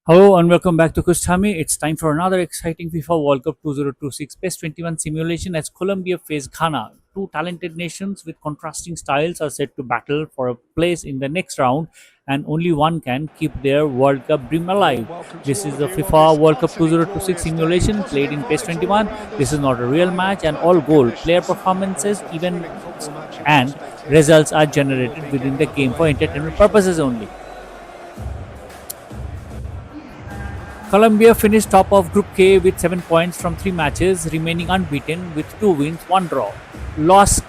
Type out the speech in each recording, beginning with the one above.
Hello and welcome back to Kustami. It's time for another exciting FIFA World Cup 2026 PES 21 simulation as Colombia face Ghana. Two talented nations with contrasting styles are set to battle for a place in the next round, and only one can keep their World Cup dream A warm alive. welcome to This all is of the you on FIFA this World Cup utterly 2026 glorious day. simulation played Positive in PES vibes all 21. around This us. is not a real Line match, up, and all perfect goal, player conditions. Well, performances, it's a even thrilling football match in and prospect here, results are and we will generated be within getting the game for underway entertainment very purposes shortly. only. Colombia finished top of Group K with 7 points from 3 matches, remaining unbeaten with 2 wins, 1 draw. Los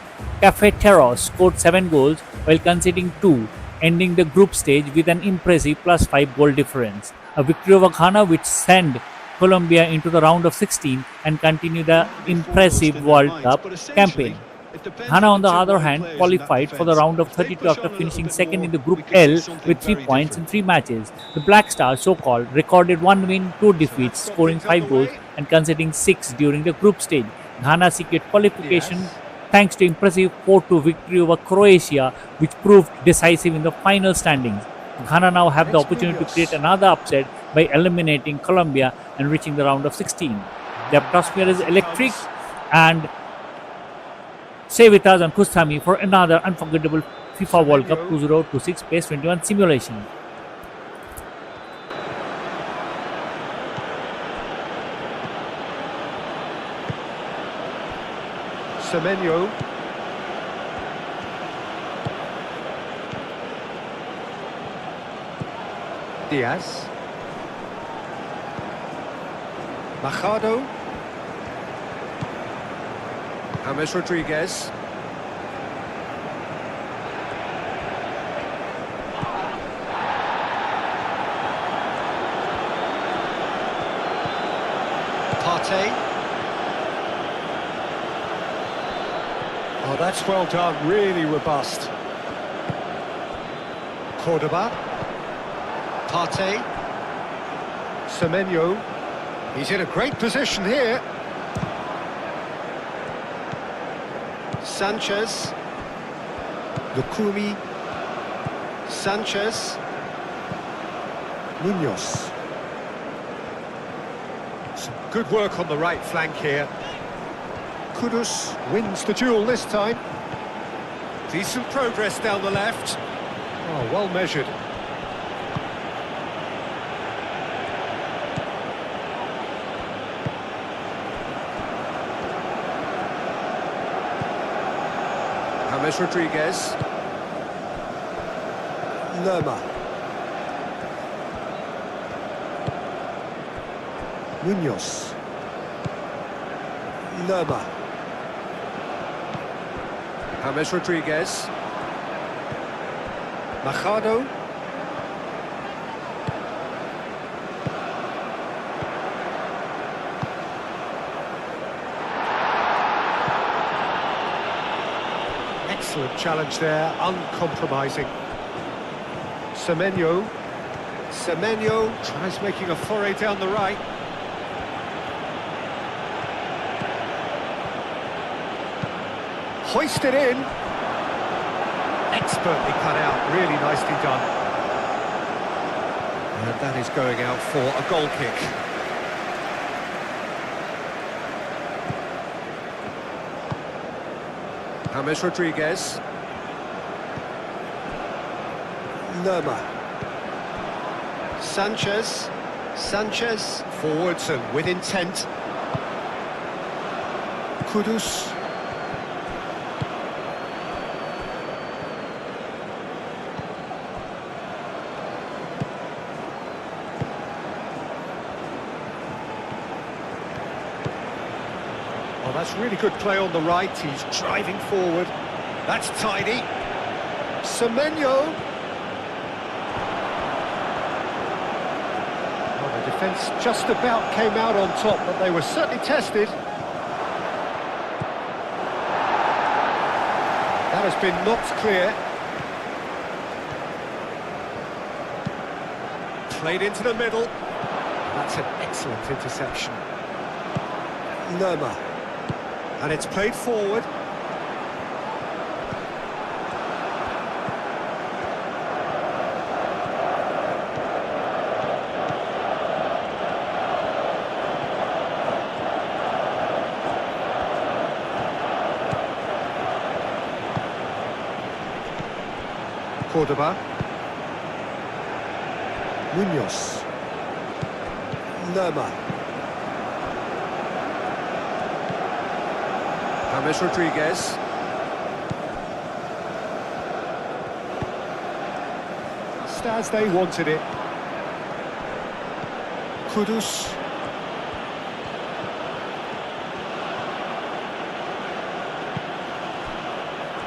Cafeteros scored 7 goals while conceding 2, ending the group stage with an impressive plus 5 goal difference. A victory over Ghana which sent Colombia into the round of 16 and continue the Be foremost impressive in their World minds, Cup but essentially campaign. it depends Ghana, on on the the two other wide hand, players in that qualified for the defence. round of If they 32 push after on a little finishing bit second more, in the Group we could see L something with 3 very points different. in 3 matches. The Black Stars, so called, recorded 1 win, 2 So defeats, that's got scoring things 5 goals underway. and conceding 6 during the group stage. Ghana secured qualification Diaz. thanks to impressive 4-2 victory over Croatia, which proved decisive in the final standings. Ghana now And have the it's opportunity to create Munoz. another upset by eliminating Colombia and reaching the round of 16. The And atmosphere is as he electric, comes. and stay with us on Kustami for another unforgettable FIFA World Cup Semenyo. 2026 PES 21 simulation. Semenyo. Diaz. Machado. James Rodriguez. Partey. Oh, that's well done, really robust. Cordoba. Partey. Semenyo. He's in a great position here. Sanchez. Lukumi. Sanchez. Munoz. Some good work on the right flank here. Kudus wins the duel this time. Decent progress down the left. Oh, well measured. James Rodriguez. Lerma. Munoz. Lerma. James Rodriguez. Machado. Excellent challenge there, uncompromising. Semenyo. Semenyo tries making a foray down the right. Hoisted in. Expertly cut out, really nicely done. And that is going out for a goal kick. James Rodriguez. Lerma. Sanchez. Sanchez forwards and with intent. Kudus. Oh, that's really good play on the right. He's driving forward. That's tidy. Semenyo. Well, the defence just about came out on top, but they were certainly tested. That has been knocked clear. Played into the middle. That's an excellent interception. Lerma. And it's played forward. Cordoba. Munoz. Lerma. James Rodriguez. Just as they wanted it. Kudus.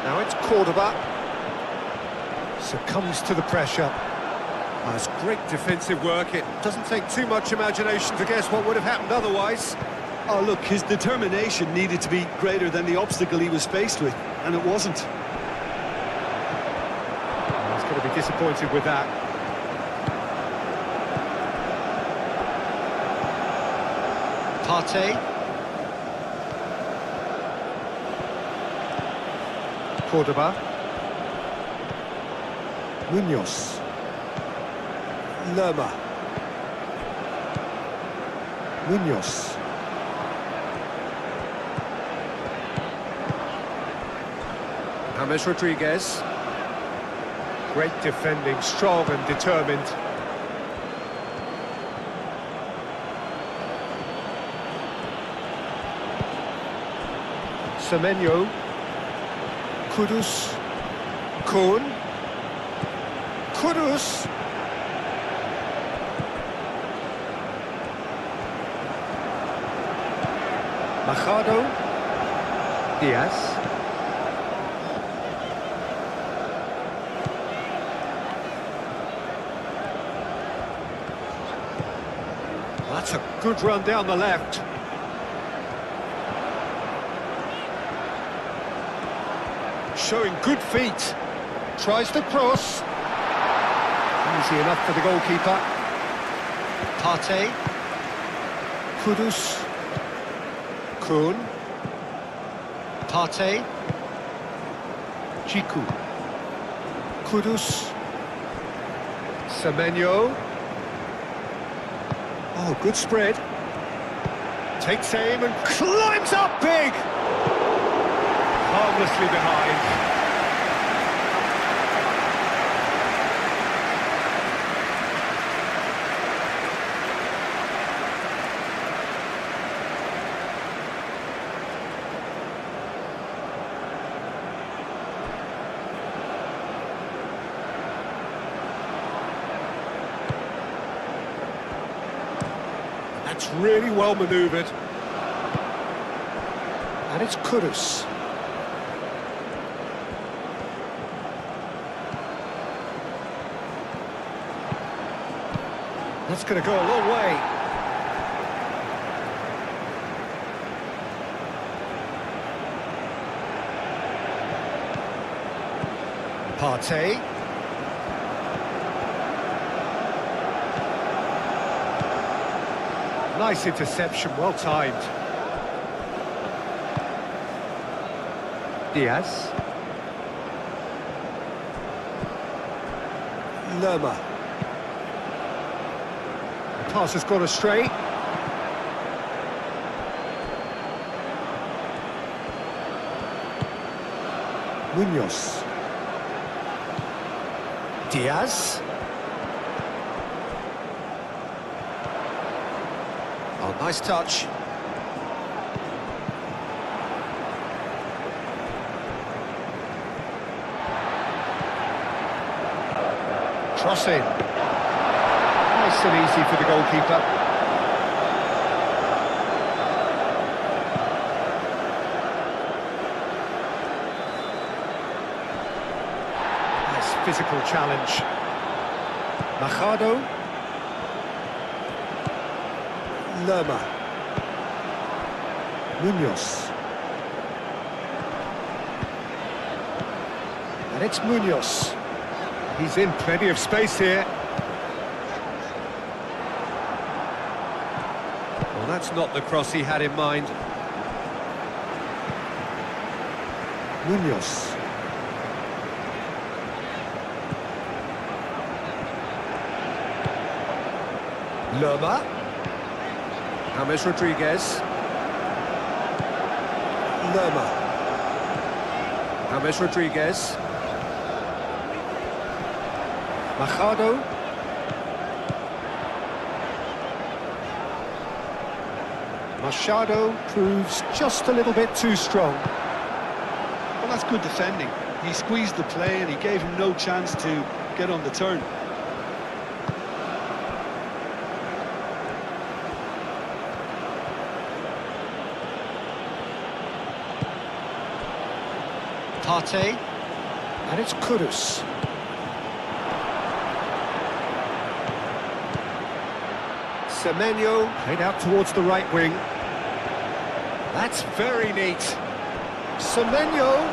Now it's Cordoba. Succumbs to the pressure. That's great defensive work. It doesn't take too much imagination to guess what would have happened otherwise. Oh, look, his determination needed to be greater than the obstacle he was faced with, and it wasn't. He's going to be disappointed with that. Partey. Cordoba. Munoz. Lerma. Munoz. James Rodriguez. Great defending, strong and determined. Semenyo. Kudus. Kuhn. Kudus. Machado. Diaz. That's a good run down the left. Showing good feet. Tries the cross. Easy enough for the goalkeeper. Partey. Kudus. Kuhn. Partey. Chiku. Kudus. Semenyo. Oh, good spread. Takes aim and climbs up big! Harmlessly behind. That's really well manoeuvred. And it's Kudus. That's going to go a long way. Partey. Nice interception, well timed. Diaz. Lerma. The pass has gone astray. Munoz. Diaz. Oh, nice touch. Crossing. Nice and easy for the goalkeeper. Nice physical challenge. Machado. Lerma. Munoz. And it's Munoz. He's in plenty of space here. Well, that's not the cross he had in mind. Munoz. Lerma. James Rodriguez. Lerma. James Rodriguez. Machado. Machado proves just a little bit too strong. Well, that's good defending. He squeezed the play and he gave him no chance to get on the turn. Partey. And it's Kudus. Semenyo played out towards the right wing. That's very neat. Semenyo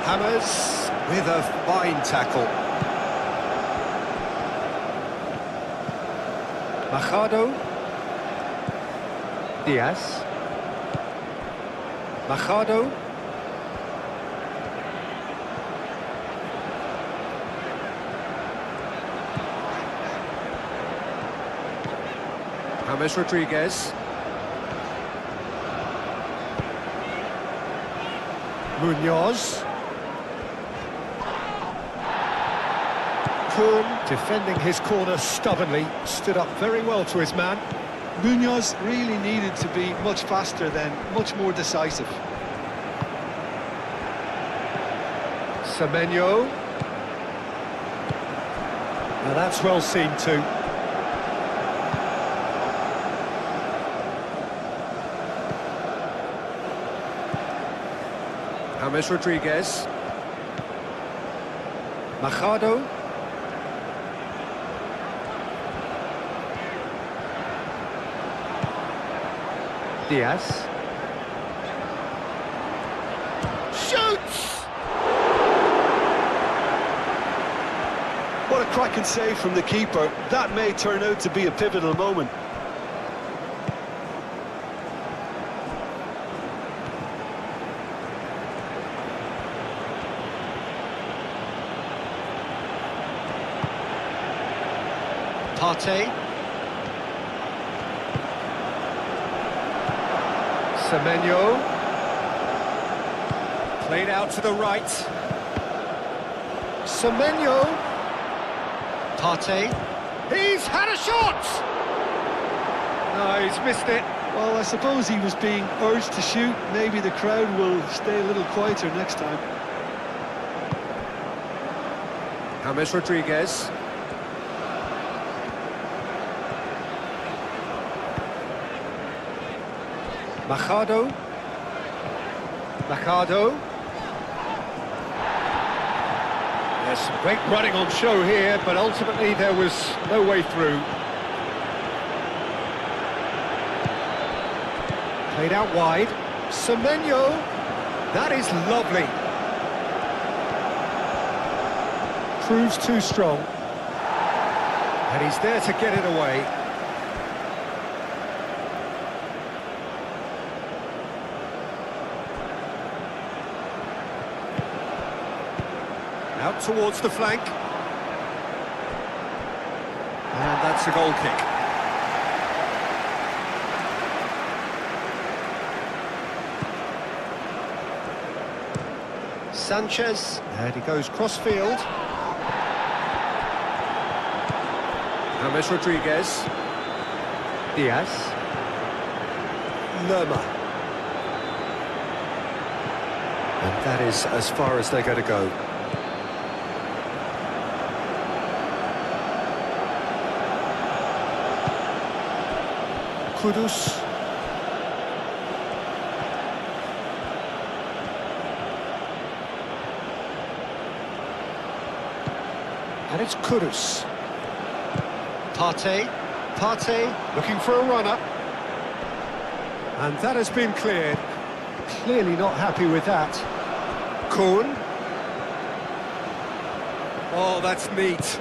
hammers with a fine tackle. Machado. Diaz. Machado. James Rodriguez. Munoz. Kun defending his corner stubbornly, stood up very well to his man. Munoz really needed to be much faster then, much more decisive. Semenyo. Now that's well seen too. James Rodriguez. Machado. Diaz. Shoots! What a cracking save from the keeper. That may turn out to be a pivotal moment. Partey. Semenyo. Played out to the right. Semenyo. Partey. He's had a shot! No, he's missed it. Well, I suppose he was being urged to shoot. Maybe the crowd will stay a little quieter next time. James Rodriguez. Machado. Machado. There's some great running on show here, but ultimately there was no way through. Played out wide. Semenyo. That is lovely. Proves too strong. And he's there to get it away. Out towards the flank. And that's a goal kick. Sanchez, and he goes cross-field. James Rodriguez. Diaz. Lerma. And that is as far as they're going to go. Kudus. And it's Kudus. Partey. Partey looking for a runner. And that has been cleared. Clearly not happy with that. Kun. Oh, that's neat.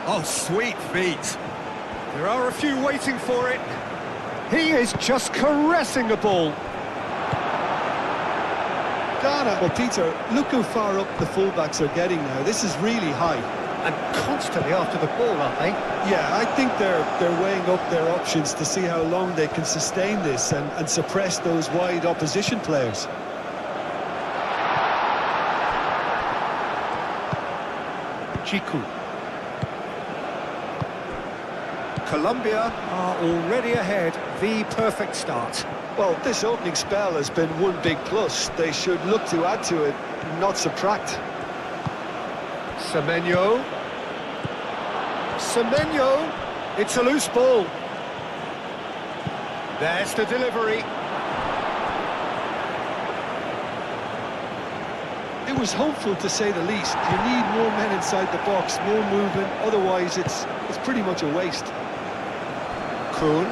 Oh, sweet feet. There are a few waiting for it. He is just caressing the ball. Ghana. Well, Peter, look how far up the fullbacks are getting now. This is really high. And constantly after the ball, aren't they? Yeah, I think they're weighing up their options to see how long they can sustain this and suppress those wide opposition players. Jiku. Colombia are already ahead. The perfect start. Well, this opening spell has been one big plus. They should look to add to it, not subtract. Semenyo. Semenyo. It's a loose ball. There's the delivery. It was hopeful, to say the least. You need more men inside the box, more movement. Otherwise, it's pretty much a waste. Kuhn.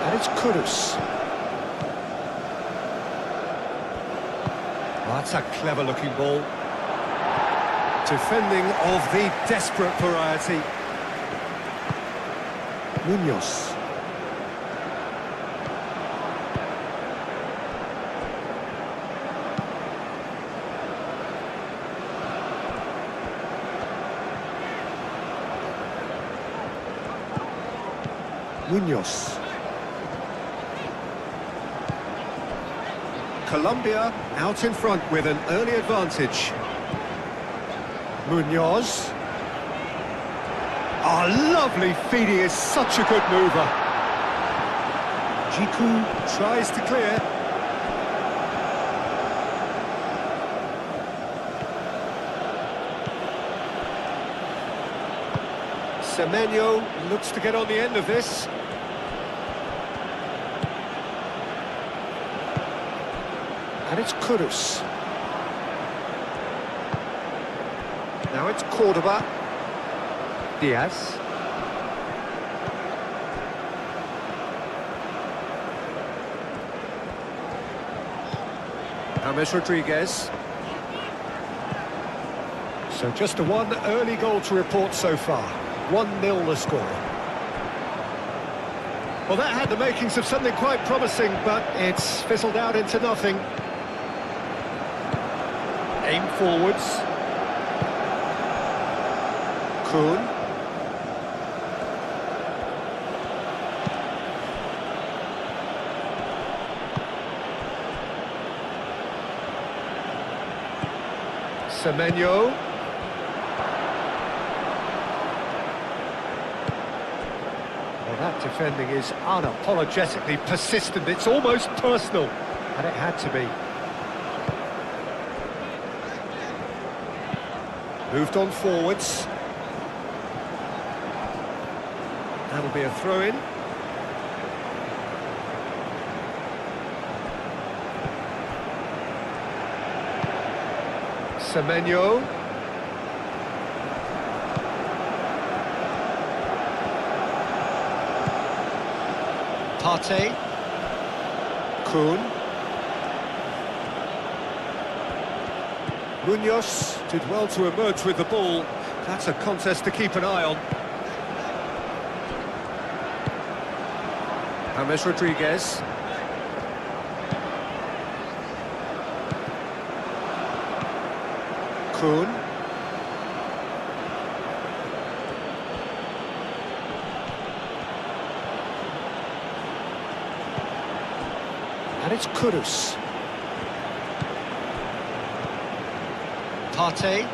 And it's Kudus. Oh, that's a clever-looking ball. Defending of the desperate variety. Munoz. Munoz. Colombia out in front with an early advantage. Munoz. Oh, lovely feed, he is such a good mover. Jiku tries to clear. Semenyo looks to get on the end of this. And it's Kudus. Now it's Cordoba. Diaz. James Rodriguez. So just a one early goal to report so far. 1-0 the score. Well, that had the makings of something quite promising, but it's fizzled out into nothing. Aim forwards. Kuhn. Semenyo. Well, that defending is unapologetically persistent. It's almost personal, and it had to be. Moved on forwards. That'll be a throw-in. Semenyo. Partey. Kuhn. Munoz did well to emerge with the ball. That's a contest to keep an eye on. James Rodriguez. Kuhn. And it's Kudus. Partey.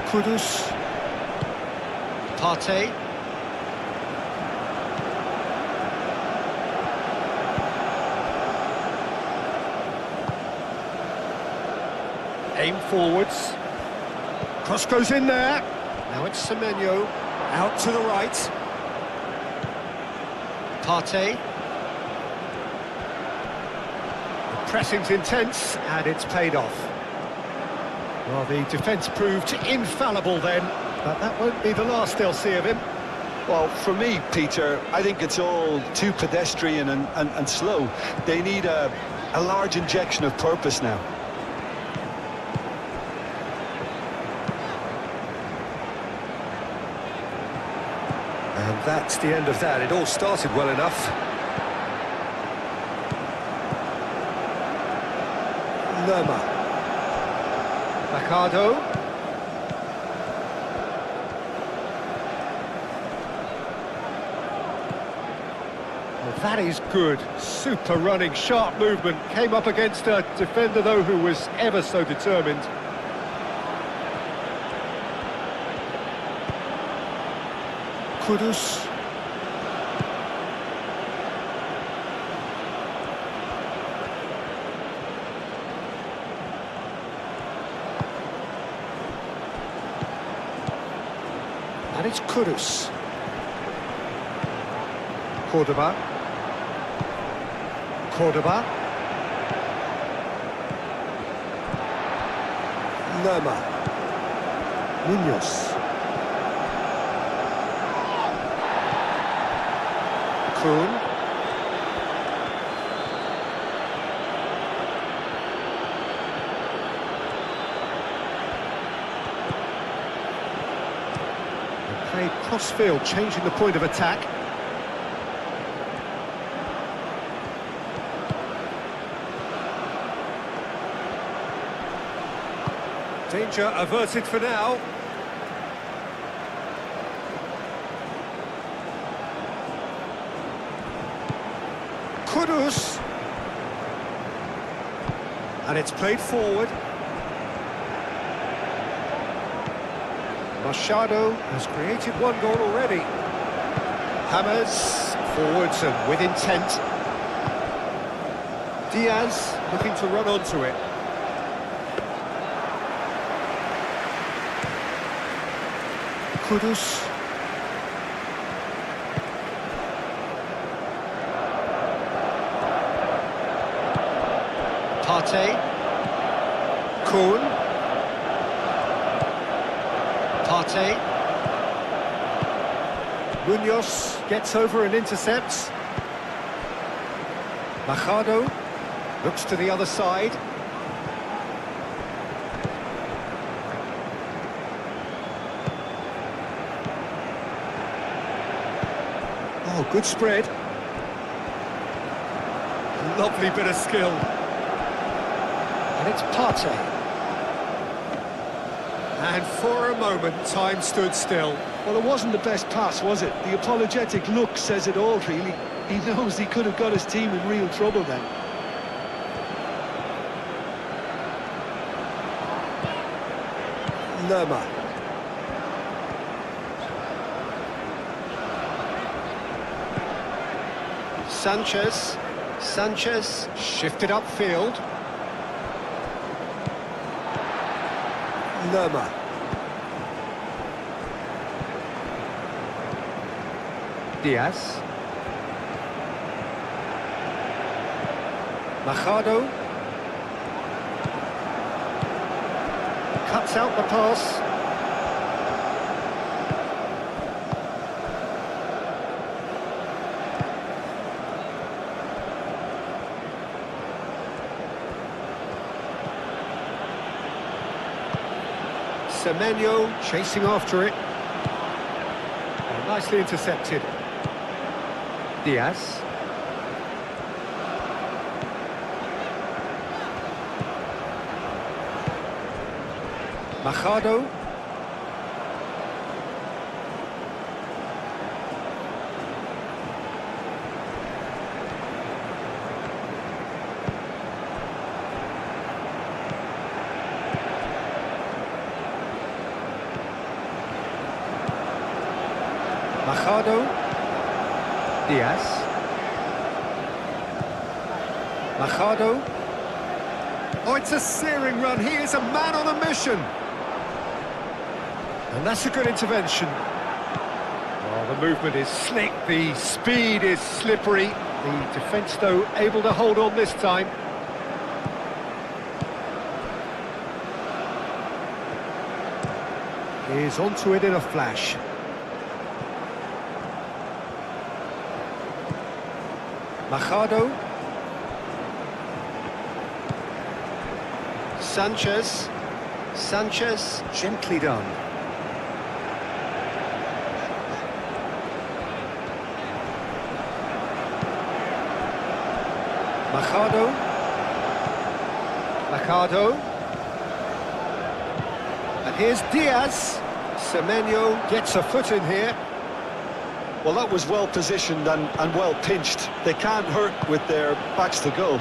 Kudus. Partey. Aim forwards. Cross goes in there. Now it's Semenyo. Out to the right. Partey. The pressing's intense, and it's paid off. Well, the defence proved infallible then, but that won't be the last they'll see of him. Well, for me, Peter, I think it's all too pedestrian and slow. They need a large injection of purpose now. And that's the end of that. It all started well enough. Lerma. Mercado. Well, That is good. Super running, sharp movement. Came up against a defender, though, who was ever so determined. Kudus. And it's Kudus. Cordoba. Lerma. Munoz. Kuhn. They played cross-field, changing the point of attack. Danger averted for now. Kudus. And it's played forward. Machado has created one goal already. Hammers forwards and with intent. Diaz looking to run onto it. Kudus. Partey. Kuhn. Partey. Munoz gets over and intercepts. Machado looks to the other side. Oh, good spread. Lovely bit of skill. And it's Partey. And for a moment, time stood still. Well, it wasn't the best pass, was it? The apologetic look says it all, really. He knows he could have got his team in real trouble then. Lerma. Sanchez shifted upfield. Lerma. Diaz. Machado. Cuts out the pass. Semenyo chasing after it. Oh, nicely intercepted. Diaz. Machado. Machado. Diaz. Machado. Oh, it's a searing run. He is a man on a mission. And that's a good intervention. Oh, the movement is slick, the speed is slippery. The defence, though, able to hold on this time. He's onto it in a flash. Machado. Sanchez, gently done. Machado. And here's Diaz. Semenyo gets a foot in here. Well, that was well positioned and well pinched. They can't hurt with their backs to goal.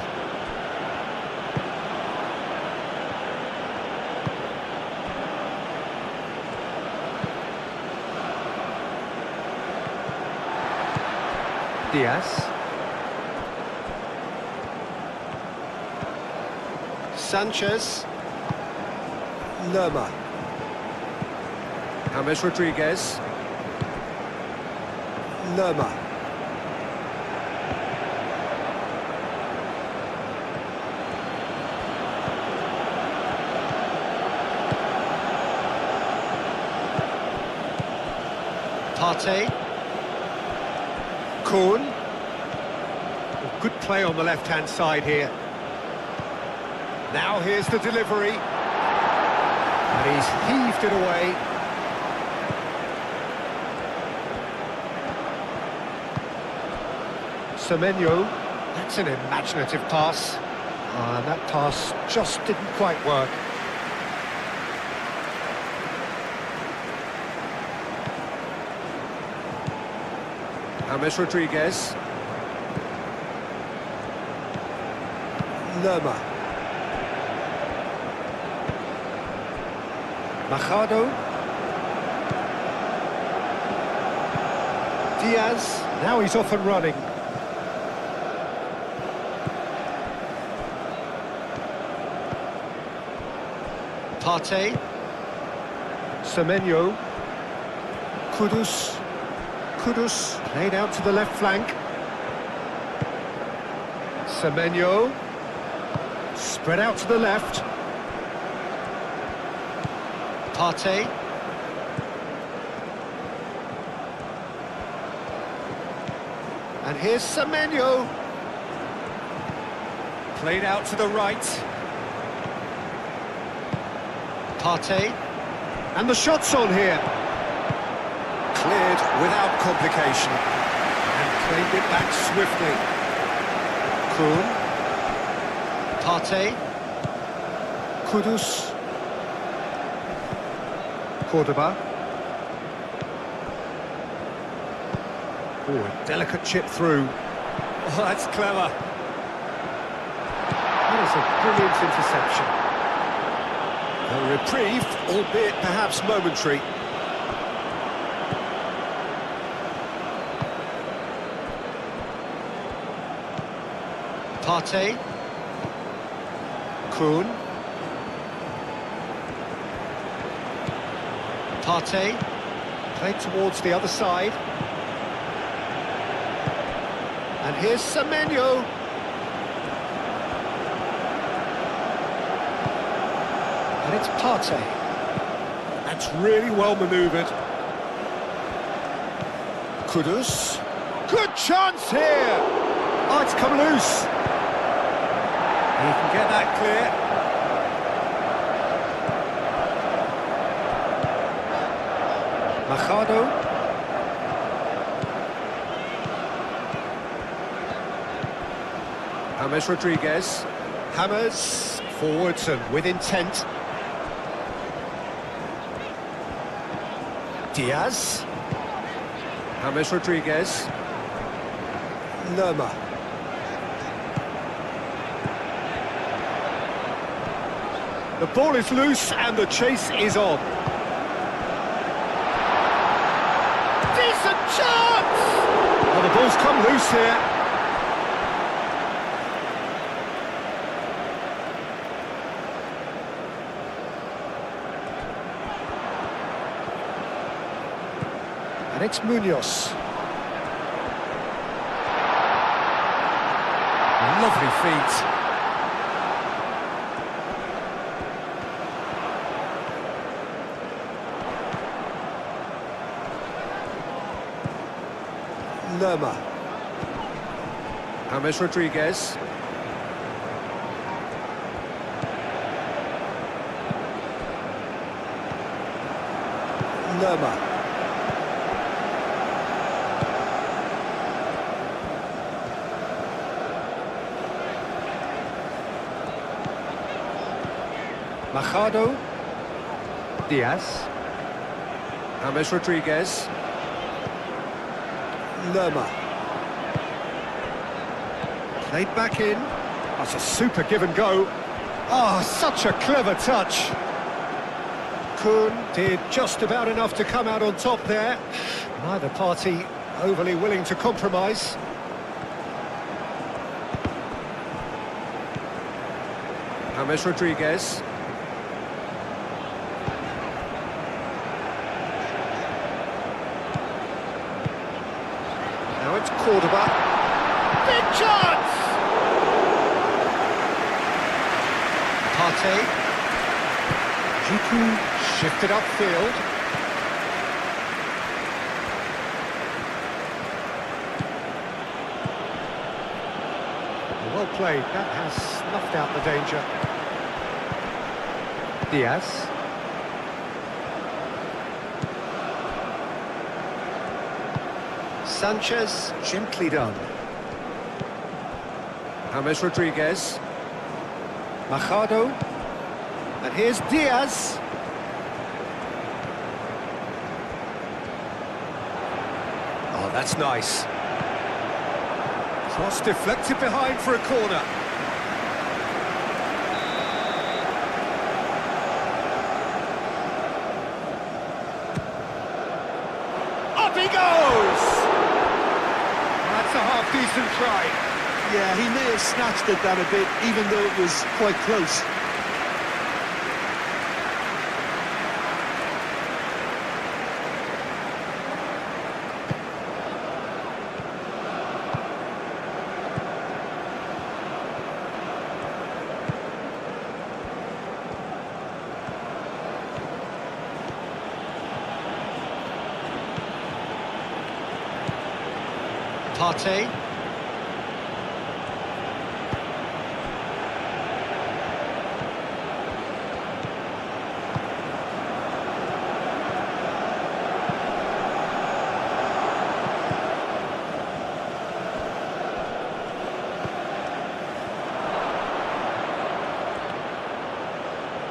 Diaz. Sanchez. Lerma. James Rodriguez. Lerma. Partey. Kuhn. Good play on the left-hand side here. Now here's the delivery. And he's heaved it away. Semenyo. That's an imaginative pass. And that pass just didn't quite work. James Rodriguez. Lerma. Machado. Diaz. Now he's off and running. Partey. Semenyo. Kudus. Kudus played out to the left flank. Semenyo. Spread out to the left. Partey. And here's Semenyo. Played out to the right. Partey. And the shot's on here. Cleared without complication. And claimed it back swiftly. Kuhn. Partey. Kudus. Cordoba. Oh, a delicate chip through. Oh, that's clever. That is a brilliant interception. A reprieve, albeit perhaps momentary. Partey. Kuhn. Partey. Played towards the other side. And here's Semenyo. And it's Partey. That's really well manoeuvred. Kudus. Good chance here! Oh, it's come loose. He can get that clear. Machado. James Rodriguez. Hammers forwards and with intent. Diaz. James Rodriguez. Lerma. The ball is loose and the chase is on. Decent chance! Well, the ball's come loose here. And it's Munoz. Lovely feet. Lerma. James Rodriguez. Lerma. Machado. Diaz. James Rodriguez. Lerma. Played back in. That's a super give and go. Oh, such a clever touch. Kun did just about enough to come out on top there. Neither party overly willing to compromise. James Rodriguez. Now it's Cordoba. Big chance! Partey. Jiku shifted upfield. Well played, that has snuffed out the danger. Diaz. Sanchez, gently done. James Rodriguez. Machado. And here's Diaz. Oh, that's nice. Cross deflected behind for a corner. Up he goes! That's a half-decent try. Yeah, he may have snatched at that a bit, even though it was quite close. Partey.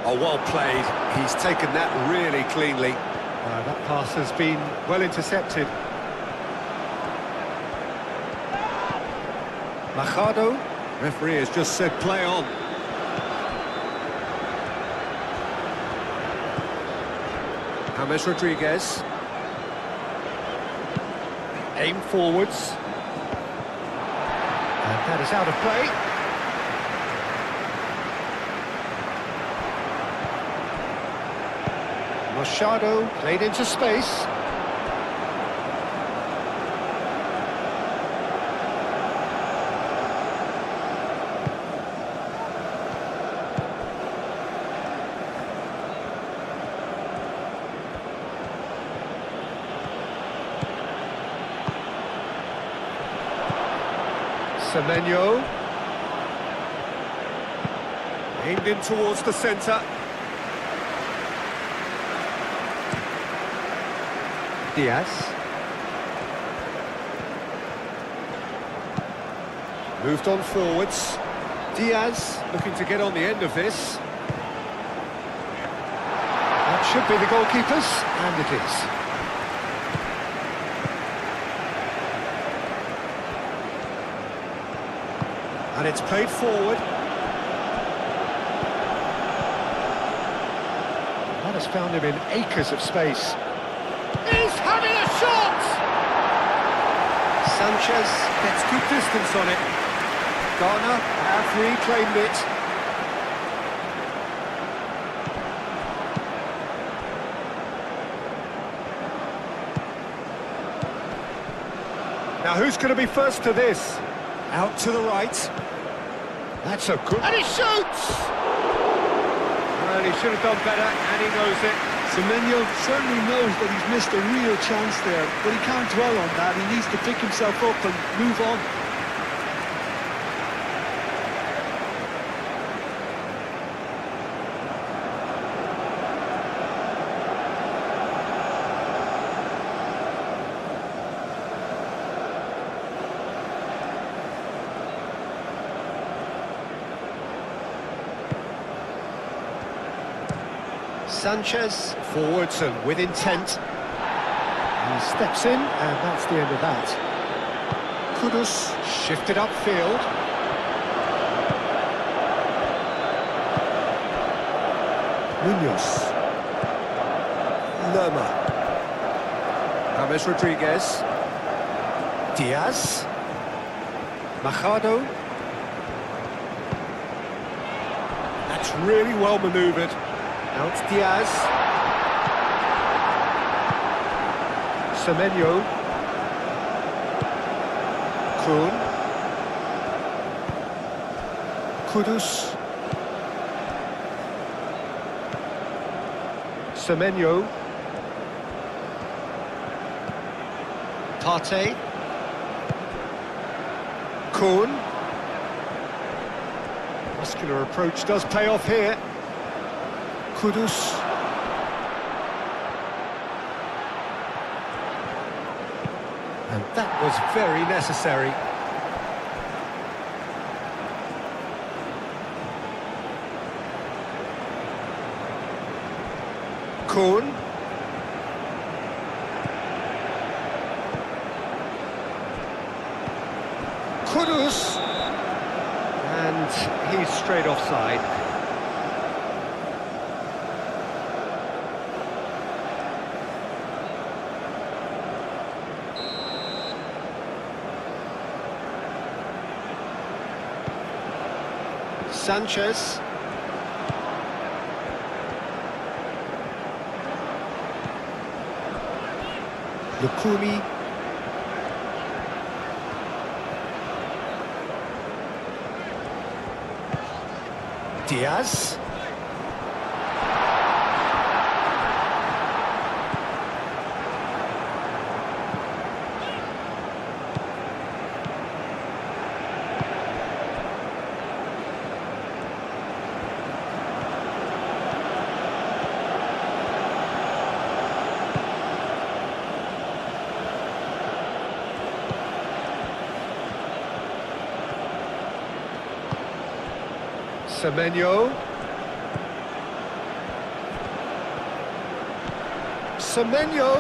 Oh, well played. He's taken that really cleanly. That pass has been well intercepted. Machado. Referee has just said play on. James Rodriguez. Aim forwards. And that is out of play. Machado played into space. Semenyo. Aimed in towards the centre. Diaz. Moved on forwards. Diaz looking to get on the end of this. That should be the goalkeeper's, and it is. And it's played forward. That has found him in acres of space. He's having a shot! Sanchez gets good distance on it. Ghana have reclaimed it. Now who's going to be first to this? Out to the right. That's a good... And he shoots! Well, he should have done better, and he knows it. Semenyo certainly knows that he's missed a real chance there, but he can't dwell on that. He needs to pick himself up and move on. Sanchez, forwards and with intent. He steps in, and that's the end of that. Kudus shifted upfield. Munoz. Lerma. James Rodriguez. Diaz. Machado. That's really well manoeuvred. Now it's Diaz. Semenyo. Kuhn. Kudus. Semenyo. Partey. Kuhn. Muscular approach does pay off here. Kudus. And that was very necessary. Kuhn. Kudus. And he's straight offside. Sanchez. Lukumi. Diaz. Semenyo. Semenyo.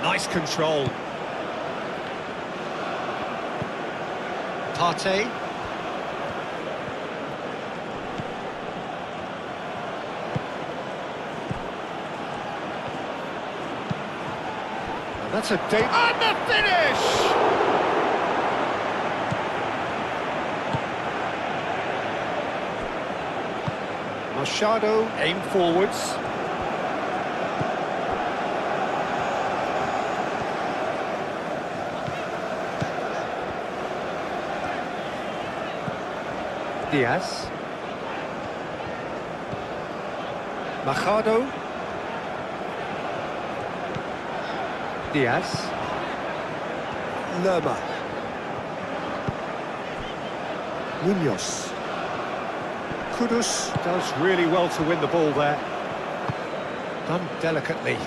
Nice control. Partey. And that's a date. And the finish! Machado aimed forwards. Diaz. Machado. Diaz. Lerma. Munoz. Kudus does really well to win the ball there. Done delicately.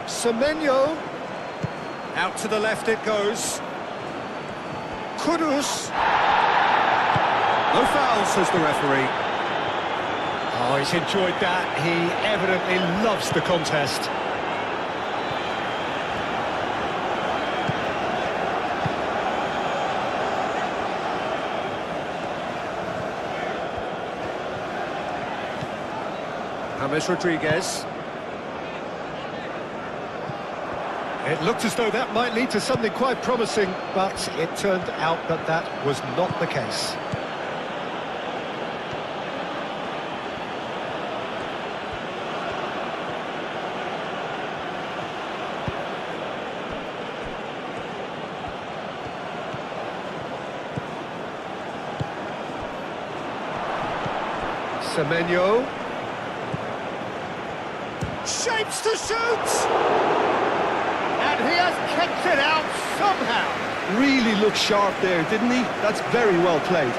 Semenyo. Out to the left it goes. Kudus. No foul, says the referee. Oh, he's enjoyed that. He evidently loves the contest. James Rodriguez. It looked as though that might lead to something quite promising, but it turned out that that was not the case. Semenyo. Shapes to shoot! And he has kept it out somehow. Really looked sharp there, didn't he? That's very well played.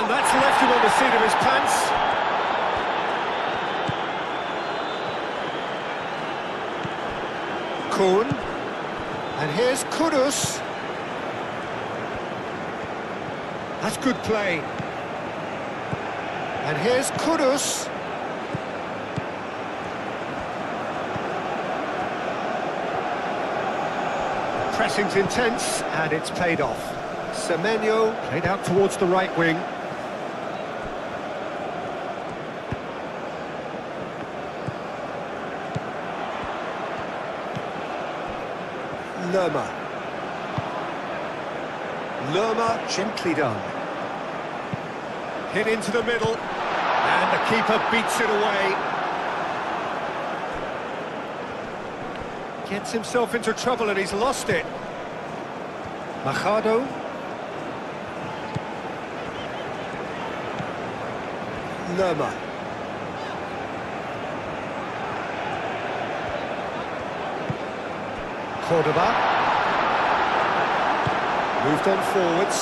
And that's left him on the seat of his pants. Kuhn. And here's Kudus. That's good play. And here's Kudus. Pressing's intense, and it's paid off. Semenyo played out towards the right wing. Lerma. Lerma, gently done. Hit into the middle, and the keeper beats it away. Gets himself into trouble and he's lost it. Machado. Lerma. Cordoba. Moved on forwards.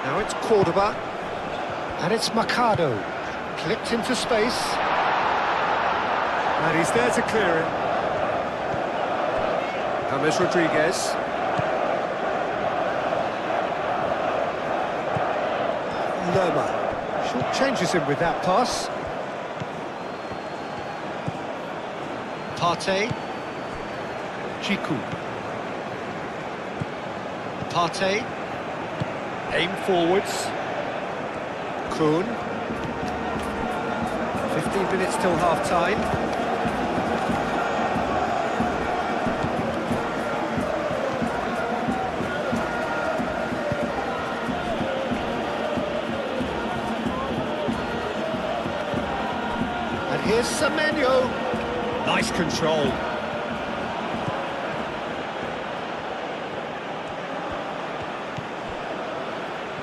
Now it's Cordoba, and it's Machado, clipped into space, and he's there to clear it. James Rodriguez. Lerma, short changes him with that pass. Partey. Chiku. Partey. Aim forwards. Kuhn. 15 minutes till half-time. And here's Semenyo. Nice control.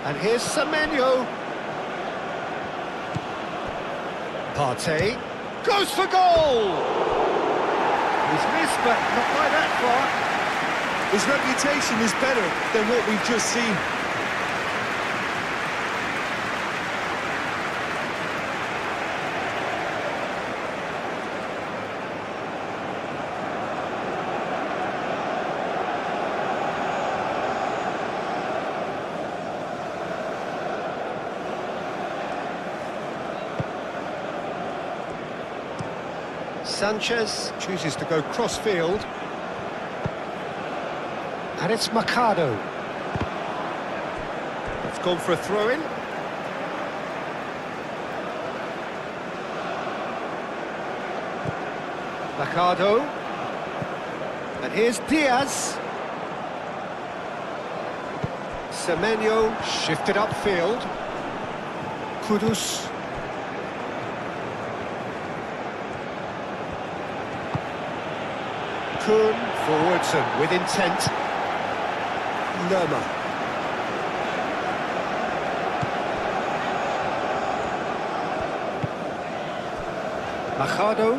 And here's Semenyo. Partey goes for goal! He's missed, but not by that far. His reputation is better than what we've just seen. Sanchez chooses to go cross-field. And it's Machado. It's gone for a throw-in. Machado. And here's Diaz. Semenyo shifted upfield. Kudus. Kuhn forwards and with intent. Lerma. Machado.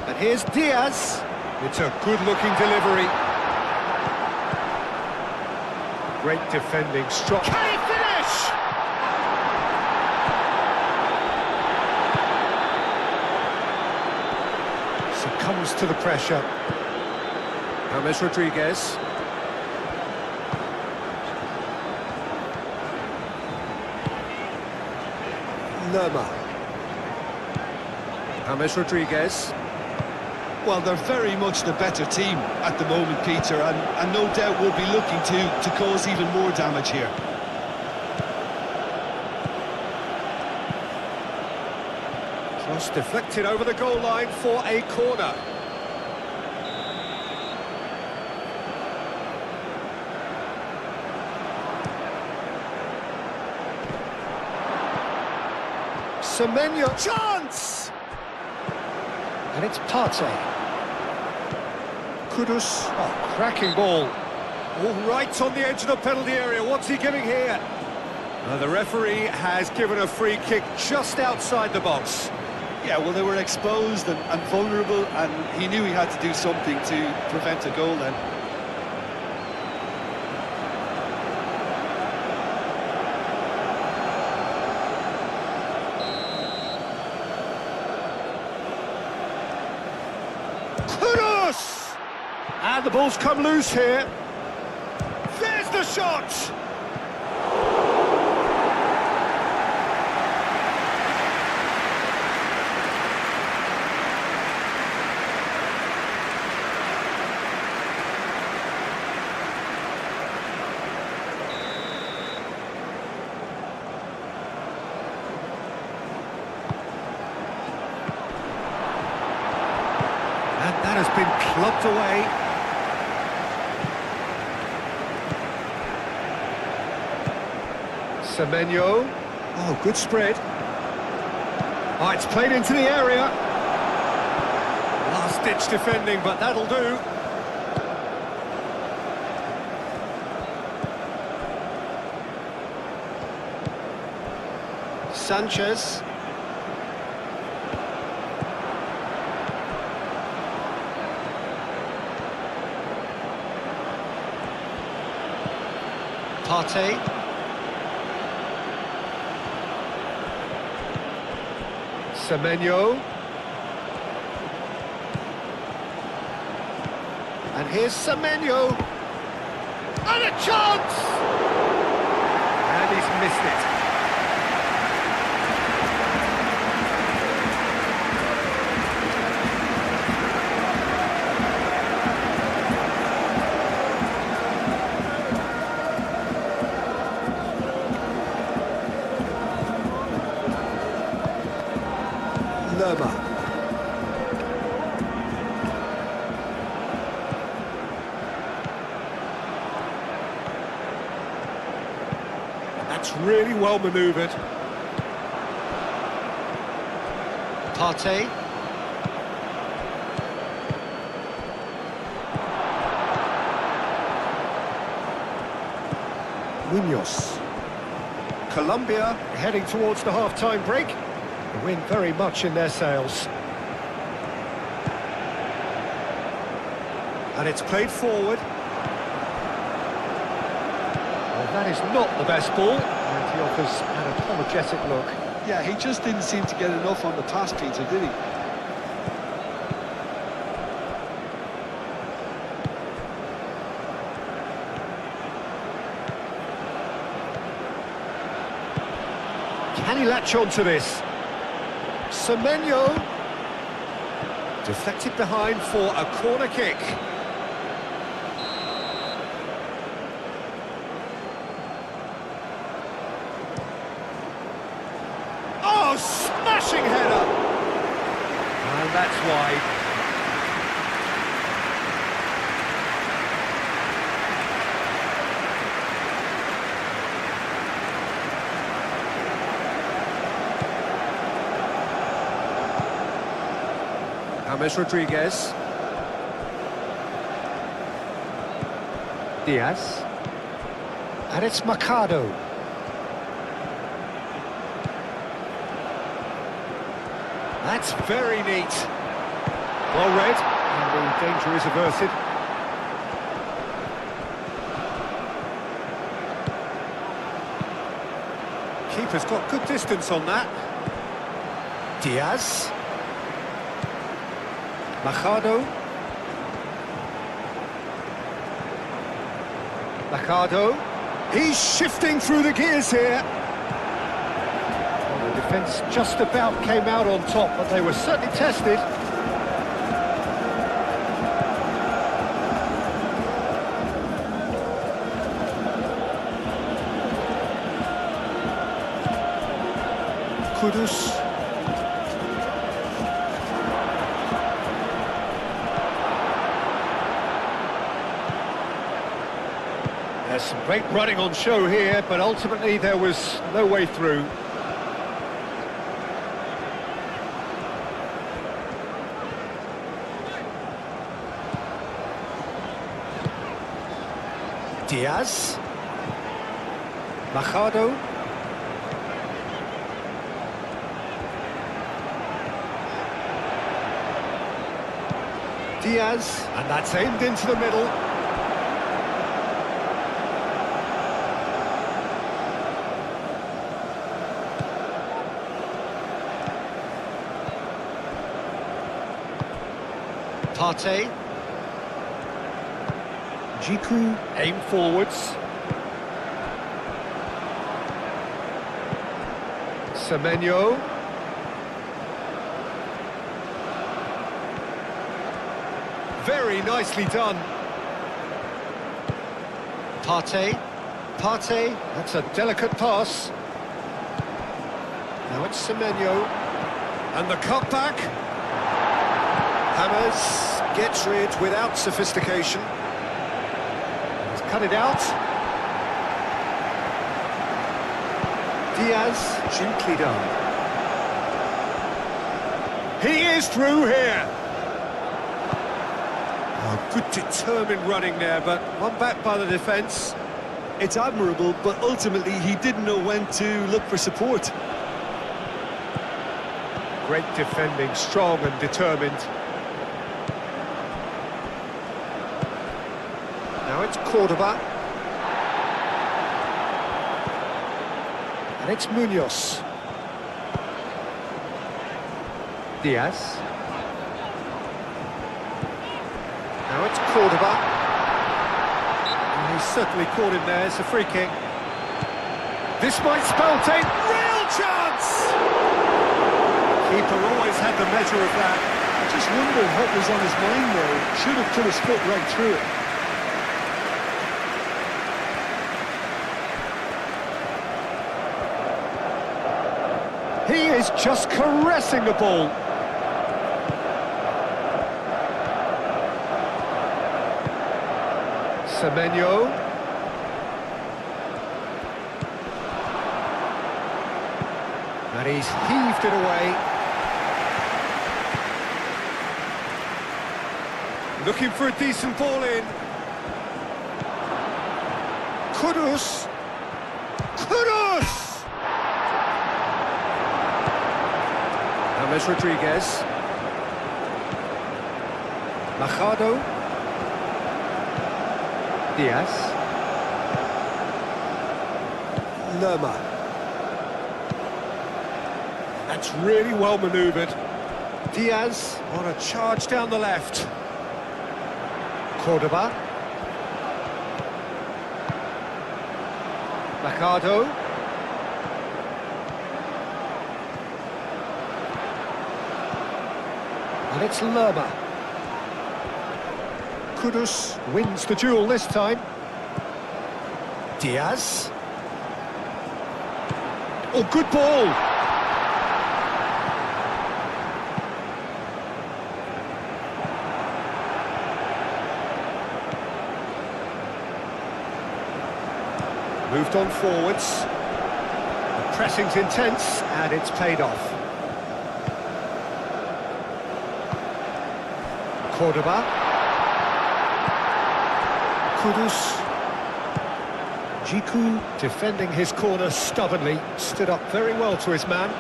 And here's Diaz. It's a good-looking delivery. Great defending, strong. Can he finish? Succumbs to the pressure. James Rodriguez. Lerma. James Rodriguez. Well, they're very much the better team at the moment, Peter, and no doubt will be looking to cause even more damage here. Cross deflected over the goal line for a corner. Semenyo, chance! And it's Partey. Kudus, oh, cracking ball. All right on the edge of the penalty area. What's he giving here? The referee has given a free kick just outside the box. Yeah, well, they were exposed and vulnerable, and he knew he had to do something to prevent a goal then. Kudus! And the ball's come loose here. There's the shot! And that has been clubbed away. Semenyo. Oh, good spread. Oh, it's played into the area. Last-ditch defending, but that'll do. Sanchez. Partey. Semenyo. And here's Semenyo. And a chance! And he's missed it. Lerma. That's really well manoeuvred. Partey. Munoz. Colombia heading towards the half-time break. The wind very much in their sails. And it's played forward. Well, that is not the best ball, and he offers an apologetic look. Yeah, he just didn't seem to get enough on the pass, Peter, did he? Can he latch on to this? Semenyo. Deflected behind for a corner kick. Oh, smashing header! And that's wide. James Rodriguez. Diaz. And it's Mercado. That's very neat. Well read, and the danger is averted. Keeper's got good distance on that. Diaz. Mercado. Mercado. He's shifting through the gears here. Well, the defence just about came out on top, but they were certainly tested. Kudus. There's some great running on show here, but ultimately there was no way through. Diaz. Machado. Diaz, and that's aimed into the middle. Partey. Jiku, aim forwards. Semenyo. Very nicely done. Partey. Partey, that's a delicate pass. Now it's Semenyo. And the cutback. Hammers, gets rid without sophistication. He's cut it out. Diaz, gently done. He is through here. Oh, good determined running there, but one back by the defence. It's admirable, but ultimately he didn't know when to look for support. Great defending, strong and determined. Now it's Cordoba. And it's Munoz. Diaz. Now it's Cordoba. And he's certainly caught him there. It's a free kick. This might spell take. Real chance! Keeper always had the measure of that. I just wondered what was on his mind there. Should have put his foot right through it. He is just caressing the ball. Semenyo. And he's heaved it away. Looking for a decent ball in. Kudus. Kudus! James Rodriguez. Machado. Diaz. Lerma. That's really well manoeuvred. Diaz on a charge down the left. Cordoba. Machado. And it's Lerma. Kudus wins the duel this time. Diaz. Oh, good ball! Moved on forwards. The pressing's intense, and it's paid off. Cordoba. Kudus. Jiku defending his corner stubbornly, stood up very well to his man.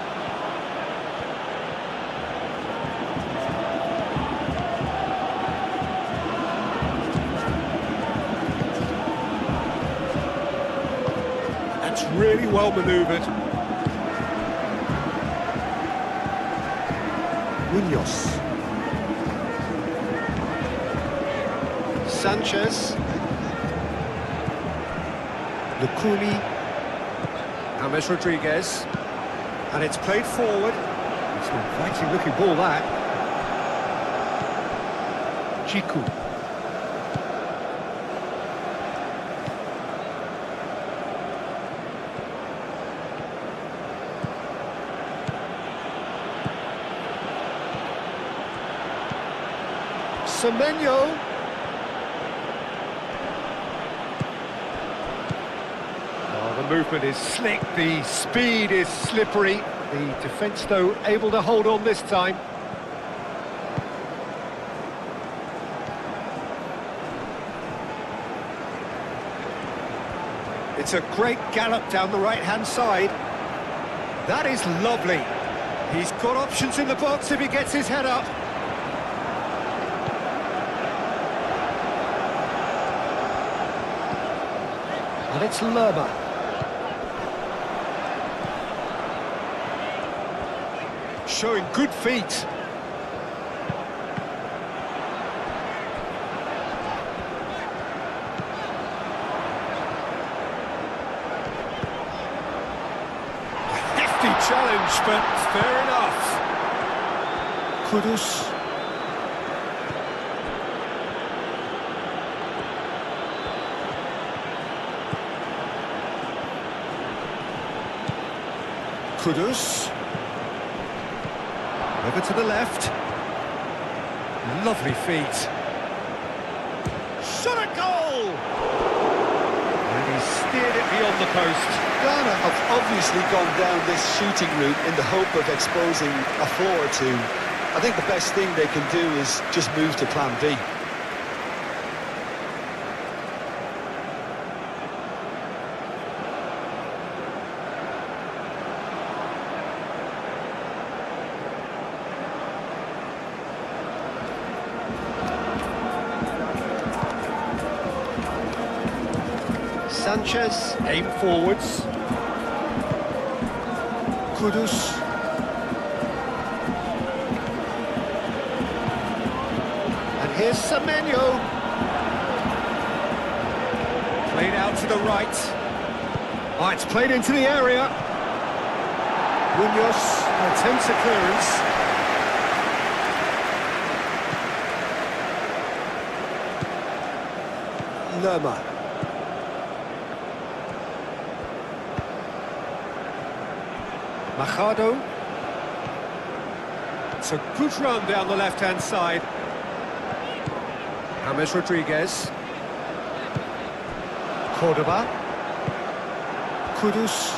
That's really well manoeuvred. Munoz. Sanchez. Lukumi. James Rodriguez. And it's played forward. It's an inviting looking ball, that. Jiku. Semenyo. The movement is slick, the speed is slippery. The defence, though, able to hold on this time. It's a great gallop down the right-hand side. That is lovely. He's got options in the box if he gets his head up. And it's Lerma. Showing good feet. Challenge, but fair enough. Kudus. Kudus. Over to the left. Lovely feet. Shot a goal! And he steered it beyond the post. Ghana have obviously gone down this shooting route in the hope of exposing a flaw or two. I think the best thing they can do is just move to plan B. Sanchez, aim forwards. Kudus. And here's Semenyo. Played out to the right. Oh, it's played into the area. Munoz attempts a clearance. Lerma. Machado. It's a good run down the left-hand side. James Rodriguez. Cordoba. Kudus.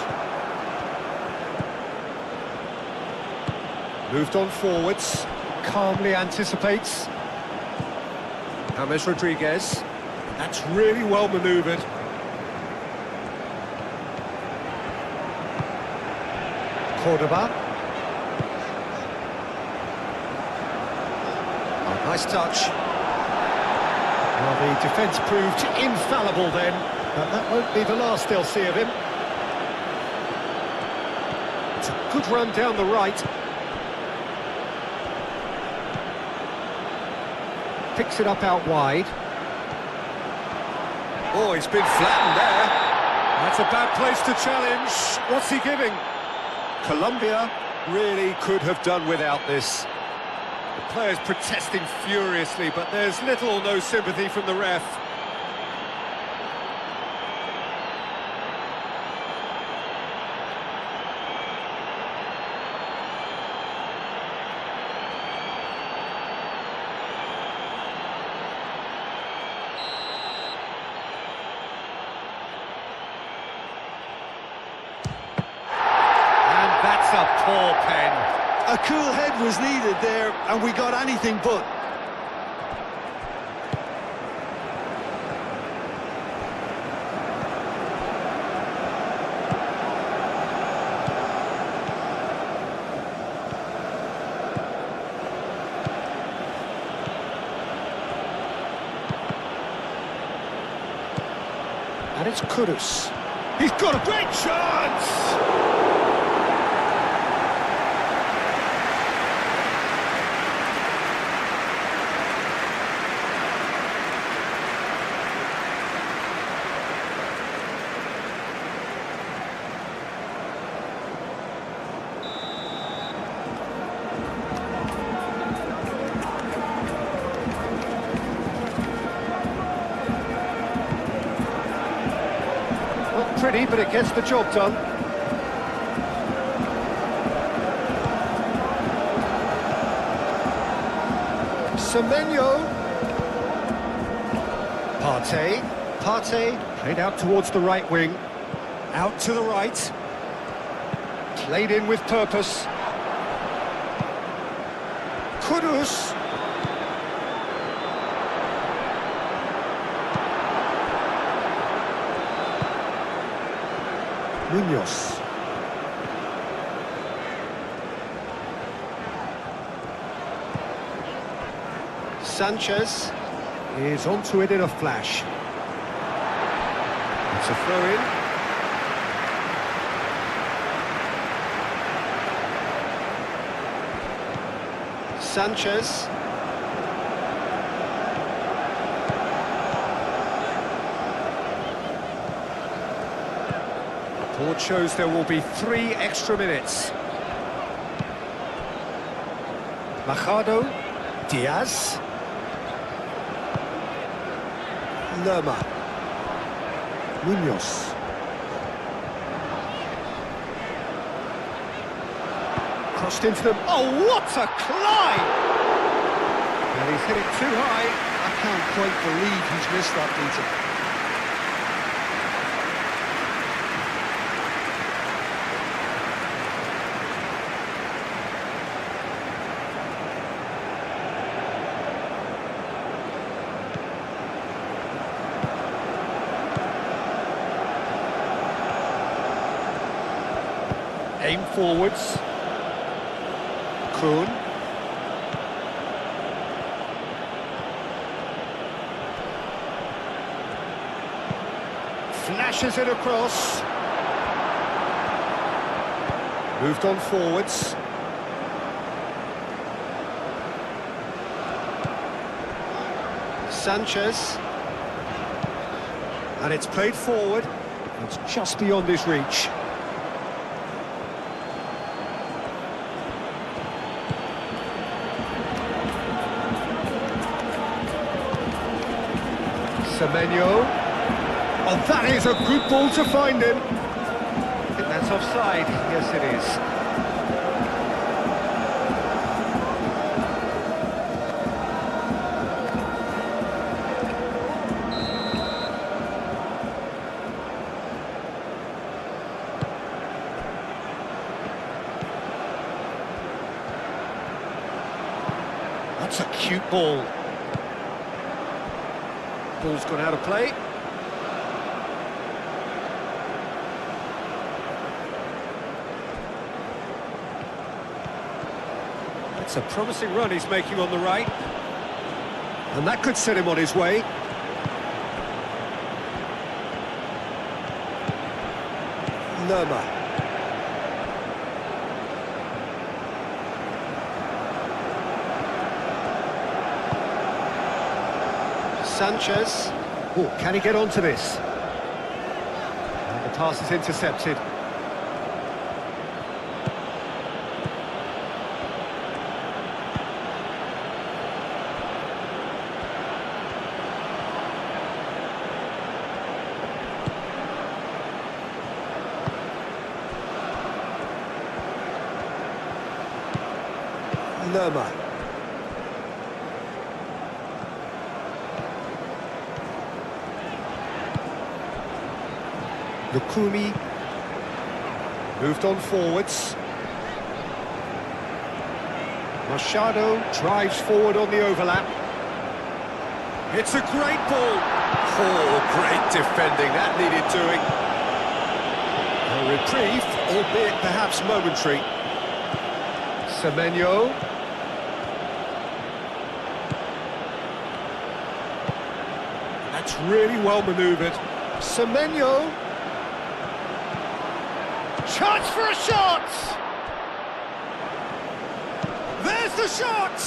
Moved on forwards. Calmly anticipates. James Rodriguez. That's really well manoeuvred. Cordoba. Oh, nice touch. Well, the defence proved infallible then, but that won't be the last they'll see of him. It's a good run down the right. Picks it up out wide. Oh, he's been flattened there. That's a bad place to challenge. What's he giving? Colombia really could have done without this. The players protesting furiously, but there's little or no sympathy from the ref. That's a poor pen. A cool head was needed there, and we got anything but. And it's Kudus. He's got a great chance! Not pretty, but it gets the job done. Semenyo. Partey played out towards the right wing. Out to the right. Played in with purpose. Kudus. Munoz. Sanchez is onto it in a flash. It's a throw-in. Sanchez. Report shows there will be 3 extra minutes. Machado, Diaz, Lerma, Munoz. Crossed into them. Oh, what a climb! And he's hit it too high. I can't quite believe he's missed that, Peter. Aim forwards. Kuhn. Flashes it across. Moved on forwards. Sanchez. And it's played forward. It's just beyond his reach. Semenyo. Oh, that is a good ball to find him. I think that's offside. Yes, it is. That's a cute ball. Ball's gone out of play. It's a promising run he's making on the right. And that could set him on his way. Lerma. Sanchez. Oh, can he get onto this? And the pass is intercepted. Lerma. Lukumi. Moved on forwards. Machado drives forward on the overlap. It's a great ball. Oh, great defending. That needed doing. A reprieve, albeit perhaps momentary. Semenyo. That's really well manoeuvred. Semenyo. Chance for a shot! There's the shot!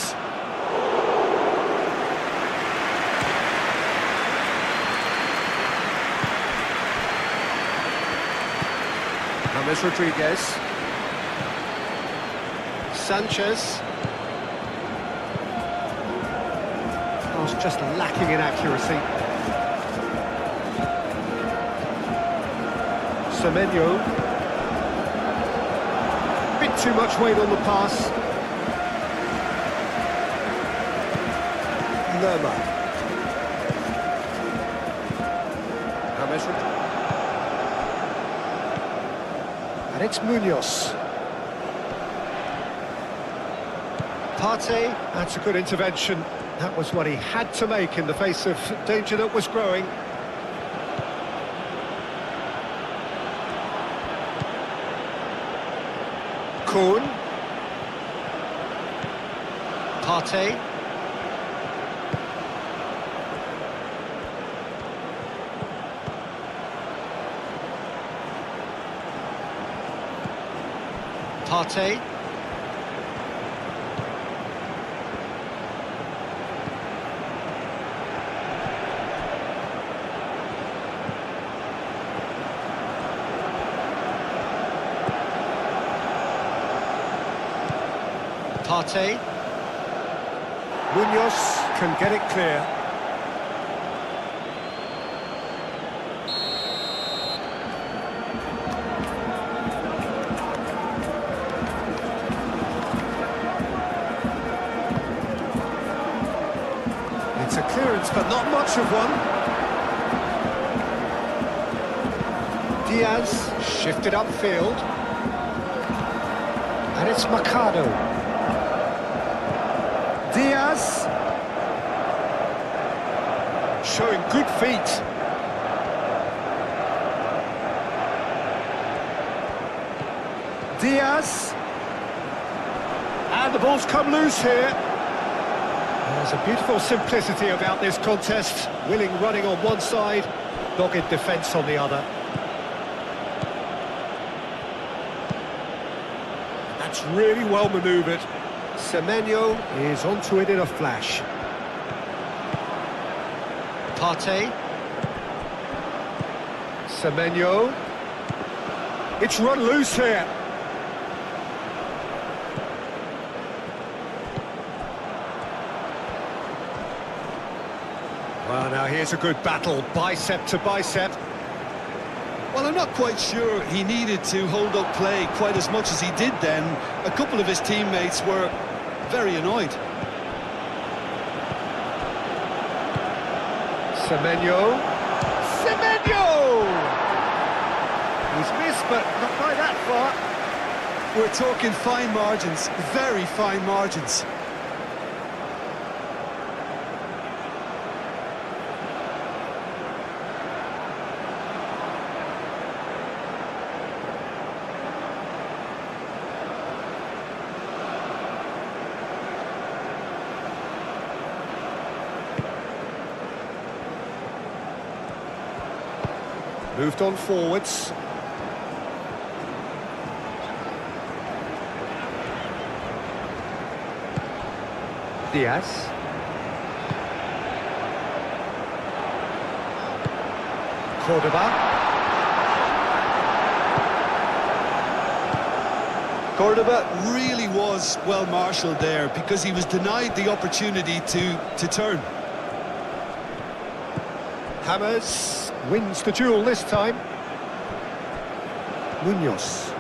James Rodriguez. Sanchez. Was just lacking in accuracy. Semenyo. Bit too much weight on the pass. Lerma. James Rodriguez. And it's Munoz. Partey, that's a good intervention. That was what he had to make in the face of danger that was growing. Kuhn. Partey. Partey. Partey. Munoz can get it clear. It's a clearance, but not much of one. Diaz shifted upfield. And it's Mercado. Diaz. Showing good feet. Diaz. And the ball's come loose here. There's a beautiful simplicity about this contest. Willing running on one side, dogged defence on the other. That's really well manoeuvred. Semenyo is onto it in a flash. Partey. Semenyo. It's run loose here. Well, now here's a good battle, bicep to bicep. Well, I'm not quite sure he needed to hold up play quite as much as he did then. A couple of his teammates were very annoyed. Semenyo. Semenyo! He's missed, but not by that far. We're talking fine margins, very fine margins. Moved on forwards. Diaz. Cordoba. Cordoba really was well marshalled there because he was denied the opportunity to turn. Hammers wins the duel this time. Munoz.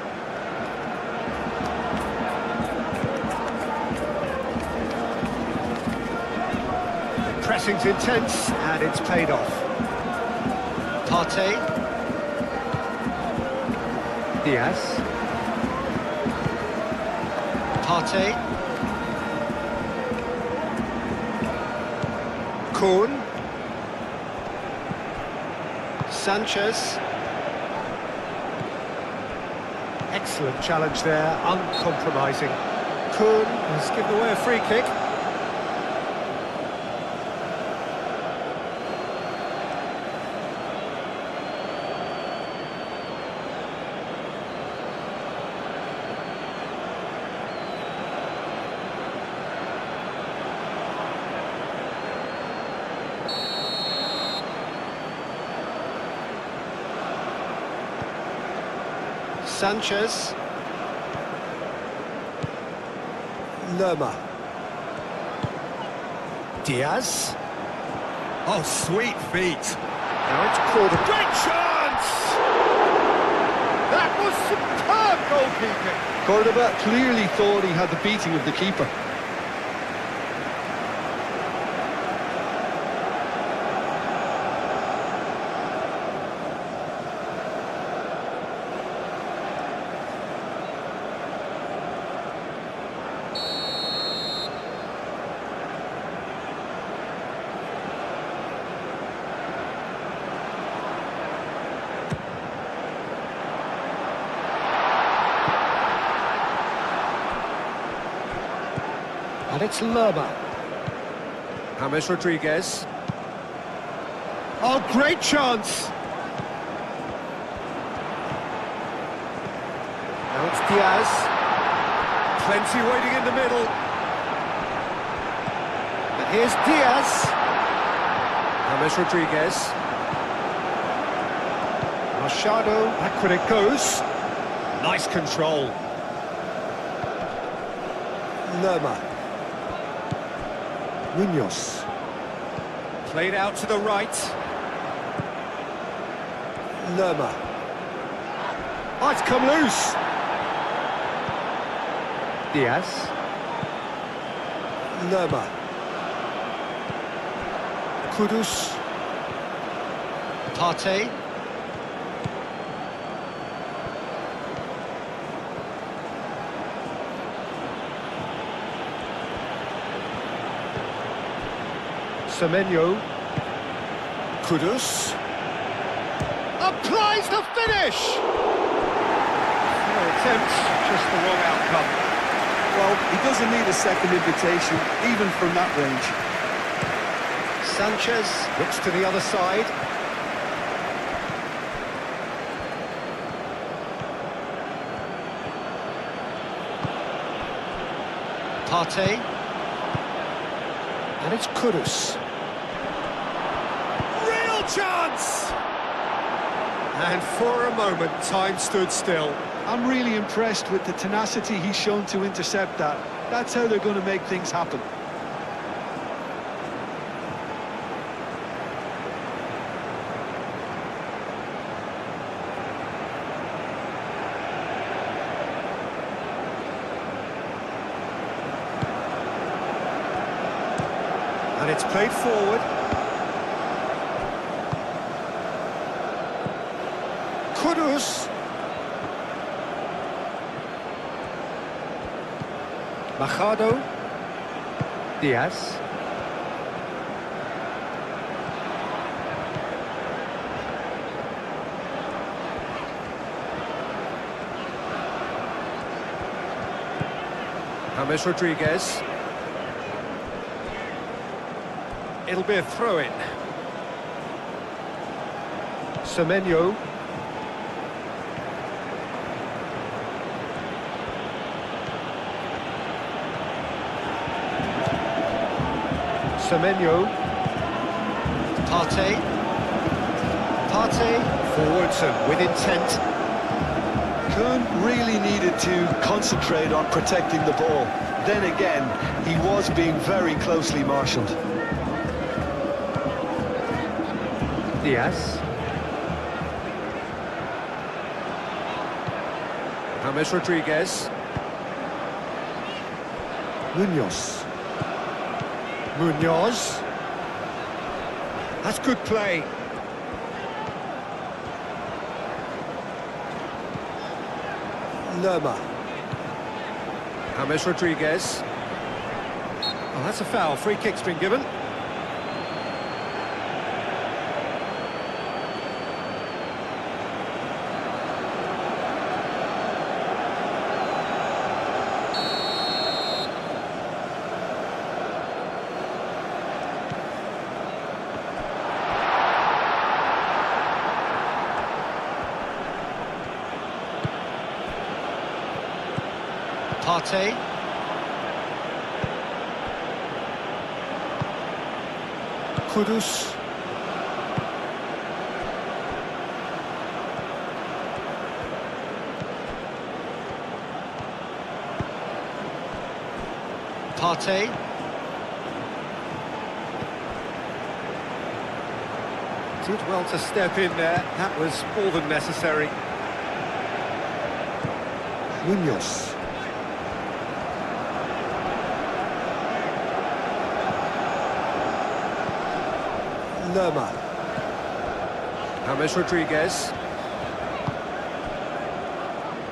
The pressing's intense and it's paid off. Partey. Diaz. Partey. Kuhn. Sanchez. Excellent challenge there, uncompromising. Kuhn has given away a free kick. Sanchez. Lerma. Diaz. Oh, sweet feet. Now it's Cordoba. Great chance! That was superb goalkeeping. Cordoba clearly thought he had the beating of the keeper. And it's Lerma. James Rodriguez. Oh, great chance! Now it's Diaz. Plenty waiting in the middle. And here's Diaz. James Rodriguez. Machado, back when it goes. Nice control. Lerma. Munoz. Played out to the right. Lerma. Oh, it's come loose. Diaz. Lerma. Kudus. Partey. Semenyo. Kudus. Applies the finish! No attempt, just the wrong outcome. Well, he doesn't need a second invitation, even from that range. Sanchez looks to the other side. Partey. And it's Kudus. Real chance! And for a moment, time stood still. I'm really impressed with the tenacity he's shown to intercept that. That's how they're going to make things happen. And it's played forward. Kudus. Machado. Diaz. James Rodriguez. It'll be a throw-in. Semenyo. Semenyo. Partey. Partey. Forwards and with intent. Kuhn really needed to concentrate on protecting the ball. Then again, he was being very closely marshalled. Diaz. James Rodriguez. Munoz. Munoz. That's good play. Lerma. James Rodriguez. Oh, that's a foul. Free kick's been given. Partey. Kudus. Partey. Did well to step in there. That was more than necessary. Munoz. Lerma. James Rodriguez.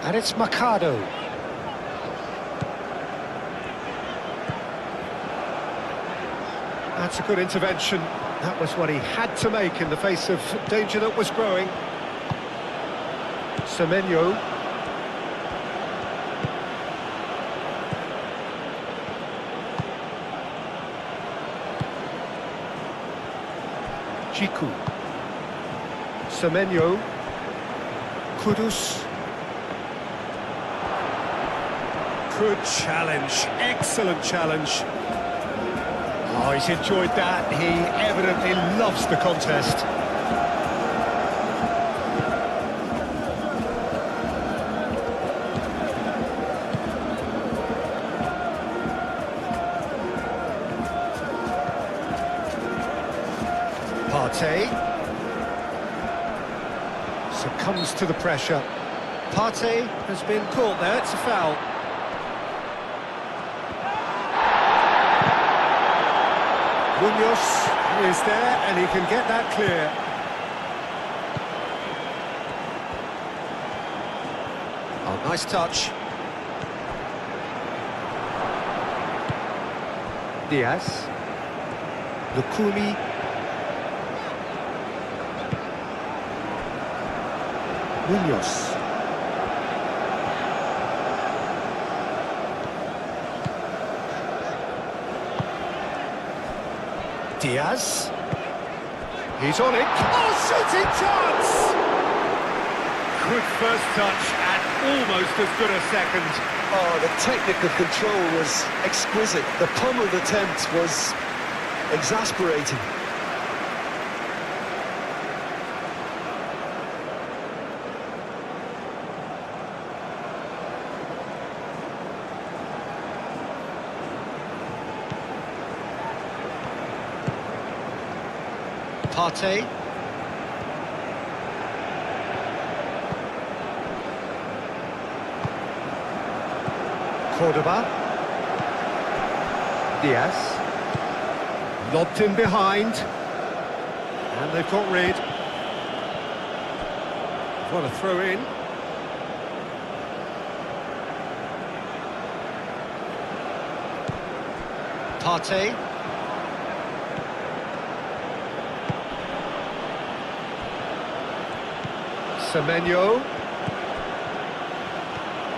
And it's Machado. That's a good intervention. That was what he had to make in the face of danger that was growing. Semenyo. Chiku. Semenyo. Kudus. Good challenge, excellent challenge. Oh, he's enjoyed that. He evidently loves the contest. Partey succumbs to the pressure. Partey has been caught there, it's a foul. Munoz is there and he can get that clear. Oh, nice touch. Diaz. Lukumi. Munoz. Diaz. He's on it. Oh, shooting chance! Good first touch and almost as good a second. Oh, the technical control was exquisite. The pummeled attempt was exasperating. Partey. Cordoba. Diaz. Lobbed in behind. And they've got rid. What a throw in. Partey. Semenyo.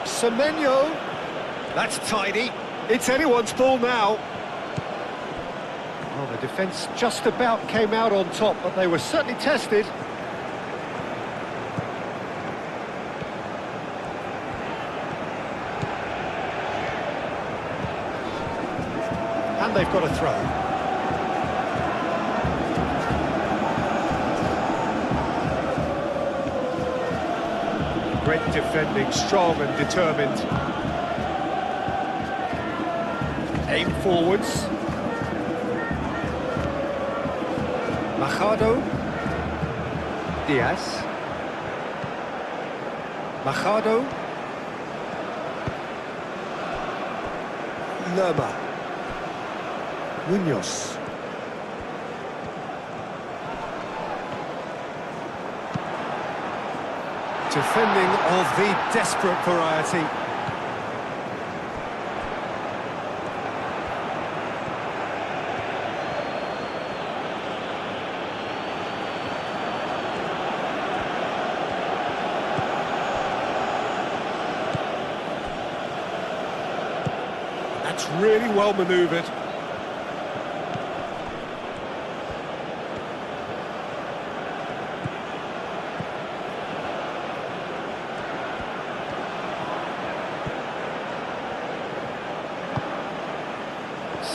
Semenyo. That's tidy. It's anyone's ball now. Well, the defence just about came out on top, but they were certainly tested. And they've got a throw. Great defending, strong and determined. Aim forwards. Machado. Diaz. Machado. Lerma. Munoz. Defending of the desperate variety. That's really well manoeuvred.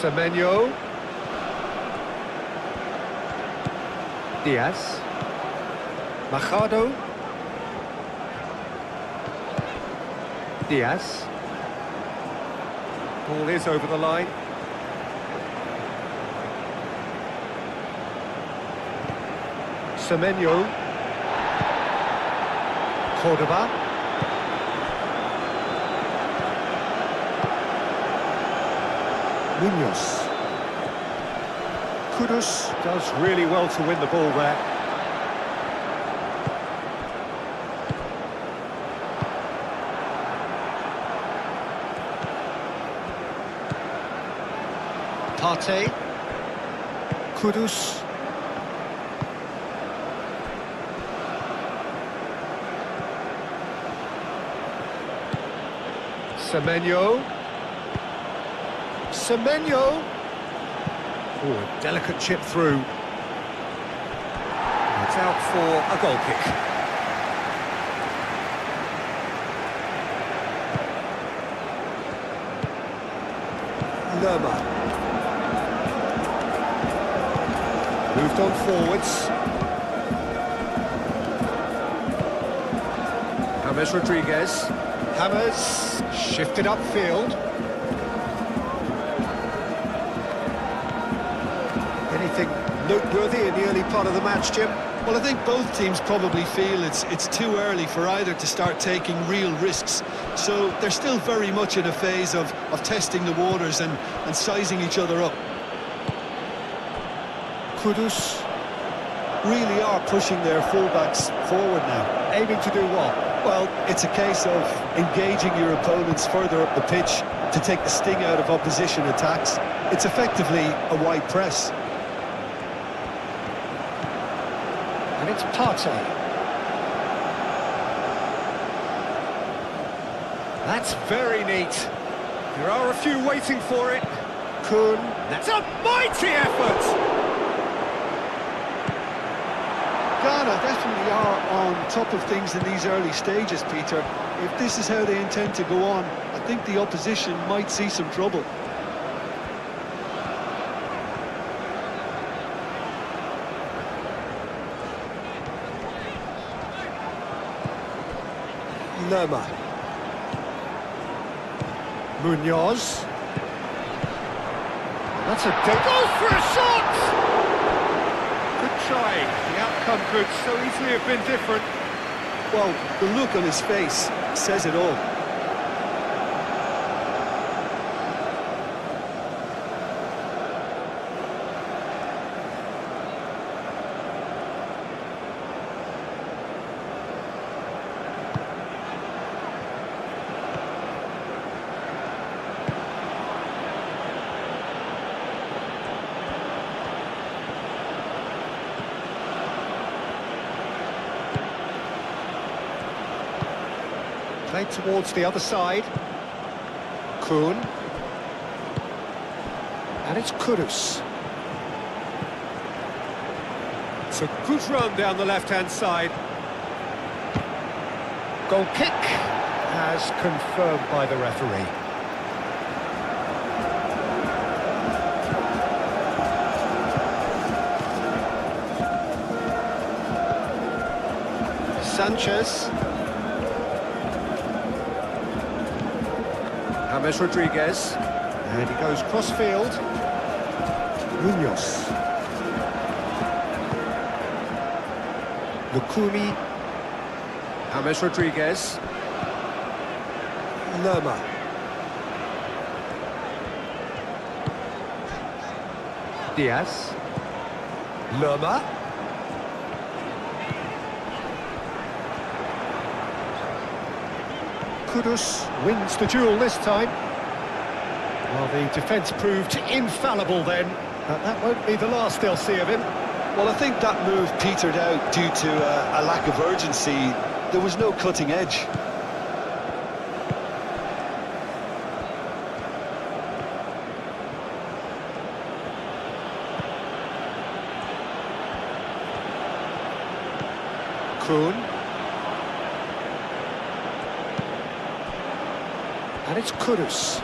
Semenyo. Diaz. Machado. Diaz. Ball is over the line. Semenyo. Cordoba. Munoz. Kudus does really well to win the ball there. Partey. Kudus. Semenyo. Semenyo. Oh, a delicate chip through. for a goal kick. Lerma. Moved on forwards. James Rodriguez. Hammers shifted upfield. Anything noteworthy in the early part of the match, Jim? Well, I think both teams probably feel it's too early for either to start taking real risks. So they're still very much in a phase of testing the waters and sizing each other up. Kudus Really are pushing their fullbacks forward now. aiming to do what? Well, it's a case of engaging your opponents further up the pitch to take the sting out of opposition attacks. It's effectively a wide press. And it's Partey. That's very neat. There are a few waiting for it. Kuhn. That's a mighty effort! Ghana definitely are on top of things in these early stages, Peter. If this is how they intend to go on, I think the opposition might see some trouble. Lerma. Munoz. That's a goes for a shot! Good try. The outcome could so easily have been different. Well, the look on his face says it all. Played towards the other side. Kuhn. And it's Kudus. It's a good run down the left-hand side. Goal kick as confirmed by the referee. Sanchez. James Rodriguez. And he goes cross-field. Munoz. Lukumi. James Rodriguez. Lerma. Diaz. Lerma. Kudus wins the duel this time. Well, the defence proved infallible then, but that won't be the last they'll see of him. Well, I think that move petered out due to a lack of urgency. There was no cutting edge. Kuhn. And it's Kudus.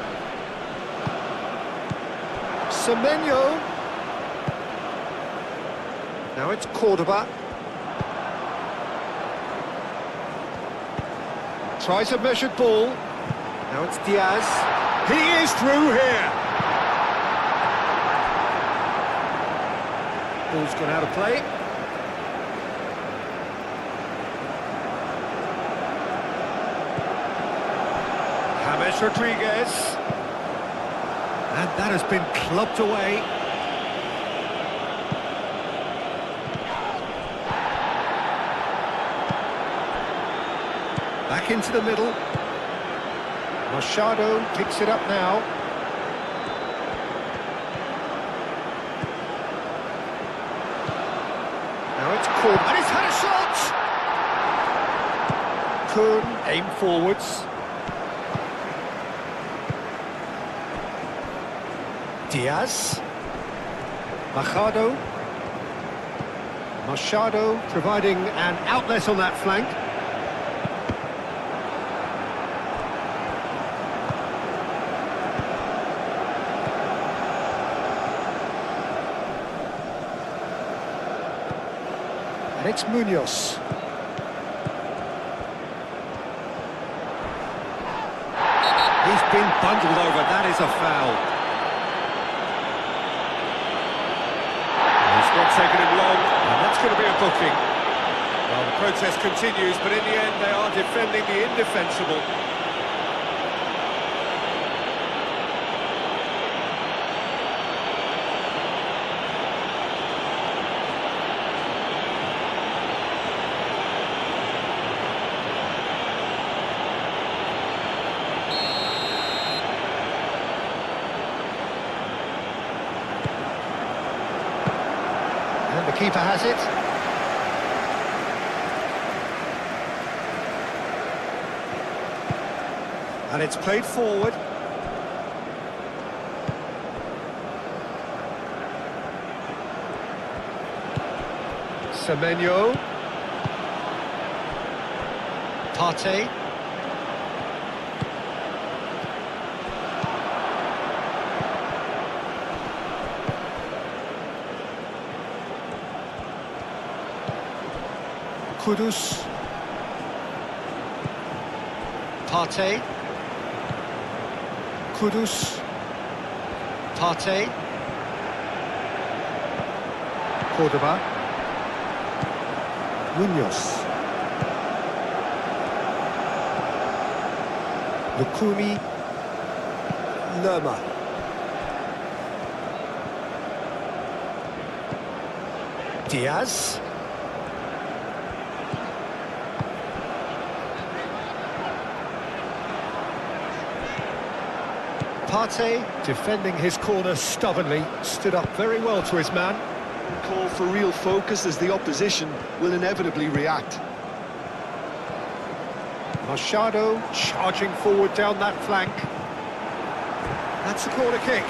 Semenyo. Now it's Cordoba. Tries a measured ball. Now it's Diaz. He is through here. Ball's gone out of play. James Rodriguez. And that has been clubbed away. Back into the middle. Machado picks it up now. Now it's Kuhn. And he's had a shot! Kuhn, aim forwards. Diaz. Machado. Machado providing an outlet on that flank. And it's Munoz. He's been bundled over, that is a foul. It's not taken him long, and that's going to be a booking. Well, the protest continues, but in the end they are defending the indefensible. And the keeper has it. And it's played forward. Semenyo. Partey. Kudus. Partey. Kudus. Partey. Cordoba. Munoz. Lukumi. Lerma. Diaz. Partey, defending his corner stubbornly, stood up very well to his man. Call for real focus as the opposition will inevitably react. Machado charging forward down that flank. That's a corner kick.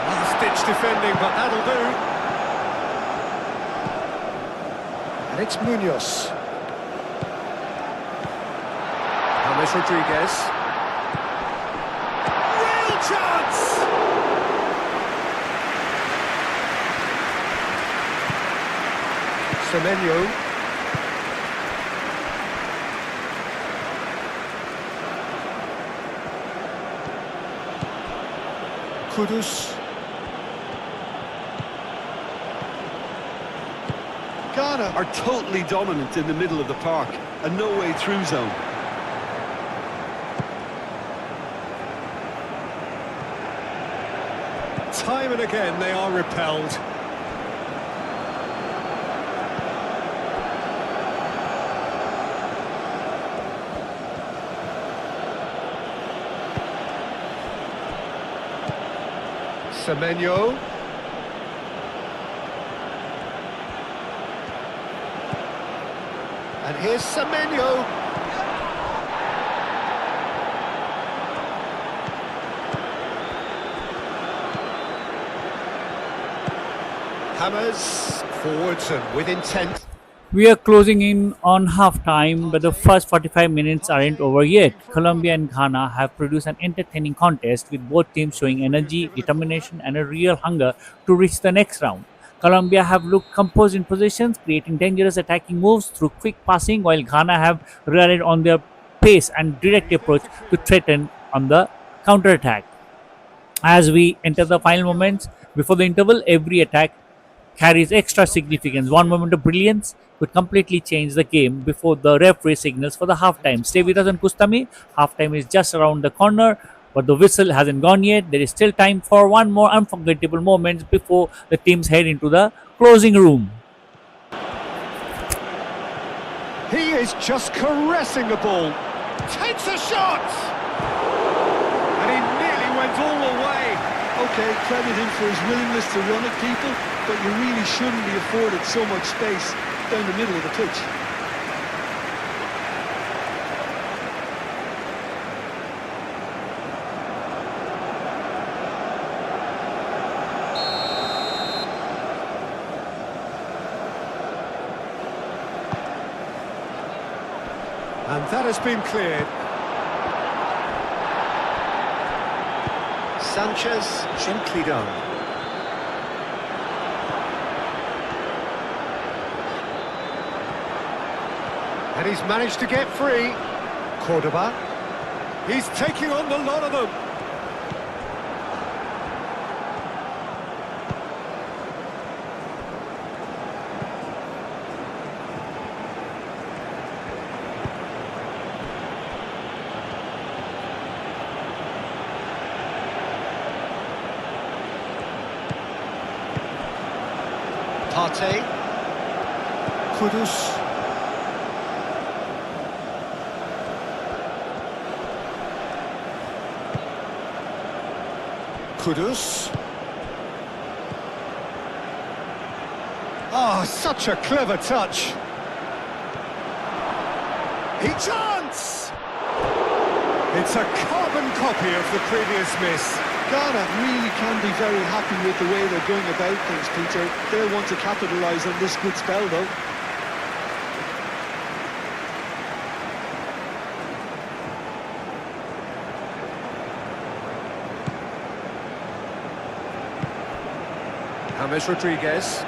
Last-ditch defending, but that'll do. And it's Munoz. James Rodriguez. Real chance! Semenyo. Kudus. Ghana are totally dominant in the middle of the park, a no-way through zone. Time and again they are repelled. Semenyo. And here's Semenyo. Hammers forwards and with intent. We are closing in on half-time, but the first 45 minutes aren't over yet. Colombia and Ghana have produced an entertaining contest with both teams showing energy, determination and a real hunger to reach the next round. Colombia have looked composed in possessions, creating dangerous attacking moves through quick passing, while Ghana have relied on their pace and direct approach to threaten on the counter-attack. As we enter the final moments before the interval, every attack carries extra significance. One moment of brilliance could completely change the game before the referee signals for the halftime. Stay with us on Kustami. Halftime is just around the corner, but the whistle hasn't gone yet. There is still time for one more unforgettable moment before the teams head into the closing room. He is just caressing the ball. Takes a shot! And he nearly went all the way. Okay, credit him for his willingness to run at people, but you really shouldn't be afforded so much space down the middle of the pitch. And that has been cleared. Sanchez, gently done. And he's managed to get free. Cordoba. He's taking on the lot of them. Partey. Kudus. Kudus. Oh, such a clever touch. He chance! It's a carbon copy of the previous miss. Ghana really can be very happy with the way they're going about things, Peter. They'll want to capitalise on this good spell, though. James Rodriguez.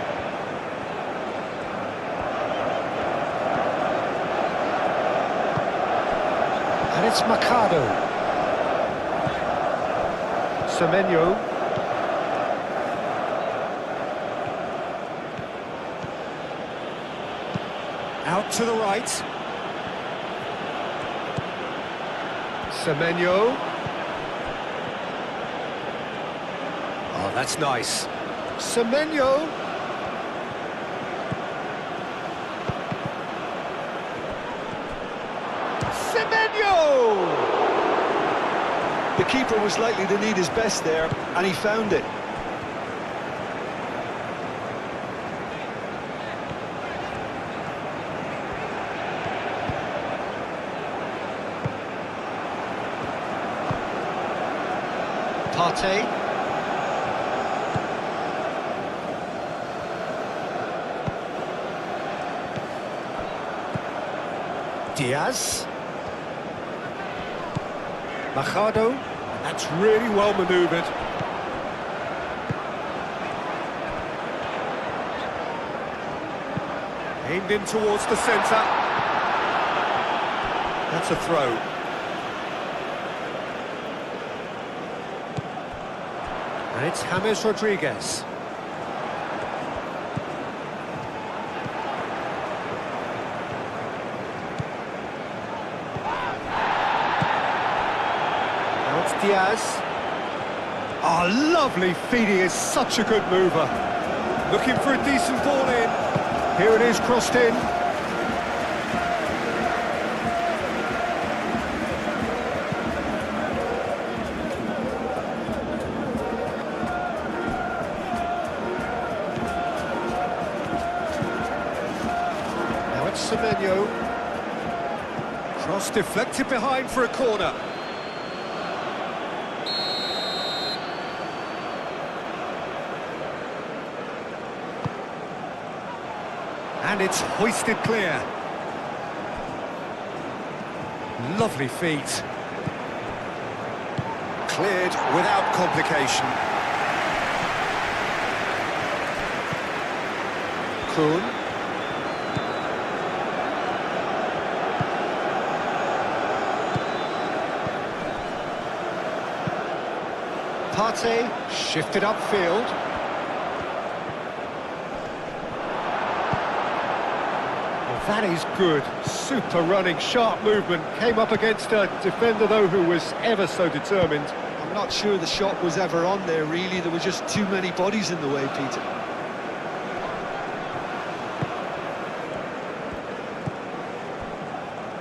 And it's Mercado. Semenyo. Out to the right. Semenyo. Oh, that's nice. Semenyo. Semenyo! The keeper was likely to need his best there, and he found it. Partey. Diaz. Machado. That's really well manoeuvred. Aimed in towards the centre. That's a throw. And it's James Rodriguez. Diaz. Oh, lovely feed. He is such a good mover. Looking for a decent ball in. Here it is, crossed in. Now it's Semenyo. Cross deflected behind for a corner. And it's hoisted clear. Lovely feet. Cleared without complication. Kuhn. Partey shifted upfield. That is good. Super running, sharp movement. Came up against a defender, though, who was ever so determined. I'm not sure the shot was ever on there, really. There were just too many bodies in the way, Peter.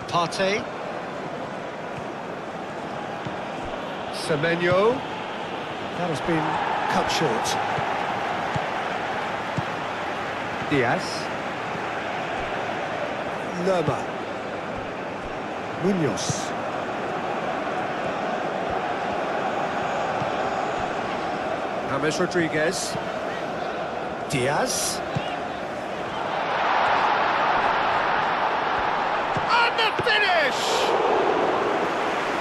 Partey. Semenyo. That has been cut short. Diaz. Lerma. Munoz. James Rodriguez. Diaz. And And the finish!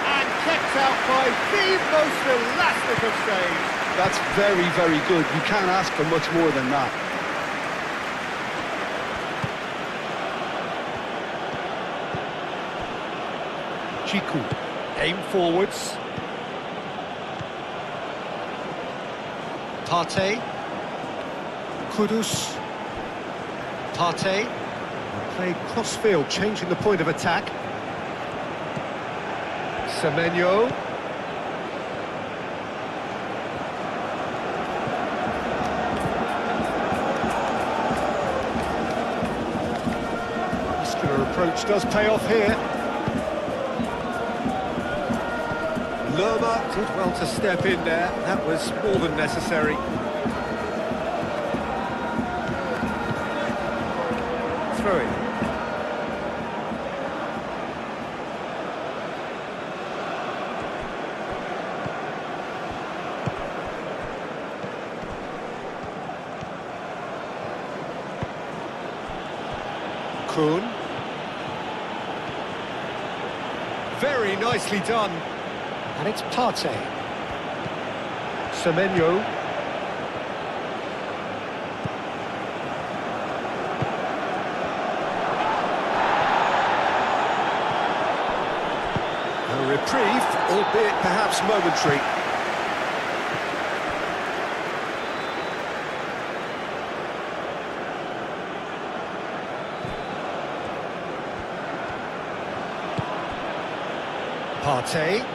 And kept out by the most elastic of saves. That's very, very good. You can't ask for much more than that. Chiku, aim forwards. Partey. Kudus. Partey. Played cross-field, changing the point of attack. Semenyo. Muscular approach does pay off here. Lerma did well to step in there. That was more than necessary. Throw it. Kuhn. Very nicely done. And it's Partey. Semenyo. A reprieve, albeit perhaps momentary. Partey.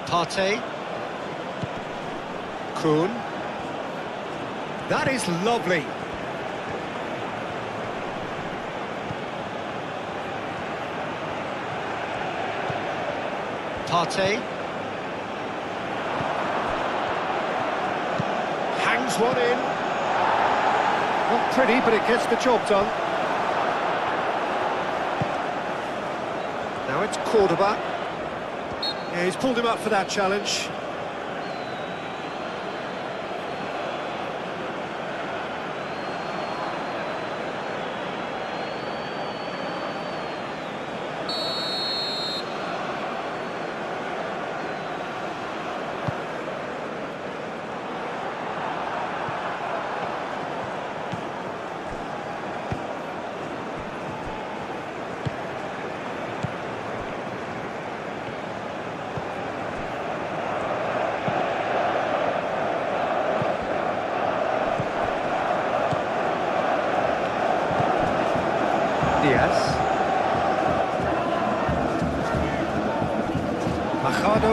Partey. Kuhn. That is lovely. Partey. Hangs one in. Not pretty, but it gets the job done. Now it's Cordoba. Yeah, he's pulled him up for that challenge. Diaz. Machado.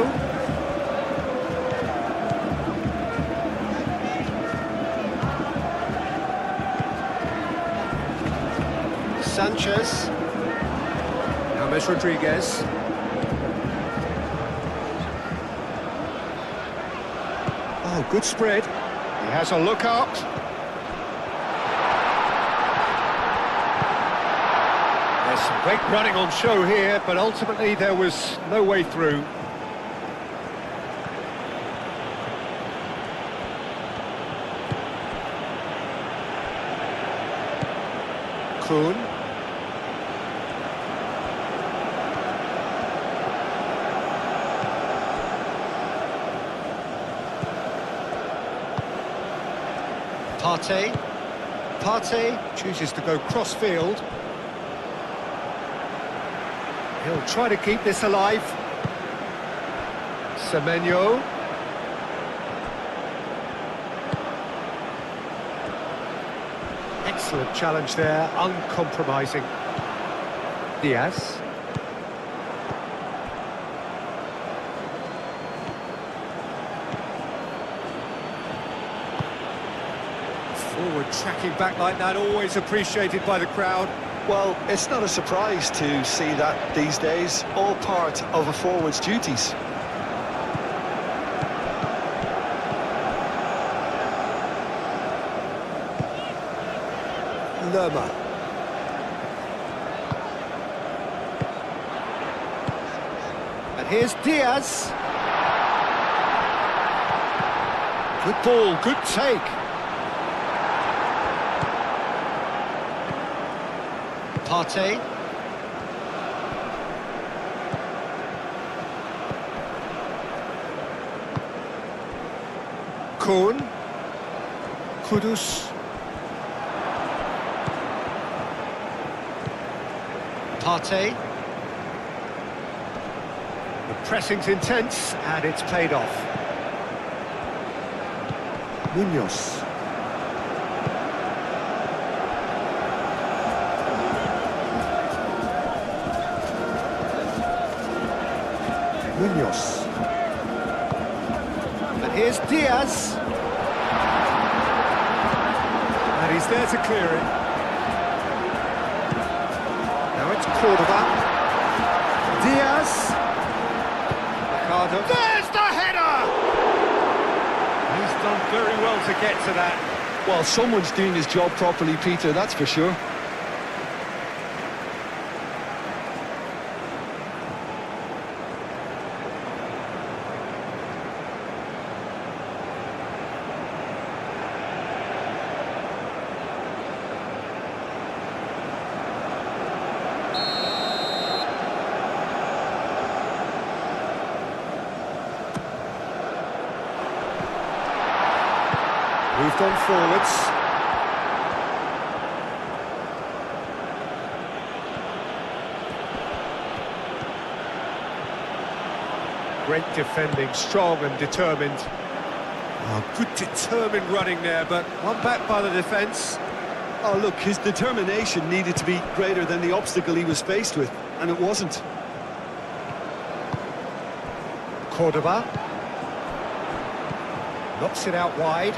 Sanchez. James Rodriguez. Oh, good spread. He has a look out. There's some great running on show here, but ultimately there was no way through. Kuhn. Partey. Partey chooses to go cross-field. He'll try to keep this alive. Semenyo. Excellent challenge there, uncompromising. Diaz. Forward tracking back like that, always appreciated by the crowd. Well, it's not a surprise to see that these days, all part of a forward's duties. Lerma. And here's Diaz. Good ball, good take. Partey. Kuhn. Kudus. Partey. The pressing's intense and it's paid off. Munoz. Munoz. And here's Diaz. And he's there to clear it. Now it's Córdoba. Diaz. Ricardo. There's the header! He's done very well to get to that. Well, someone's doing his job properly, Peter, that's for sure. Moved on forwards. Great defending, strong and determined. Oh, good determined running there, but one back by the defence. Oh, look, his determination needed to be greater than the obstacle he was faced with, and it wasn't. Córdoba. Knocks it out wide.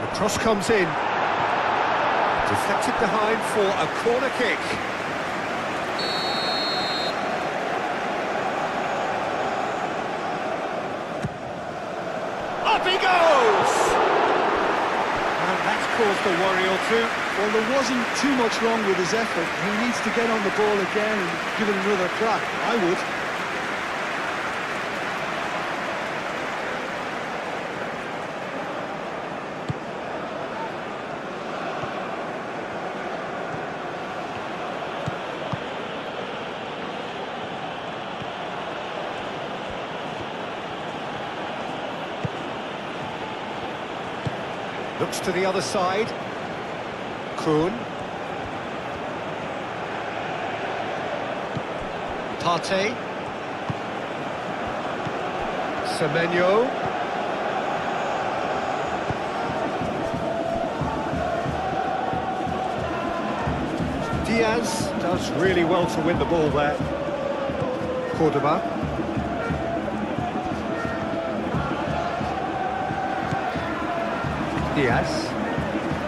The cross comes in. Deflected behind for a corner kick. Up he goes! And that's caused a worry or two. Well, there wasn't too much wrong with his effort. He needs to get on the ball again and give it another crack. I would. Looks to the other side. Kuhn. Partey. Semenyo. Diaz does really well to win the ball there. Córdoba. Diaz.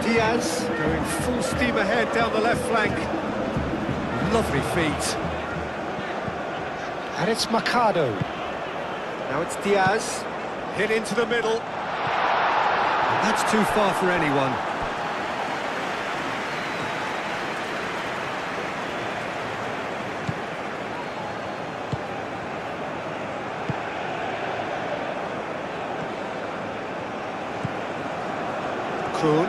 Diaz going full steam ahead down the left flank. Lovely feet. And it's Mercado. Now it's Diaz. Hit into the middle. And that's too far for anyone. Kuhn.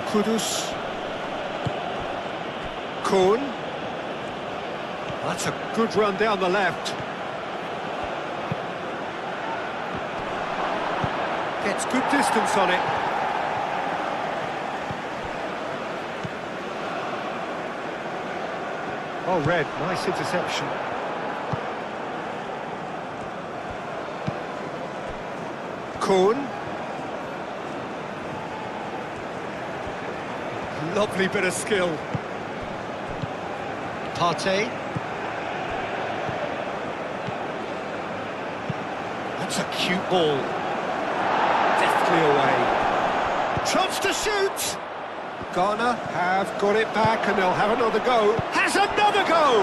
Kudus. Kuhn. That's a good run down the left. Gets good distance on it. Oh, Red, nice interception. Kuhn. Lovely bit of skill. Partey. That's a cute ball. Deftly away. Chance to shoot! Ghana have got it back and they'll have another go. Has another go!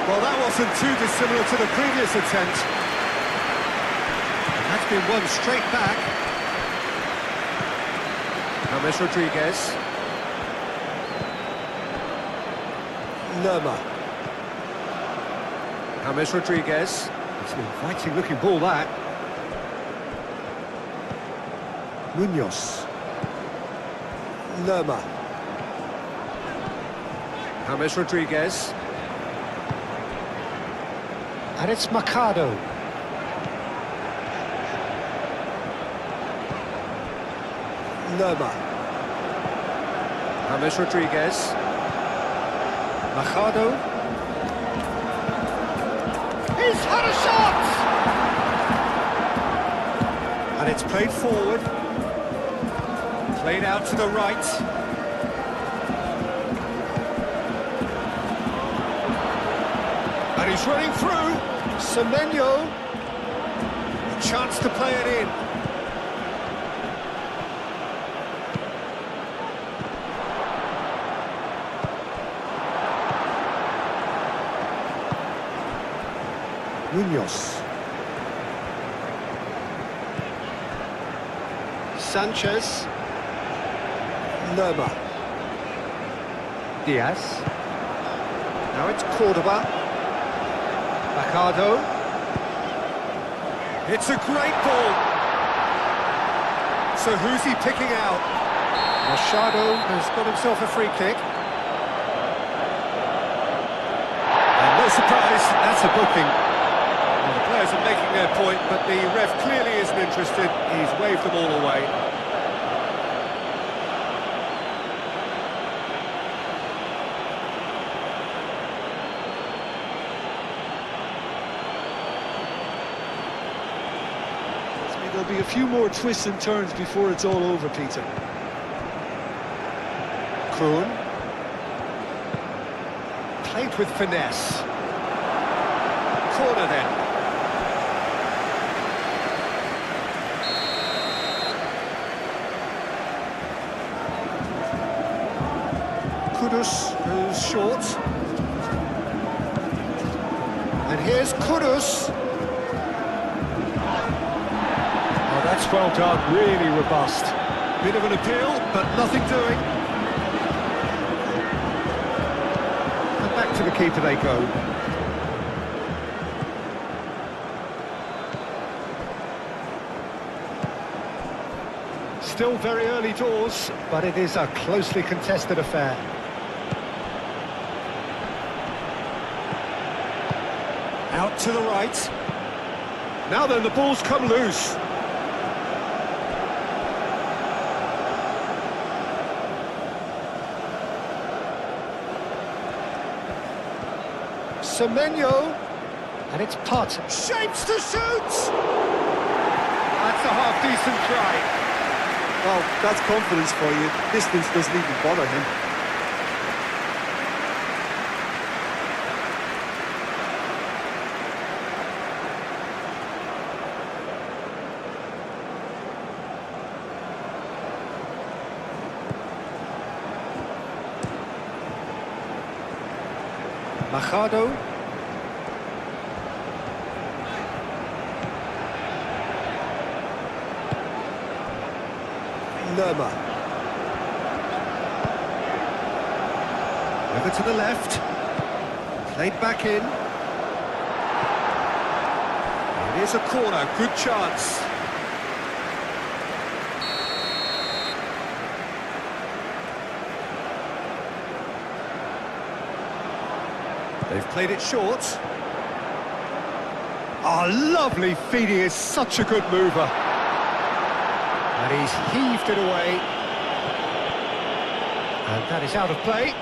Well, that wasn't too dissimilar to the previous attempt. And that's been won straight back. And James Rodriguez. Lerma. James Rodriguez. It's an inviting looking ball, that. Munoz. Lerma. James Rodriguez. And it's Mercado. Lerma. James Rodriguez. Mercado. He's had a shot! And it's played forward. Played out to the right. And he's running through. Semenyo. A chance to play it in. Munoz. Sanchez. Lerma. Diaz. Now it's Cordoba. Mercado. It's a great ball. So who's he picking out? Machado has got himself a free kick. And no surprise, that's a booking. Well, the players are making their point, but the ref clearly isn't interested. He's waved them all away. There'll be a few more twists and turns before it's all over, Peter. Kroon. Played with finesse. Corner then. Kudus goes short. And here's Kudus. Oh, that's well done, really robust. Bit of an appeal, but nothing doing. And back to the keeper they go. Still very early doors, but it is a closely contested affair. Out to the right. Now then, the ball's come loose. Semenyo. And it's Potter. Shapes to shoot! That's a half-decent try. Well, that's confidence for you. Distance doesn't even bother him. Machado. Lerma. Over to the left. Played back in. It is a corner, good chance. They've played it short. Oh, lovely feed, he is such a good mover. And he's heaved it away. And that is out of play.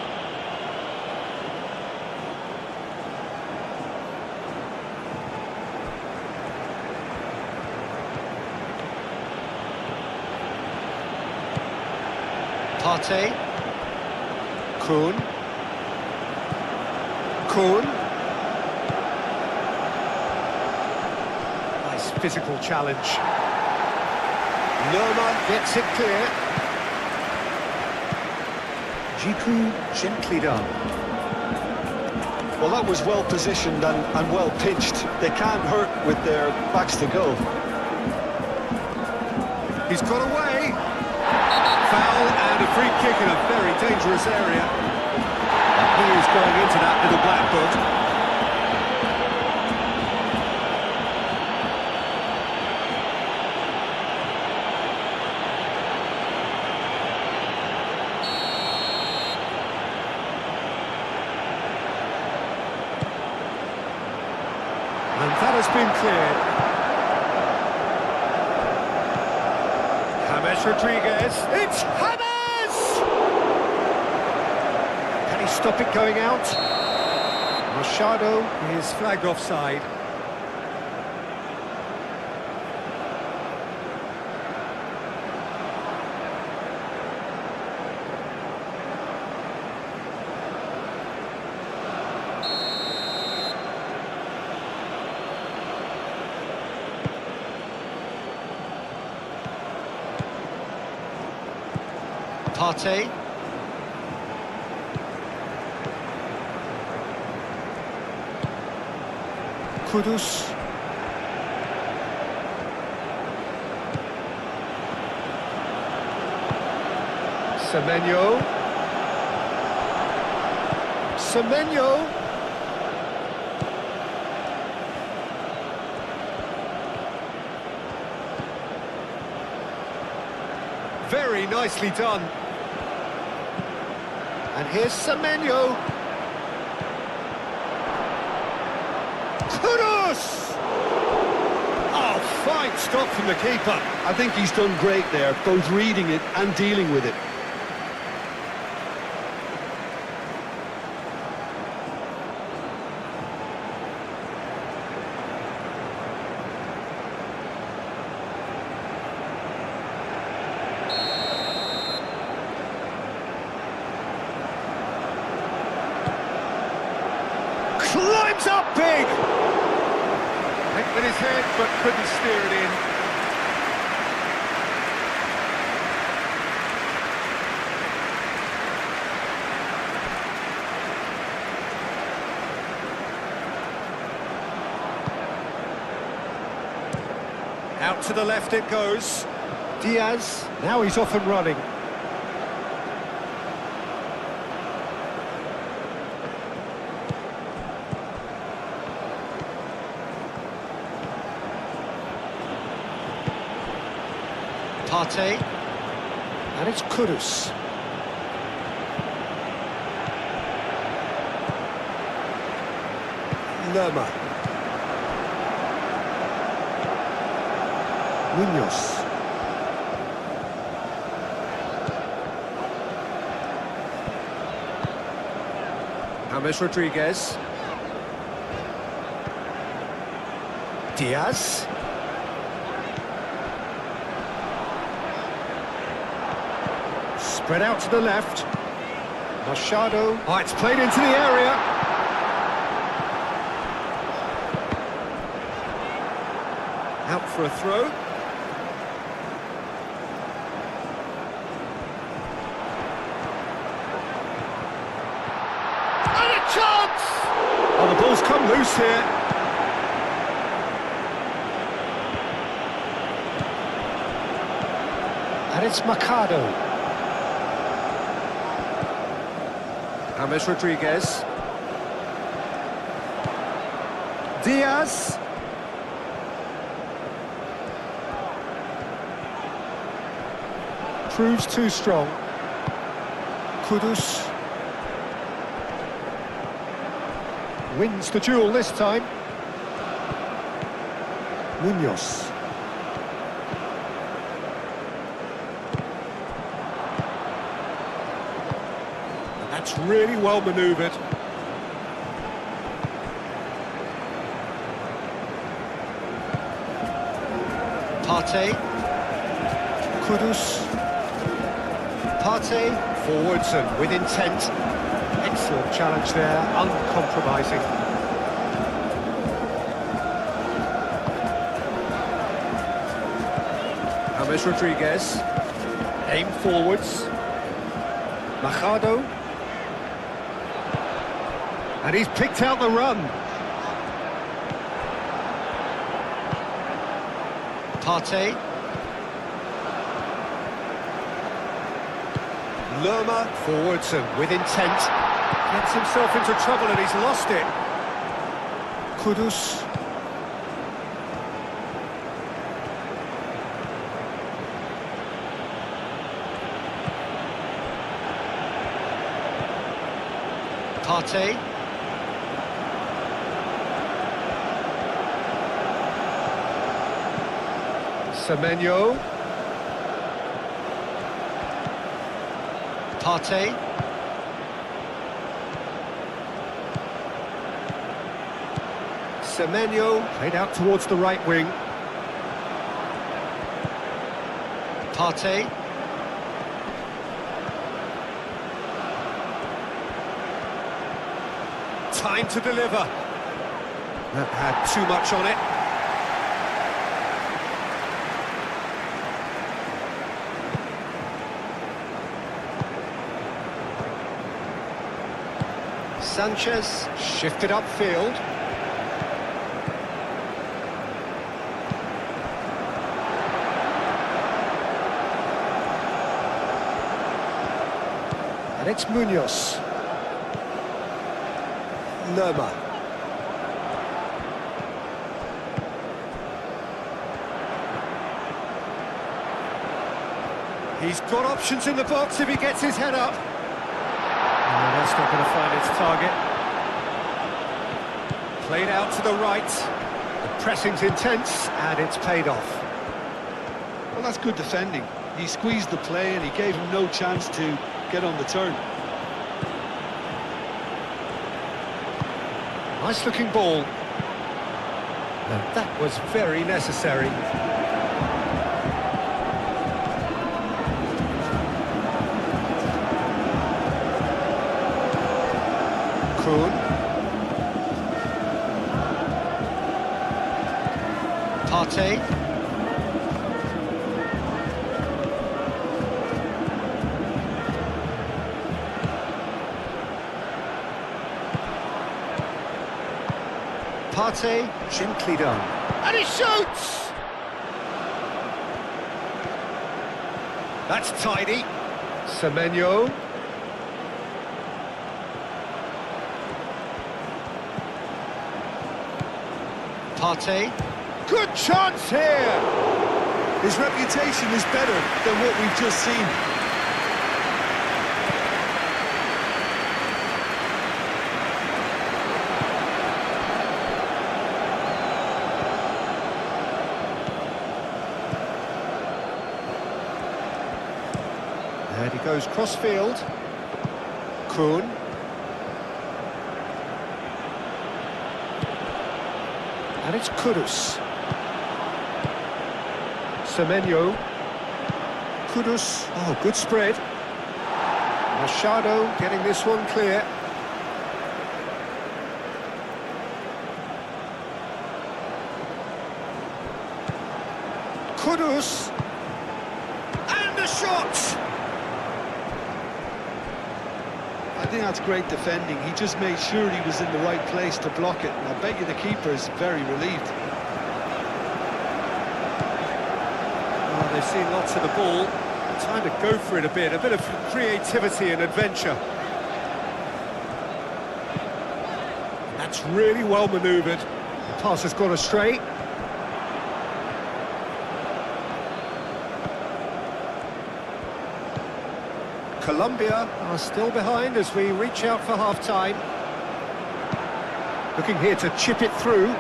Partey. Kroon. Kroon. Nice physical challenge. Lerma gets it clear. Jiku gently done. Well, that was well positioned and well pitched. They can't hurt with their backs to goal. He's got away. Foul free kick in a very dangerous area. He is going into that little black book. And that has been cleared. James Rodriguez. It's James! Can he stop it going out? Machado is flagged offside. Partey. Kudus. Semenyo. Semenyo. Very nicely done. And here's Semenyo. Kudus! Oh, fine stop from the keeper. I think he's done great there, both reading it and dealing with it. Climbs up big! Hit with his head, but couldn't steer it in. Out to the left it goes. Diaz, now he's off and running. Partey. And it's Kudus. Lerma. Munoz. James Rodriguez. Diaz. Spread out to the left. Machado. Oh, it's played into the area. Out for a throw. And a chance! Oh, the ball's come loose here. And it's Machado. James Rodriguez. Diaz. Proves too strong. Kudus. Wins the duel this time. Munoz. That's really well manoeuvred. Partey. Kudus. Partey. Forwards and with intent. Excellent challenge there, uncompromising. James Rodriguez. Aim forwards. Machado. And he's picked out the run. Partey. Lerma forwards and with intent. Gets himself into trouble and he's lost it. Kudus. Partey. Semenyo. Partey. Semenyo played out towards the right wing. Partey. Time to deliver. That had too much on it. Sanchez shifted upfield. And it's Munoz. Lerma. He's got options in the box if he gets his head up. No, that's not going to find its target. Played out to the right. The pressing's intense, and it's paid off. Well, that's good defending. He squeezed the play and he gave him no chance to get on the turn. Nice looking ball. And that was very necessary. Kuhn. Partey. Partey, gently done. And he shoots! That's tidy. Semenyo. Partey. Good chance here! His reputation is better than what we've just seen. And he goes cross-field. Kuhn. And it's Kudus. Semenyo. Kudus. Oh, good spread. Machado getting this one clear. Kudus. And the shot! I think that's great defending. He just made sure he was in the right place to block it, and I bet you the keeper is very relieved. Oh, they've seen lots of the ball. Time to go for it a bit of creativity and adventure. That's really well manoeuvred. The pass has gone astray. Colombia are still behind as we reach out for half-time. Looking here to chip it through.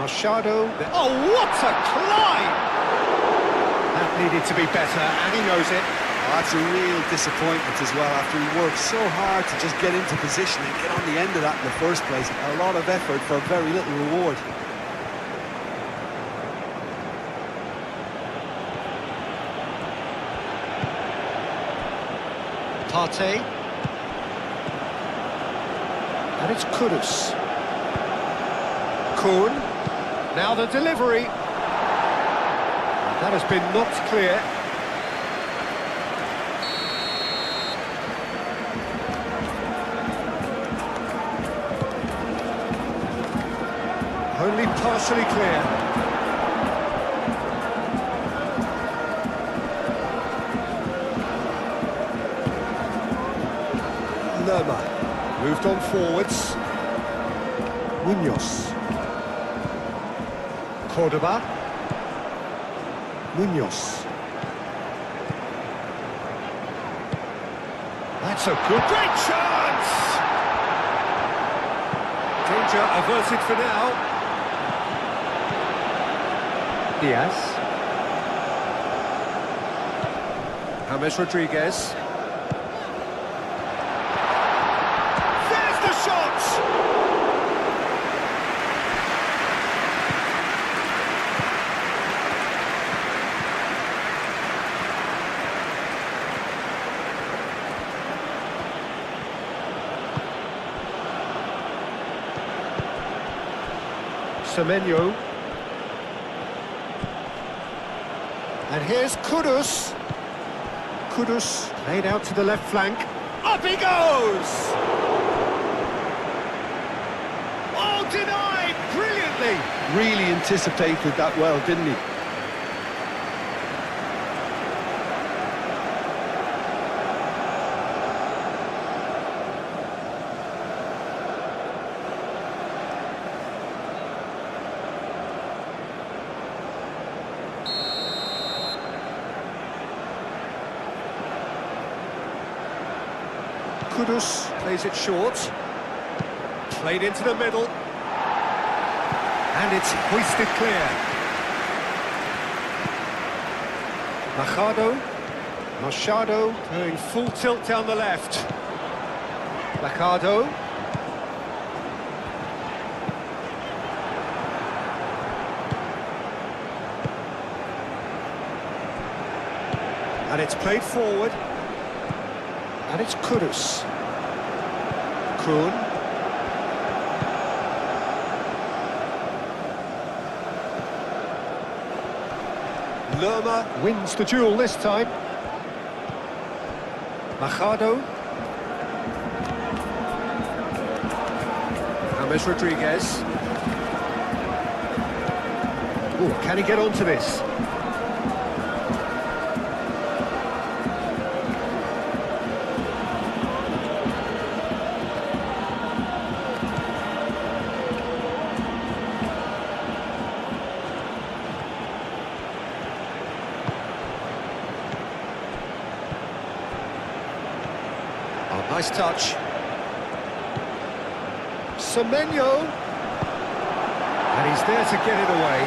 Machado. Oh, what a climb! That needed to be better, and he knows it. Oh, that's a real disappointment as well, after he worked so hard to just get into position and get on the end of that in the first place. A lot of effort for very little reward. Partey. And it's Kudus. Kuhn. Now the delivery. That has been knocked clear. Only partially clear. on forwards. Munoz. Cordoba. Munoz. That's a great chance! Danger averted for now. Diaz. James Rodriguez. There's the shot! Semenyo. And here's Kudus. Kudus played out to the left flank. Up he goes! Oh, denied brilliantly! Really anticipated that well, didn't he? Kudus plays it short. Played into the middle. And it's hoisted clear. Machado going full tilt down the left. Machado. And it's played forward. And it's Kudus. Kuhn. Lerma wins the duel this time. Machado. James Rodriguez. Ooh, can he get onto this? Nice touch. Semenyo. And he's there to get it away.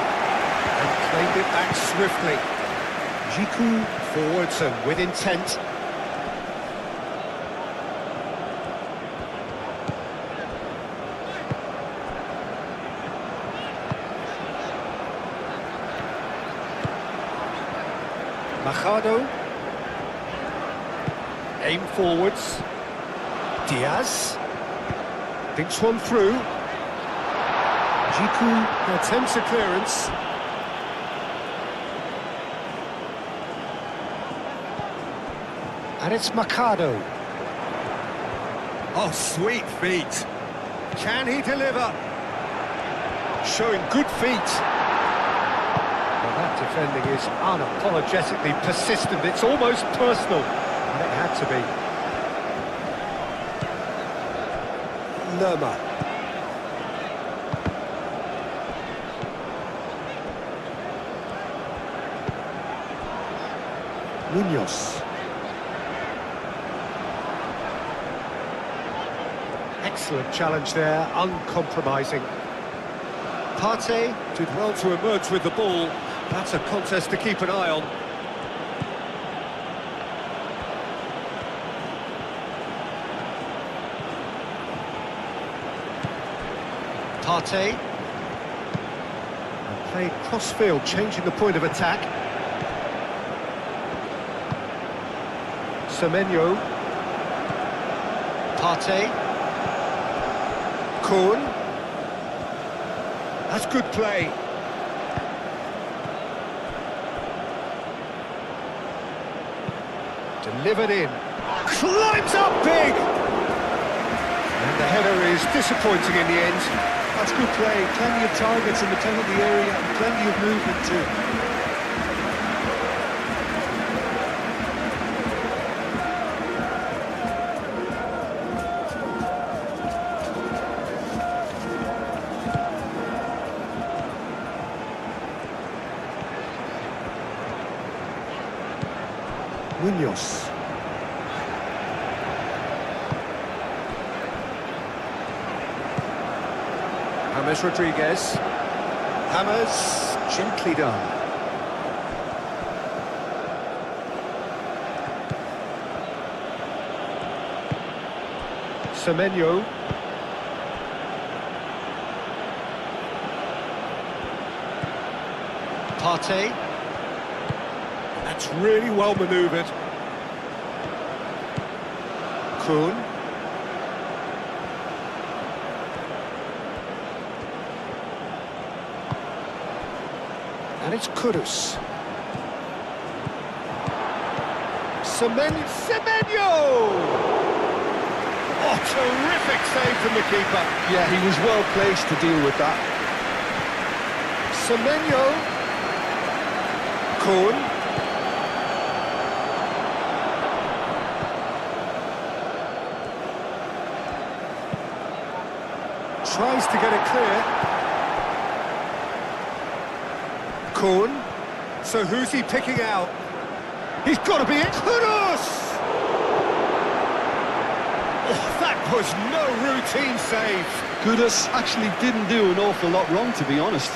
And claimed it back swiftly. Jiku forwards and with intent. Machado. Aim forwards. Diaz thinks one through. Jiku attempts a clearance. And it's Machado. Oh, sweet feet. Can he deliver? Showing good feet. Well, that defending is unapologetically persistent. It's almost personal. And it had to be. Lerma. Munoz. Excellent challenge there, uncompromising. Partey did well to emerge with the ball. That's a contest to keep an eye on. Partey. And played cross-field, changing the point of attack. Semenyo. Partey. Kuhn. That's good play. Delivered in. Climbs up big! And the header is disappointing in the end. That's good play. Plenty of targets in the penalty area and plenty of movement too. Munoz. James Rodriguez. James, gently done. Semenyo. Partey. That's really well manoeuvred. Kuhn. And it's Kudus. Semenyo! Oh, terrific save from the keeper. Yeah, he was well placed to deal with that. Semenyo. Kuhn. Tries to get it clear. Kuhn. So who's he picking out? He's got to be it. Kudus! Oh, that was no routine save. Kudus actually didn't do an awful lot wrong, to be honest.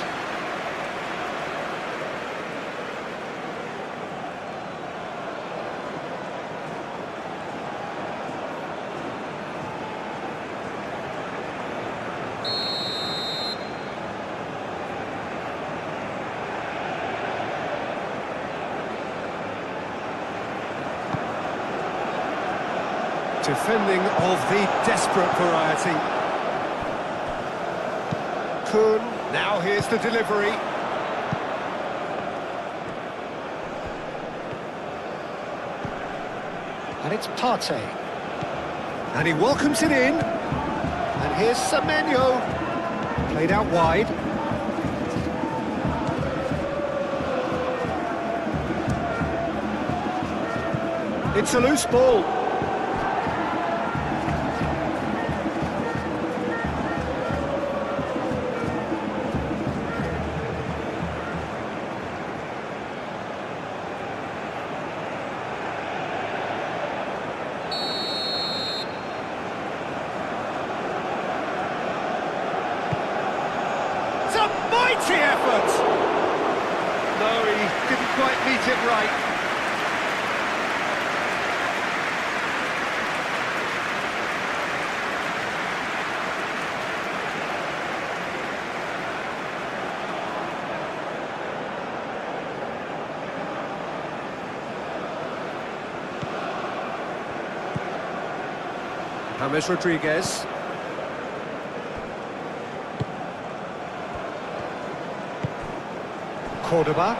Defending of the desperate variety. Kuhn, now here's the delivery. And it's Partey. And he welcomes it in. And here's Semenyo. Played out wide. It's a loose ball. It's a mighty effort! No, he didn't quite meet it right. James Rodriguez. Cordoba.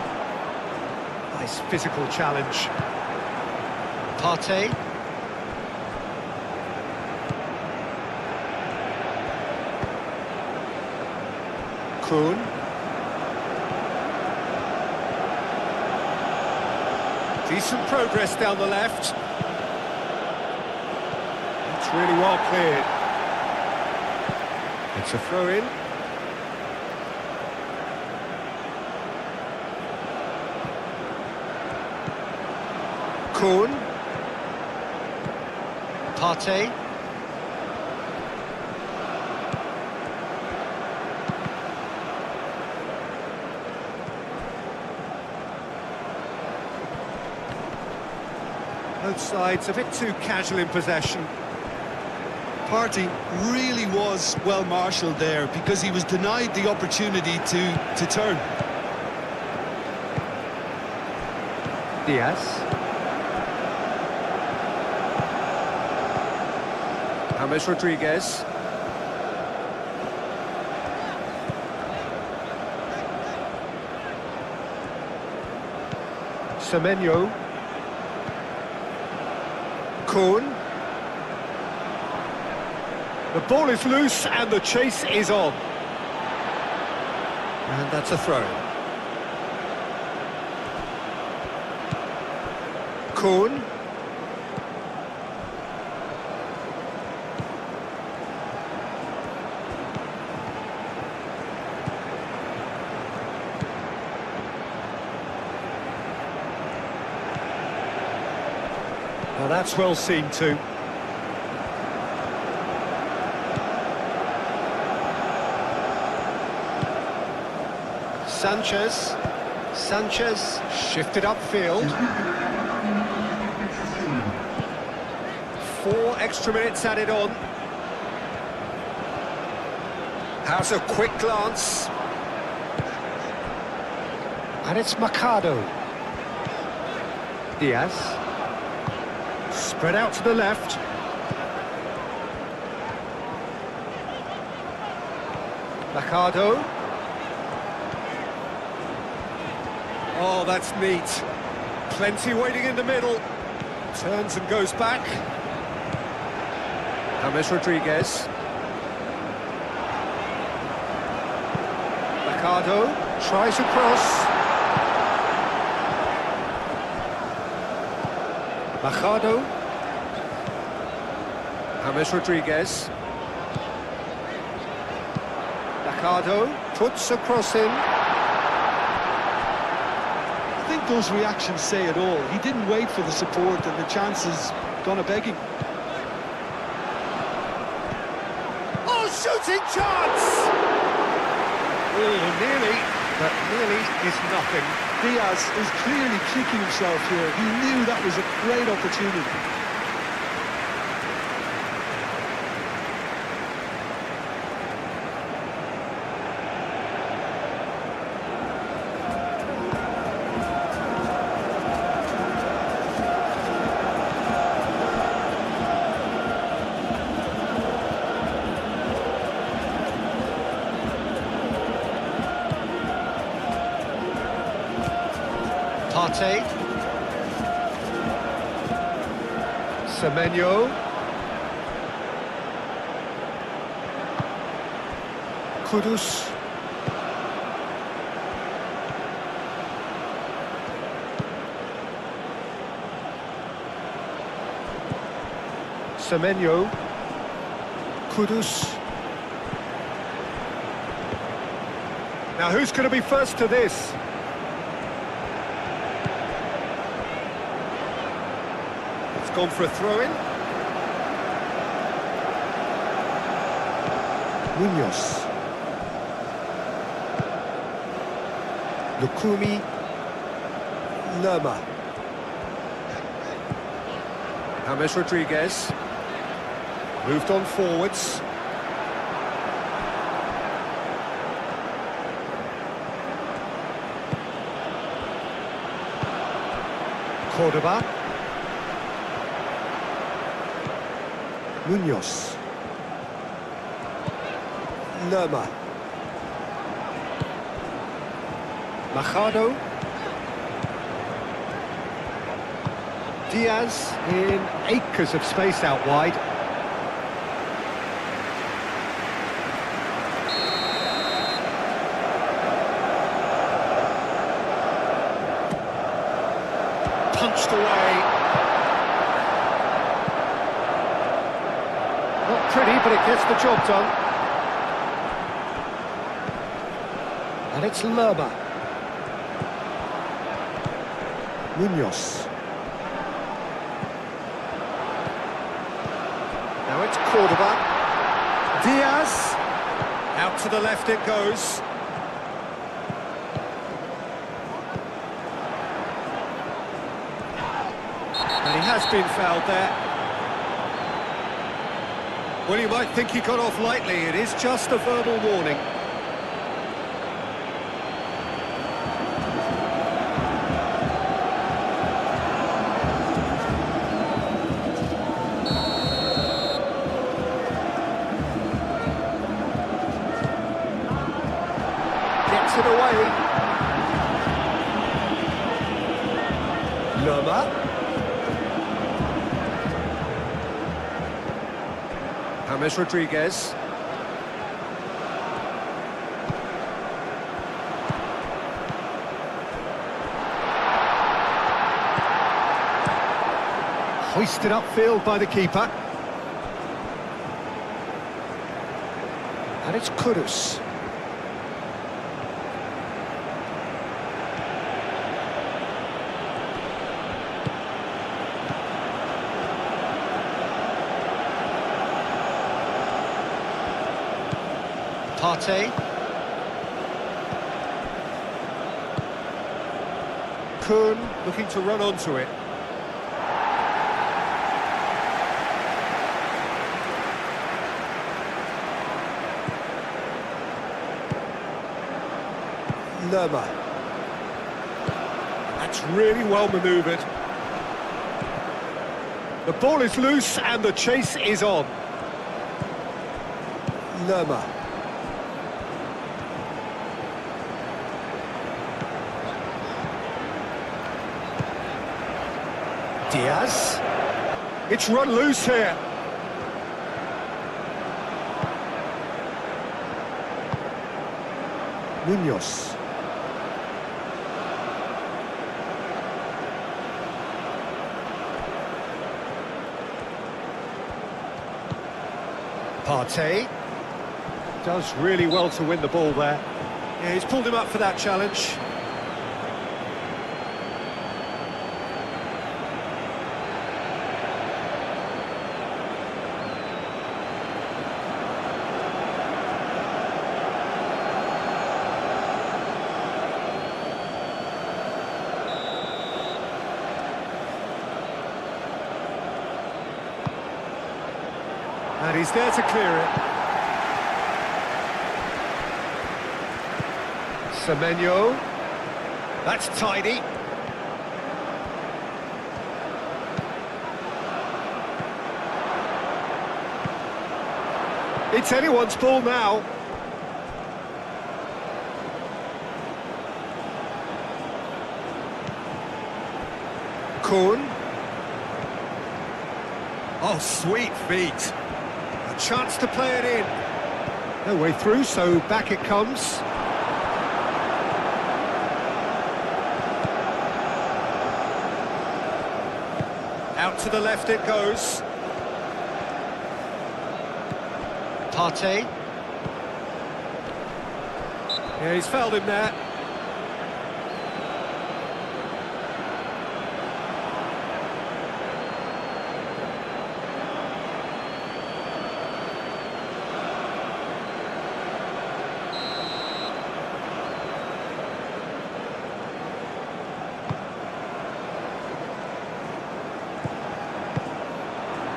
Nice physical challenge. Partey. Kuhn. Decent progress down the left. It's really well cleared. It's a throw-in. Kuhn. Partey. Both sides a bit too casual in possession. Partey really was well marshalled there because he was denied the opportunity to turn. Diaz. James Rodriguez. Semenyo. Kuhn. The ball is loose and the chase is on. And that's a throw. Kuhn. Now that's well seen too. Sanchez shifted upfield. 4 extra minutes added on. Has a quick glance. And it's Mercado. Diaz. Spread out to the left. Mercado. Oh, that's neat. Plenty waiting in the middle. Turns and goes back. James Rodriguez. Mercado tries across. Mercado. James Rodriguez. Mercado puts a cross in. I think those reactions say it all. He didn't wait for the support and the chances gone a-begging. Oh, shooting chance! Oh, nearly, but nearly is nothing. Diaz is clearly kicking himself here. He knew that was a great opportunity. Partey. Semenyo. Kudus. Semenyo. Kudus. Now who's going to be first to this? Gone for a throw-in. Munoz. Lukumi. Lerma. James Rodriguez. Moved on forwards. Cordoba. Munoz. Lerma. Machado. Diaz in acres of space out wide. Punched away. Not pretty, but it gets the job done. And it's Lerma. Munoz. Now it's Cordoba. Diaz. Out to the left it goes. And he has been fouled there. Well, you might think he got off lightly. It is just a verbal warning. Gets it away. Lerma. James Rodriguez. Hoisted upfield by the keeper. And it's Kudus. Partey. Kun looking to run onto it. Lerma. That's really well manoeuvred. The ball is loose and the chase is on. Lerma. Diaz. It's run loose here. Munoz. Partey does really well to win the ball there. Yeah, he's pulled him up for that challenge. And he's there to clear it. Semenyo. That's tidy. It's anyone's ball now. Kun. Oh, sweet feet. A chance to play it in. No way through, so back it comes. Out to the left it goes. Partey. Yeah, he's fouled him there.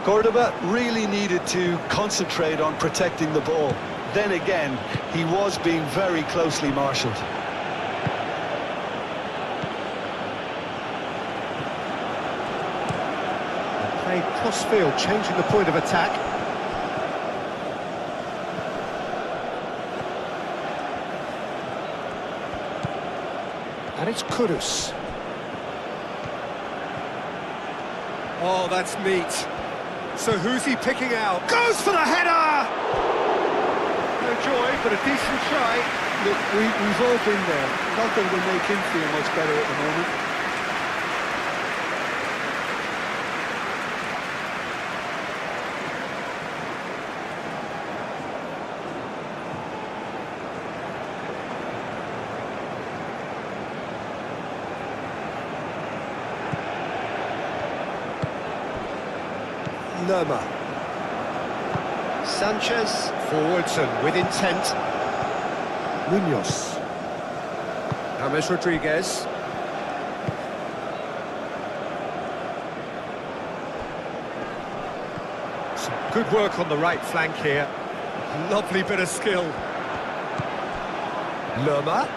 Cordoba really needed to concentrate on protecting the ball. Then again, he was being very closely marshalled. Played cross-field, changing the point of attack. And it's Kudus. Oh, that's neat. So who's he picking out? Goes for the header! No joy, but a decent try. Look, we've all been there. Not that it'll make him feel much better at the moment. Lerma. Sanchez. Forwards and with intent. Munoz. James Rodriguez. Some good work on the right flank here. Lovely bit of skill. Lerma.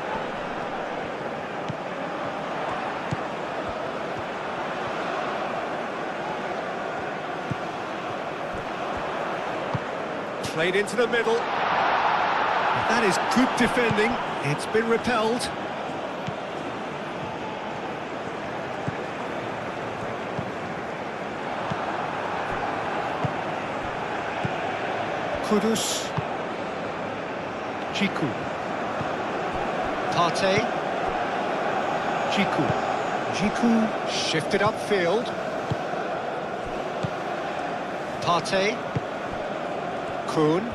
Played into the middle. That is good defending. It's been repelled. Kudus. Chiku. Partey. Chiku. Chiku shifted upfield. Partey. Kun.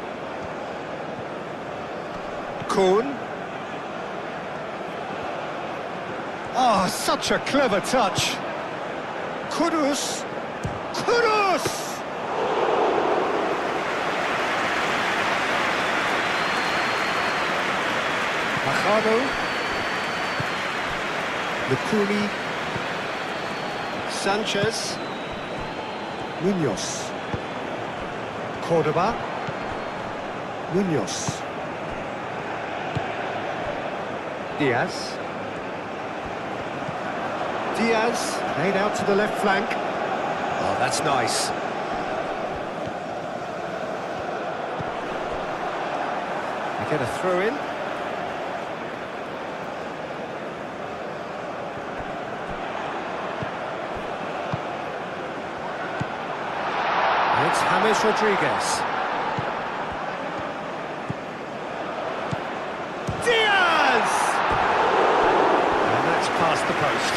Kun. Oh, such a clever touch. Kudus. Kudus! Machado. Lukumi. Sanchez. Munoz. Cordoba. Munoz. Diaz. Diaz, played out to the left flank. Oh, that's nice. They get a throw in. And it's James Rodriguez. Diaz! And that's past the post.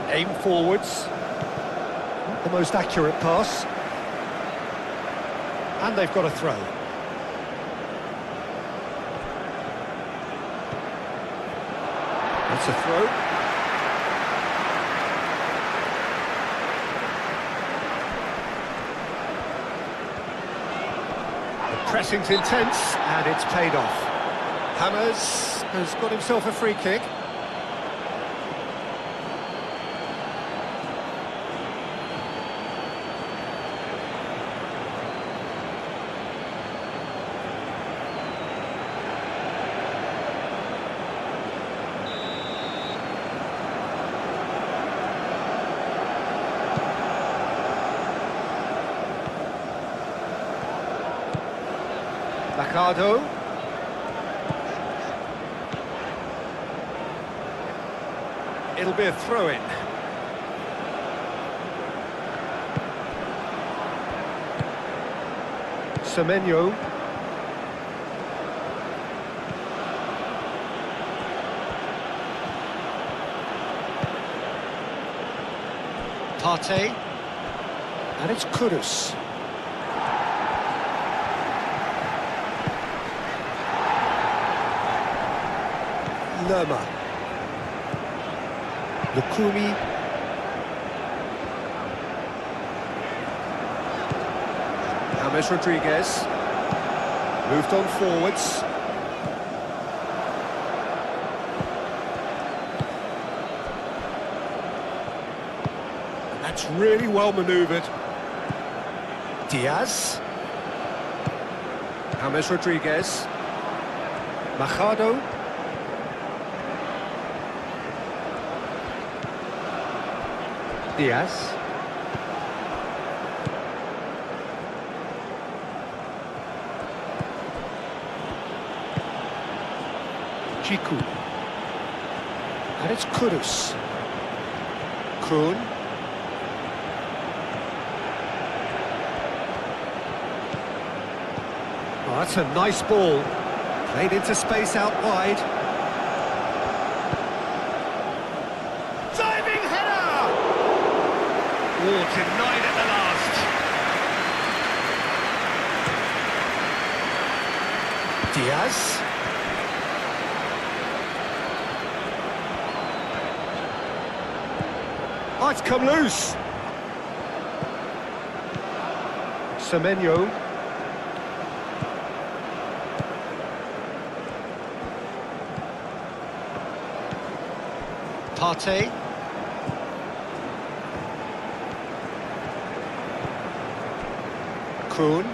Aim forwards. Not the most accurate pass. And they've got a throw. That's a throw. The pressing's intense, and it's paid off. Hammers has got himself a free kick. Mercado. It'll be a throw-in. Semenyo. Partey. And it's Kudus. Lerma. Lukumi. James Rodriguez. Moved on forwards. And that's really well manoeuvred. Diaz. James Rodriguez. Machado. Diaz. Chiku. And it's Kudus. Kuhn. Oh, that's a nice ball. Played into space out wide. Diving header! Oh, denied at the last. Diaz. Oh, it's come loose. Semenyo. Partey. Kuhn.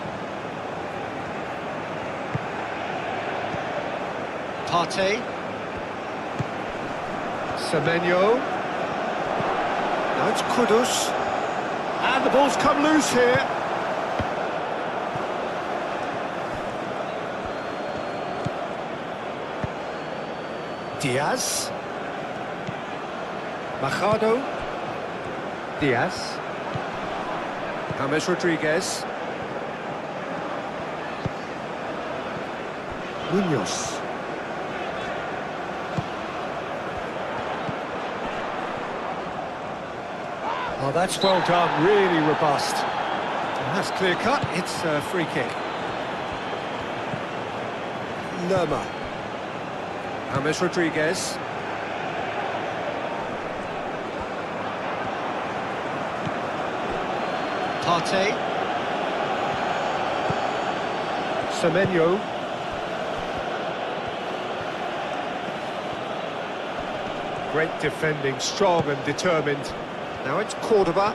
Partey. Semenyo. Now it's Kudus. And the ball's come loose here. Diaz. Machado. Diaz. James Rodriguez. Munoz. Oh, that's well done, really robust. And that's clear cut, it's a free kick. Lerma. James Rodriguez. Partey. Semenyo. Great defending, strong and determined. Now it's Cordoba.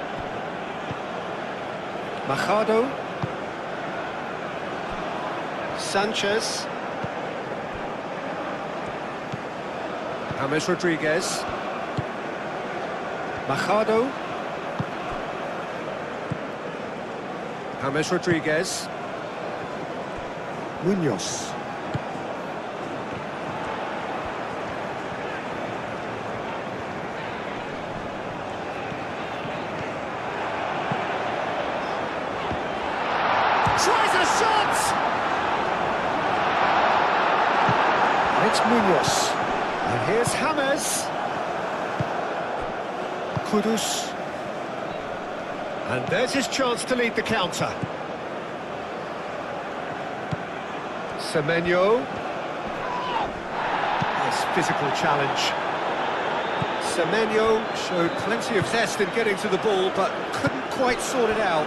Machado. Sanchez. James Rodriguez. Machado. James Rodriguez. Munoz. Tries a shot! And it's Munoz. And here's James. Kudus. And there's his chance to lead the counter. Semenyo. Nice physical challenge. Semenyo showed plenty of zest in getting to the ball, but couldn't quite sort it out.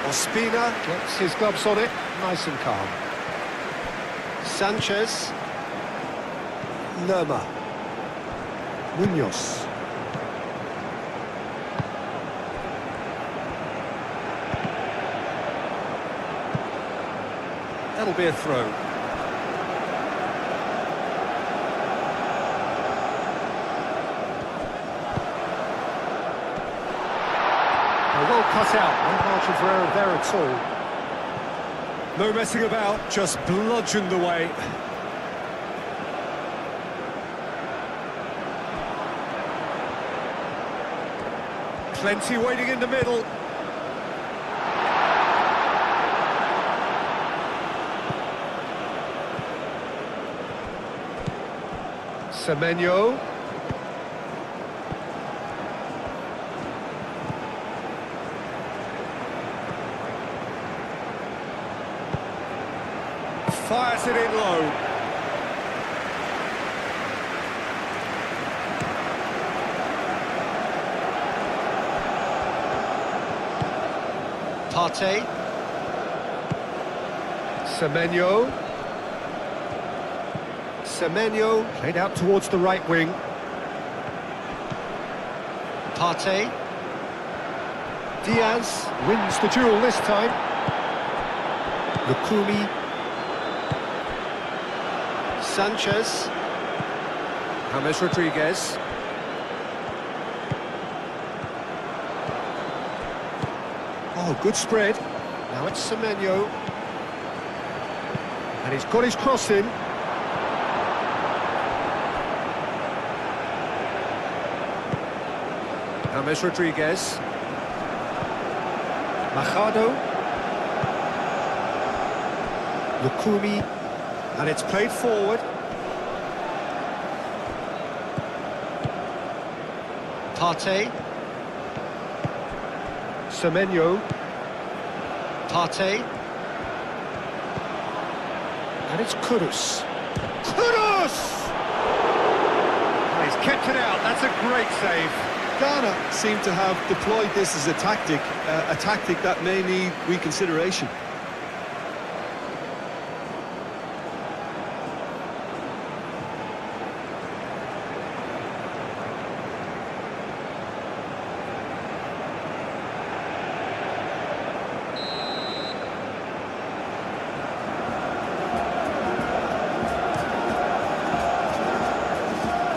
Ospina gets his gloves on it, nice and calm. Sanchez. Lerma. Munoz. That'll be a throw. Well cut out, no margin for error there at all. No messing about, just bludgeoned away. Plenty waiting in the middle. Semenyo. Fires it in low. Partey. Semenyo. Semenyo played out towards the right wing. Partey. Diaz wins the duel this time. Lukumi. Sanchez. James Rodriguez. Oh, good spread. Now it's Semenyo. And he's got his cross in. James Rodriguez. Machado. Lukumi. And it's played forward. Partey. Semenyo. Partey. And it's Kudus. Kudus! Oh, he's kept it out. That's a great save. Ghana seem to have deployed this as a tactic that may need reconsideration.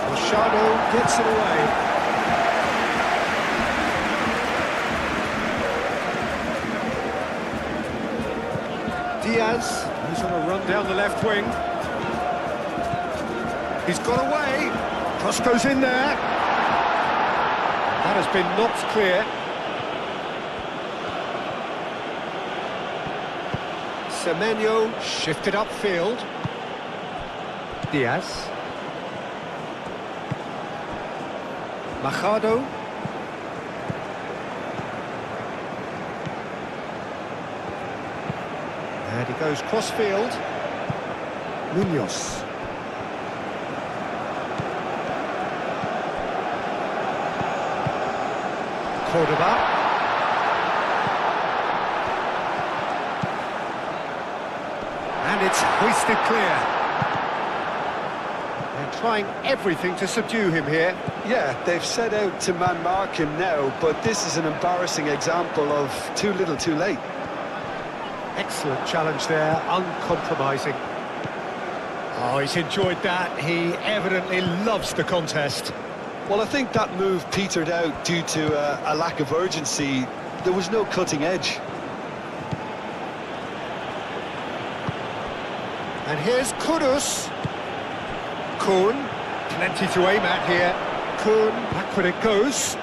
Machado gets it away. Diaz, who's on a run down the left wing. He's got away. Cross goes in there. That has been knocked clear. Semenyo shifted upfield. Diaz. Machado. And he goes cross-field. Munoz. Cordoba. And it's hoisted clear. They're trying everything to subdue him here. Yeah, they've set out to man-mark him now, but this is an embarrassing example of too little too late. Excellent challenge there, uncompromising. Oh, he's enjoyed that. He evidently loves the contest. Well, I think that move petered out due to a lack of urgency. There was no cutting edge. And here's Kudus. Kuhn, plenty to aim at here. Kuhn, backward it goes.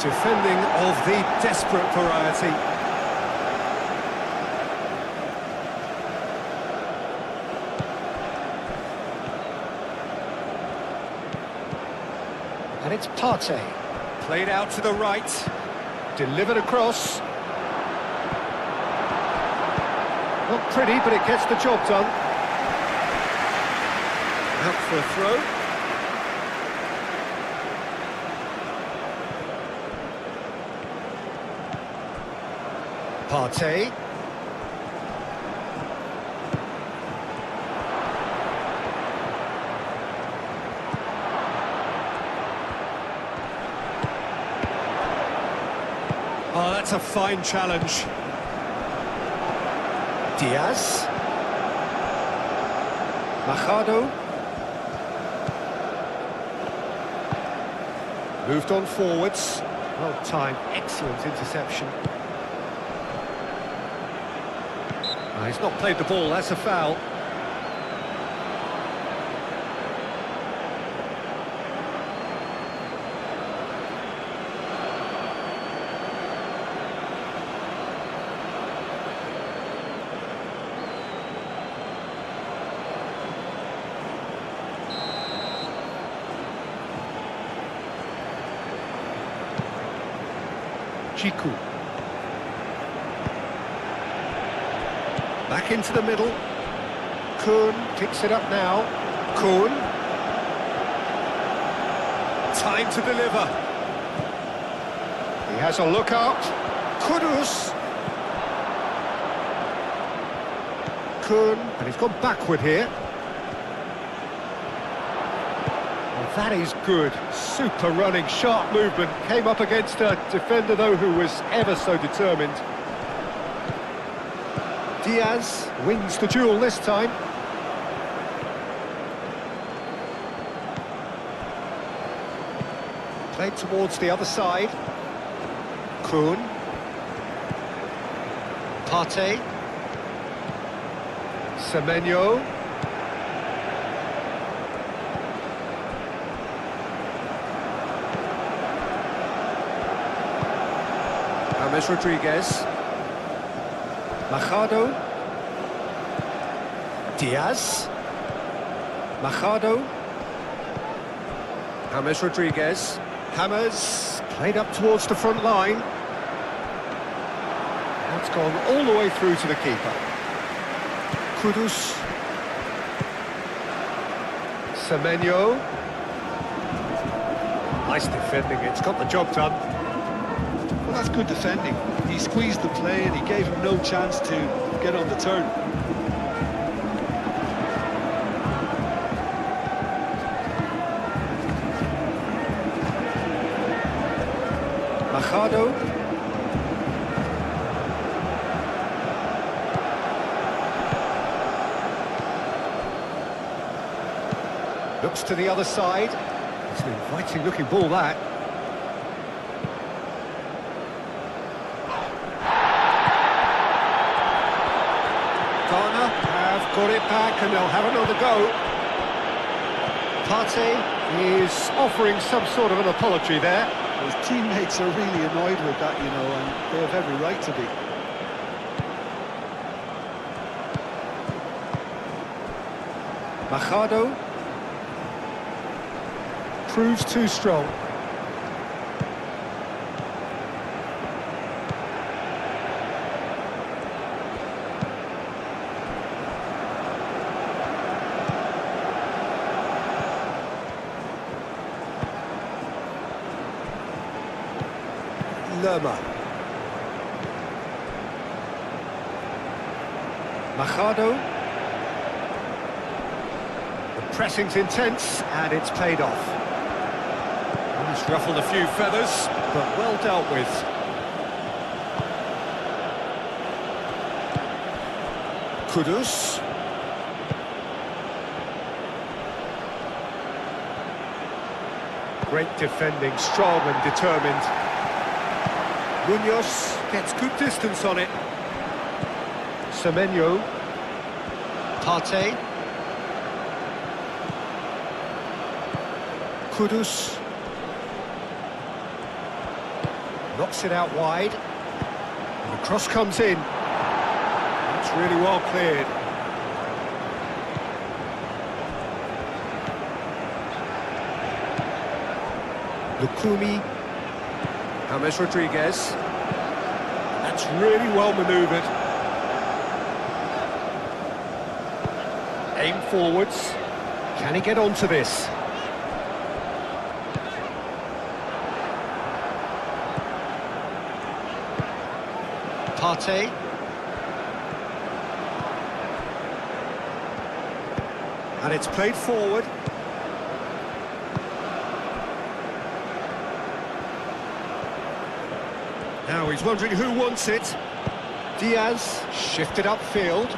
Defending of the desperate variety. And it's Partey. Played out to the right. Delivered across. Not pretty, but it gets the job done. Out for a throw. Partey. Oh, that's a fine challenge. Diaz. Machado. Moved on forwards. Well timed, excellent interception. He's not played the ball, that's a foul. Chiku. Back into the middle. Kuhn picks it up now. Kuhn. Time to deliver. He has a look out. Kudus. Kuhn, and he's gone backward here. Well, that is good. Super running, sharp movement. Came up against a defender, though, who was ever so determined. Diaz wins the duel this time. Played towards the other side. Kuhn. Partey. Semenyo. James Rodriguez. Machado. Diaz. Machado. James Rodriguez. James played up towards the front line. That's gone all the way through to the keeper. Kudus. Semenyo. Nice defending, it's got the job done. Well, that's good defending. He squeezed the play and he gave him no chance to get on the turn. Machado. Looks to the other side. It's an inviting looking ball, that. Ghana have got it back and they'll have another go. Partey is offering some sort of an apology there. His teammates are really annoyed with that, you know, and they have every right to be. proves too strong. Lerma. Machado. The pressing's intense and it's paid off. He's ruffled a few feathers, but well dealt with. Kudus. Great defending, strong and determined. Munoz gets good distance on it. Semenyo. Partey. Kudus. Knocks it out wide. And the cross comes in. That's really well cleared. Lukumi. James Rodriguez. That's really well manoeuvred. Aim forwards. Can he get onto this? Partey. And it's played forward. Now he's wondering who wants it. Diaz shifted upfield.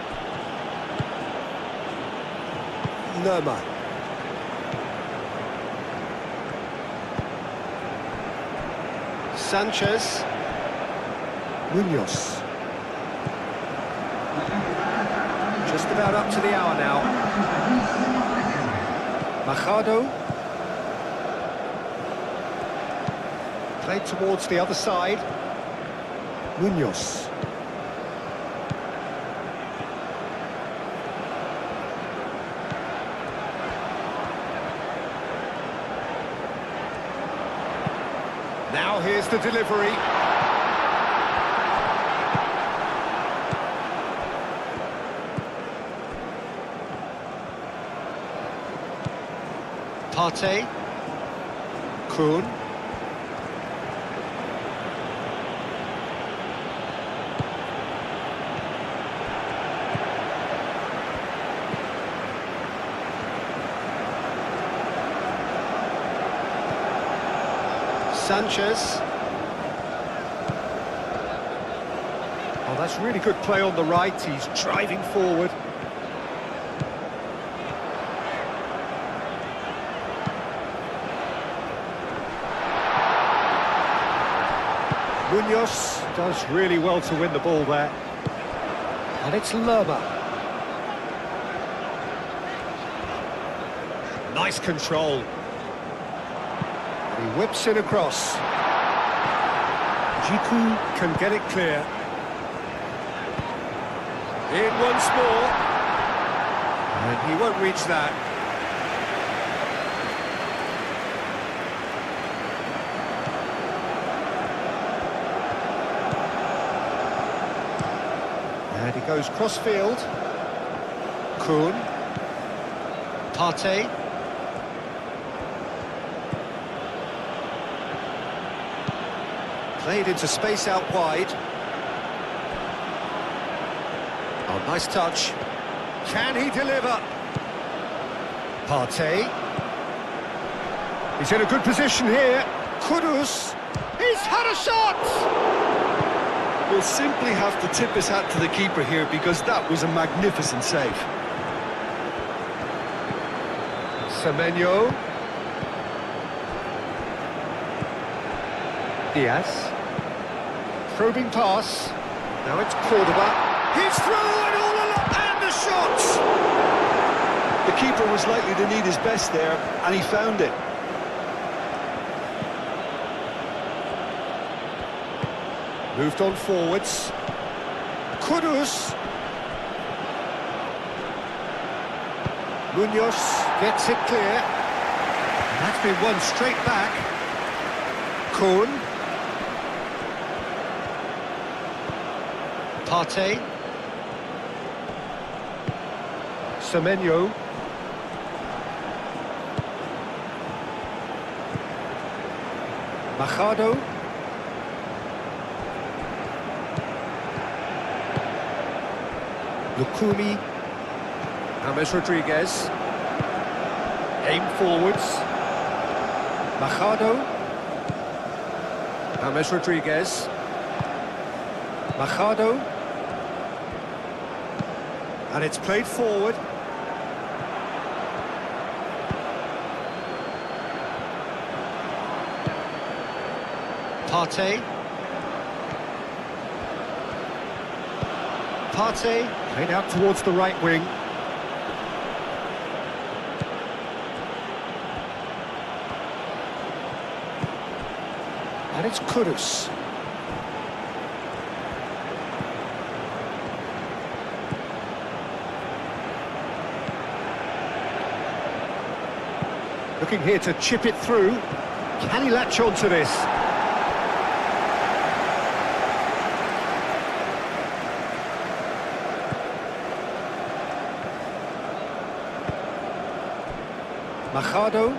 Lerma. Sanchez. Munoz. Just about up to the hour now. Machado. Played towards the other side. Munoz. Now here's the delivery. Partey. Kuhn. Sanchez. Oh, that's really good play on the right. He's driving forward. Munoz does really well to win the ball there. And it's Lerma. Nice control. He whips it across. Jiku can get it clear. In once more. And he won't reach that. And he goes cross-field. Kuhn. Partey. Played into space out wide. Oh, nice touch. Can he deliver? Partey. He's in a good position here. Kudus. He's had a shot! Will simply have to tip his hat to the keeper here because that was a magnificent save. Semenyo. Diaz. Probing pass. Now it's Cordoba. He's through and all along, and the shot! The keeper was likely to need his best there, and he found it. Moved on forwards. Kudus. Munoz gets it clear. That's It's been won straight back. Kuhn. Partey. Semenyo. Machado. Lukumi. James Rodriguez. Aim forwards. Machado. James Rodriguez. Machado. And it's played forward. Partey. Partey. Played out towards the right wing. And it's Kudus. Looking here to chip it through. Can he latch on to this? Machado.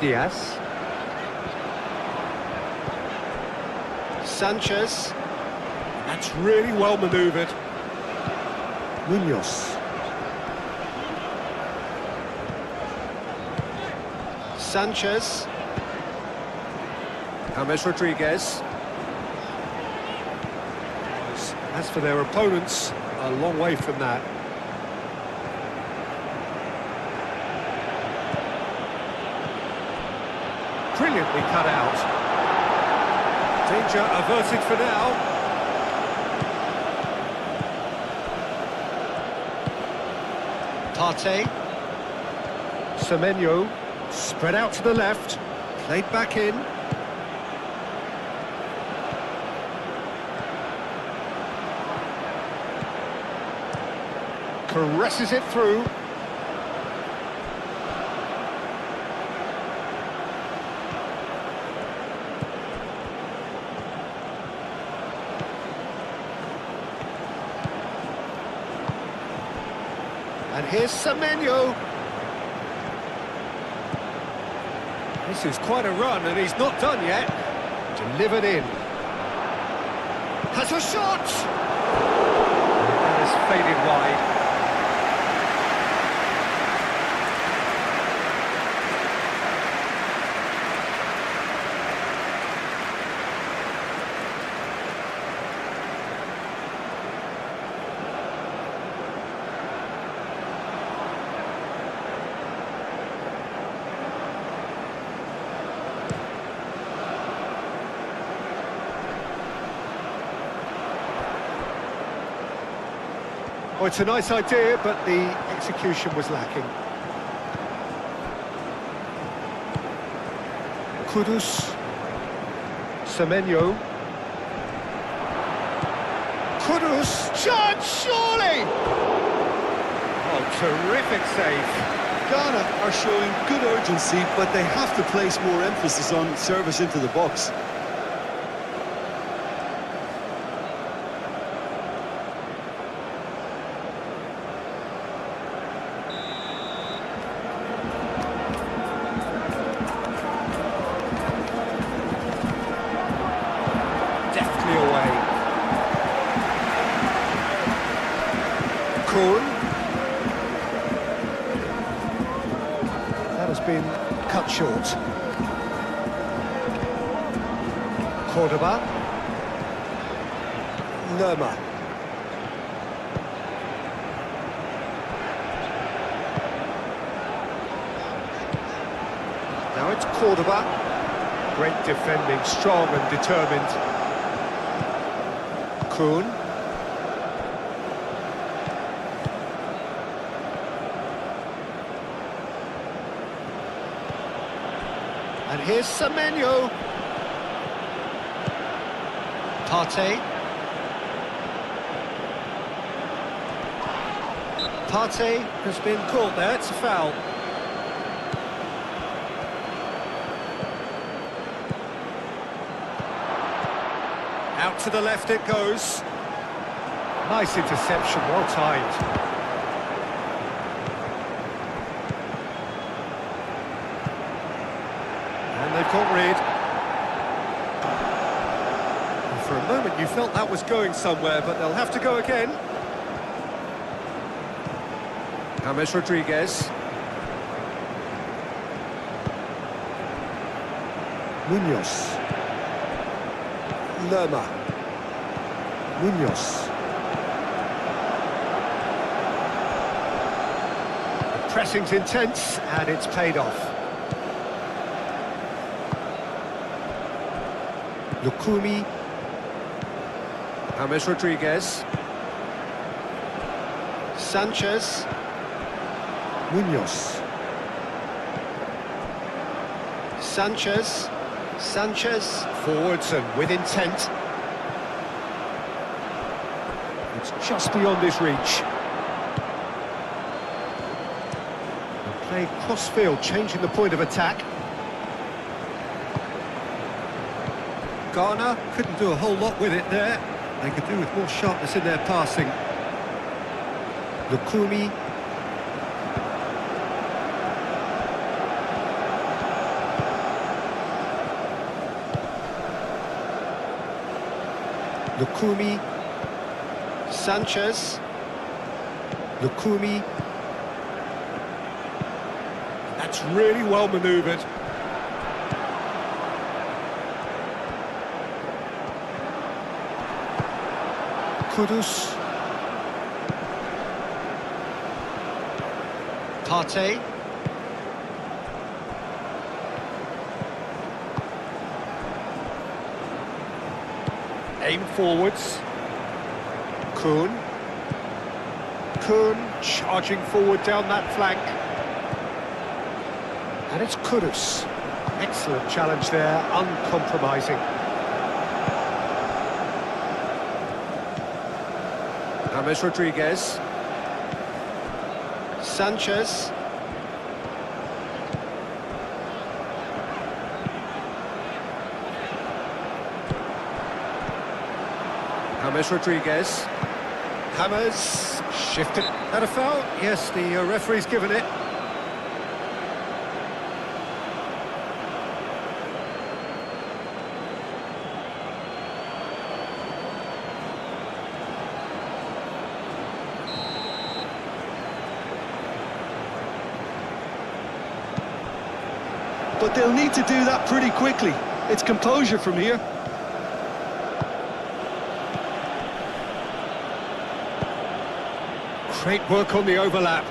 Diaz. Sanchez. That's really well manoeuvred. Munoz. Sanchez. James Rodriguez. As for their opponents, a long way from that. Brilliantly cut out. Danger averted for now. Partey. Semenyo, spread out to the left, played back in. Caresses it through. And here's Semenyo. This is quite a run, and he's not done yet. Delivered in. Has a shot! That has faded wide. Well, it's a nice idea, but the execution was lacking. Kudus. Semenyo. Kudus. Chance, surely! Oh, terrific save. Ghana are showing good urgency, but they have to place more emphasis on service into the box. Deftly away. Kuhn. That has been cut short. Cordoba. Lerma. Now it's Cordoba. Great defending, strong and determined. Kuhn. And here's Semenyo. Partey. Partey has been caught there, it's a foul. Out to the left it goes. Nice interception, well timed. And they've got rid. And for a moment you felt that was going somewhere, but they'll have to go again. James Rodriguez. Munoz. Lerma. Munoz. The pressing's intense and it's paid off. Lukumi. James Rodriguez. Sanchez. Munoz. Sanchez. Forwards and with intent. It's just beyond his reach. And playing cross-field, changing the point of attack. Ghana couldn't do a whole lot with it there. They could do with more sharpness in their passing. Lukumi. Lukumi. Sanchez. Lukumi. That's really well manoeuvred. Kudus. Partey. Aim forwards. Kuhn. Kuhn charging forward down that flank. And it's Kudus. Excellent challenge there, uncompromising. James Rodriguez. Sanchez. James Rodriguez. James shifted. That a foul? Yes, the referee's given it. But they'll need to do that pretty quickly. It's composure from here. Great work on the overlap.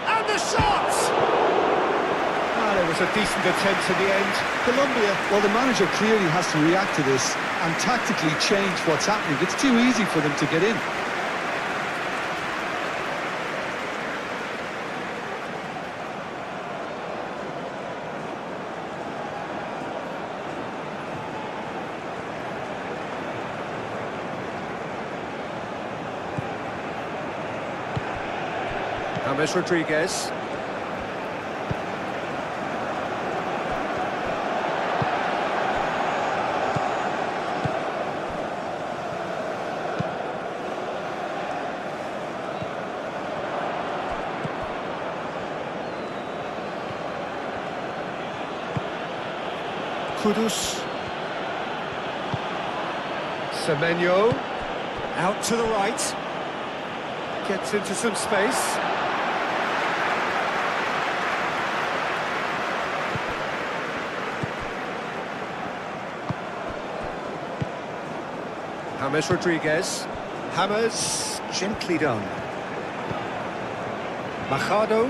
And the shot! Ah, there was a decent attempt in the end. Colombia, well, the manager clearly has to react to this and tactically change what's happening. It's too easy for them to get in. James Rodriguez. Kudus. Semenyo. Out to the right. Gets into some space. James Rodriguez. James, gently done. Machado.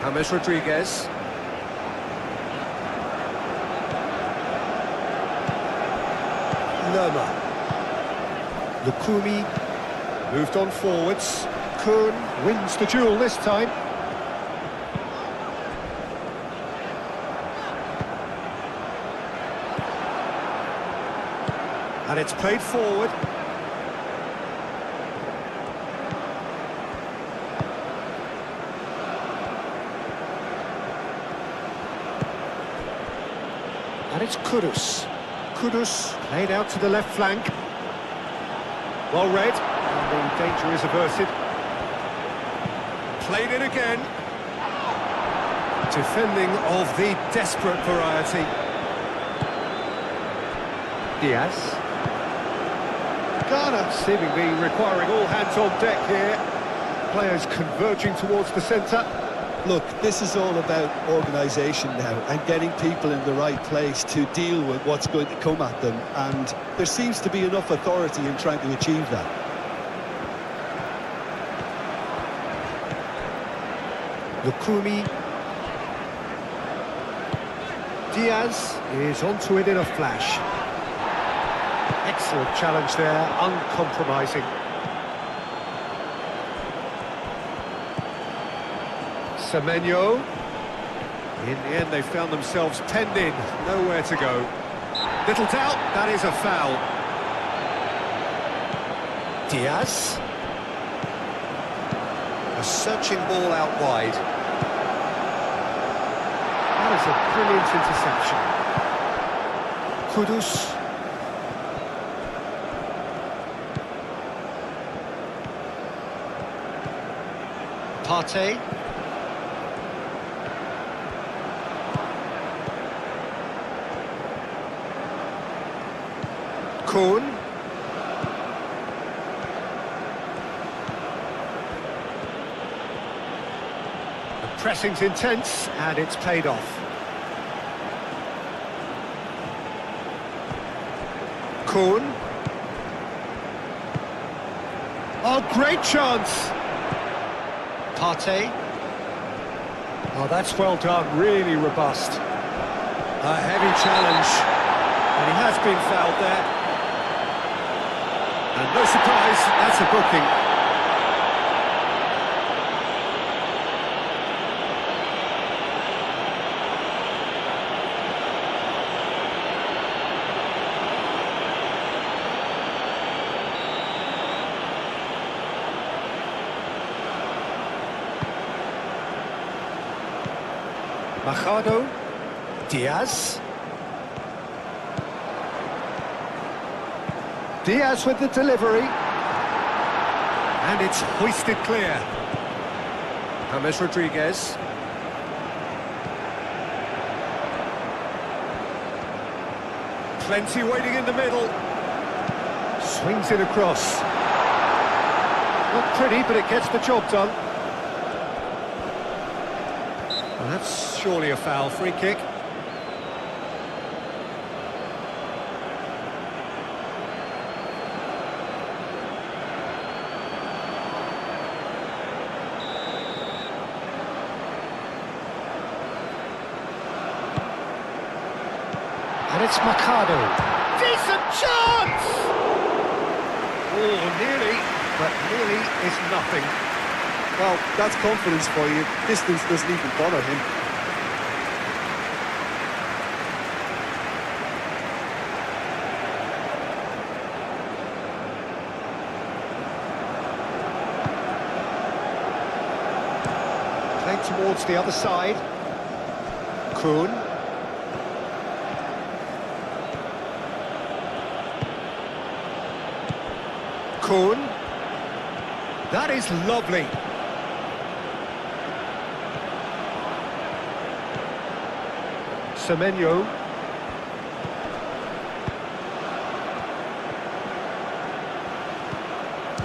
James Rodriguez. Lerma. Lukumi. Moved on forwards. Kuhn wins the duel this time. And it's played forward. And it's Kudus. Kudus played out to the left flank. Well read. And the danger is averted. Played it again. Defending of the desperate variety. Diaz. Ghana seemingly requiring all hands on deck here. Players converging towards the centre. Look, this is all about organisation now and getting people in the right place to deal with what's going to come at them, and there seems to be enough authority in trying to achieve that. Lukumi. Diaz is onto it in a flash. Excellent challenge there, uncompromising. Semenyo. In the end, they found themselves penned in, nowhere to go. Little doubt, that is a foul. Diaz. A searching ball out wide. That is a brilliant interception. Kudus. Partey. Kuhn. The pressing's intense, and it's paid off. Kuhn. Oh, great chance! Partey. Oh, that's well done, really robust. A heavy challenge, and he has been fouled there. And no surprise, that's a booking. Machado. Diaz. Diaz with the delivery. And it's hoisted clear. James Rodriguez. Plenty waiting in the middle. Swings it across. Not pretty, but it gets the job done. Well, that's surely a foul. Free kick. And it's Mercado. Decent chance! Oh, nearly, but nearly is nothing. Well, that's confidence for you. Distance doesn't even bother him. Played towards the other side. Kuhn. Kuhn. That is lovely. Semenyo.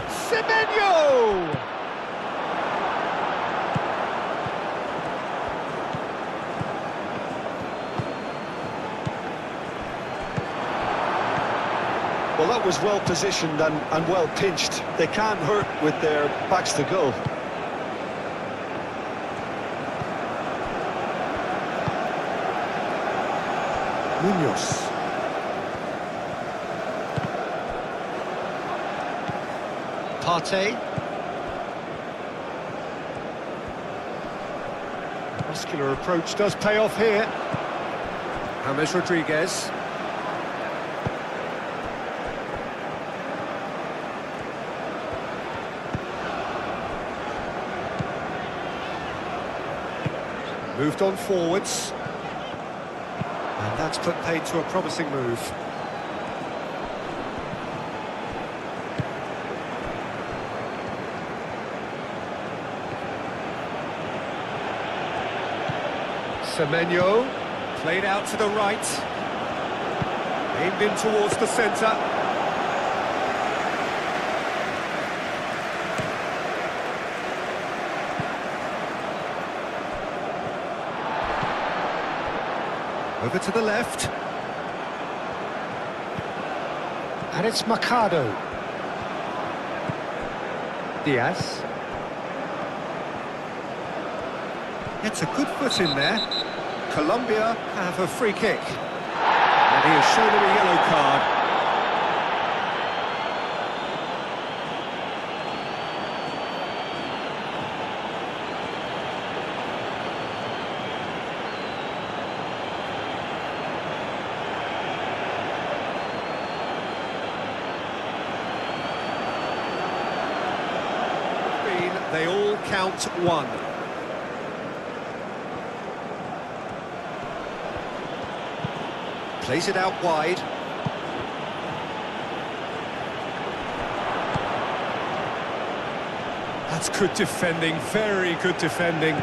Semenyo! Well, that was well positioned and well pinched. They can't hurt with their backs to goal. Munoz. Partey. Muscular approach does pay off here. James Rodriguez. Moved on forwards. And that's put paid to a promising move. Semenyo, played out to the right. Aimed in towards the centre. Over to the left. And it's Mercado. Diaz. Gets a good foot in there. Colombia have a free kick. And he has shown him a yellow card. They all count one. Plays it out wide. That's good defending, very good defending.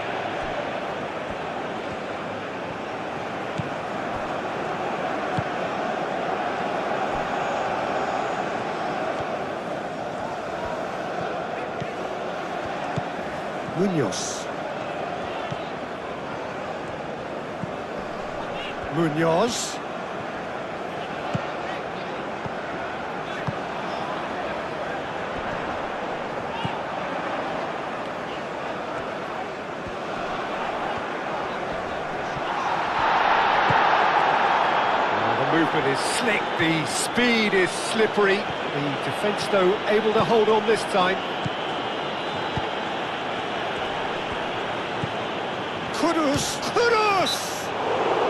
Munoz. Munoz. The movement is slick, the speed is slippery. The defence, though, able to hold on this time. Kudus!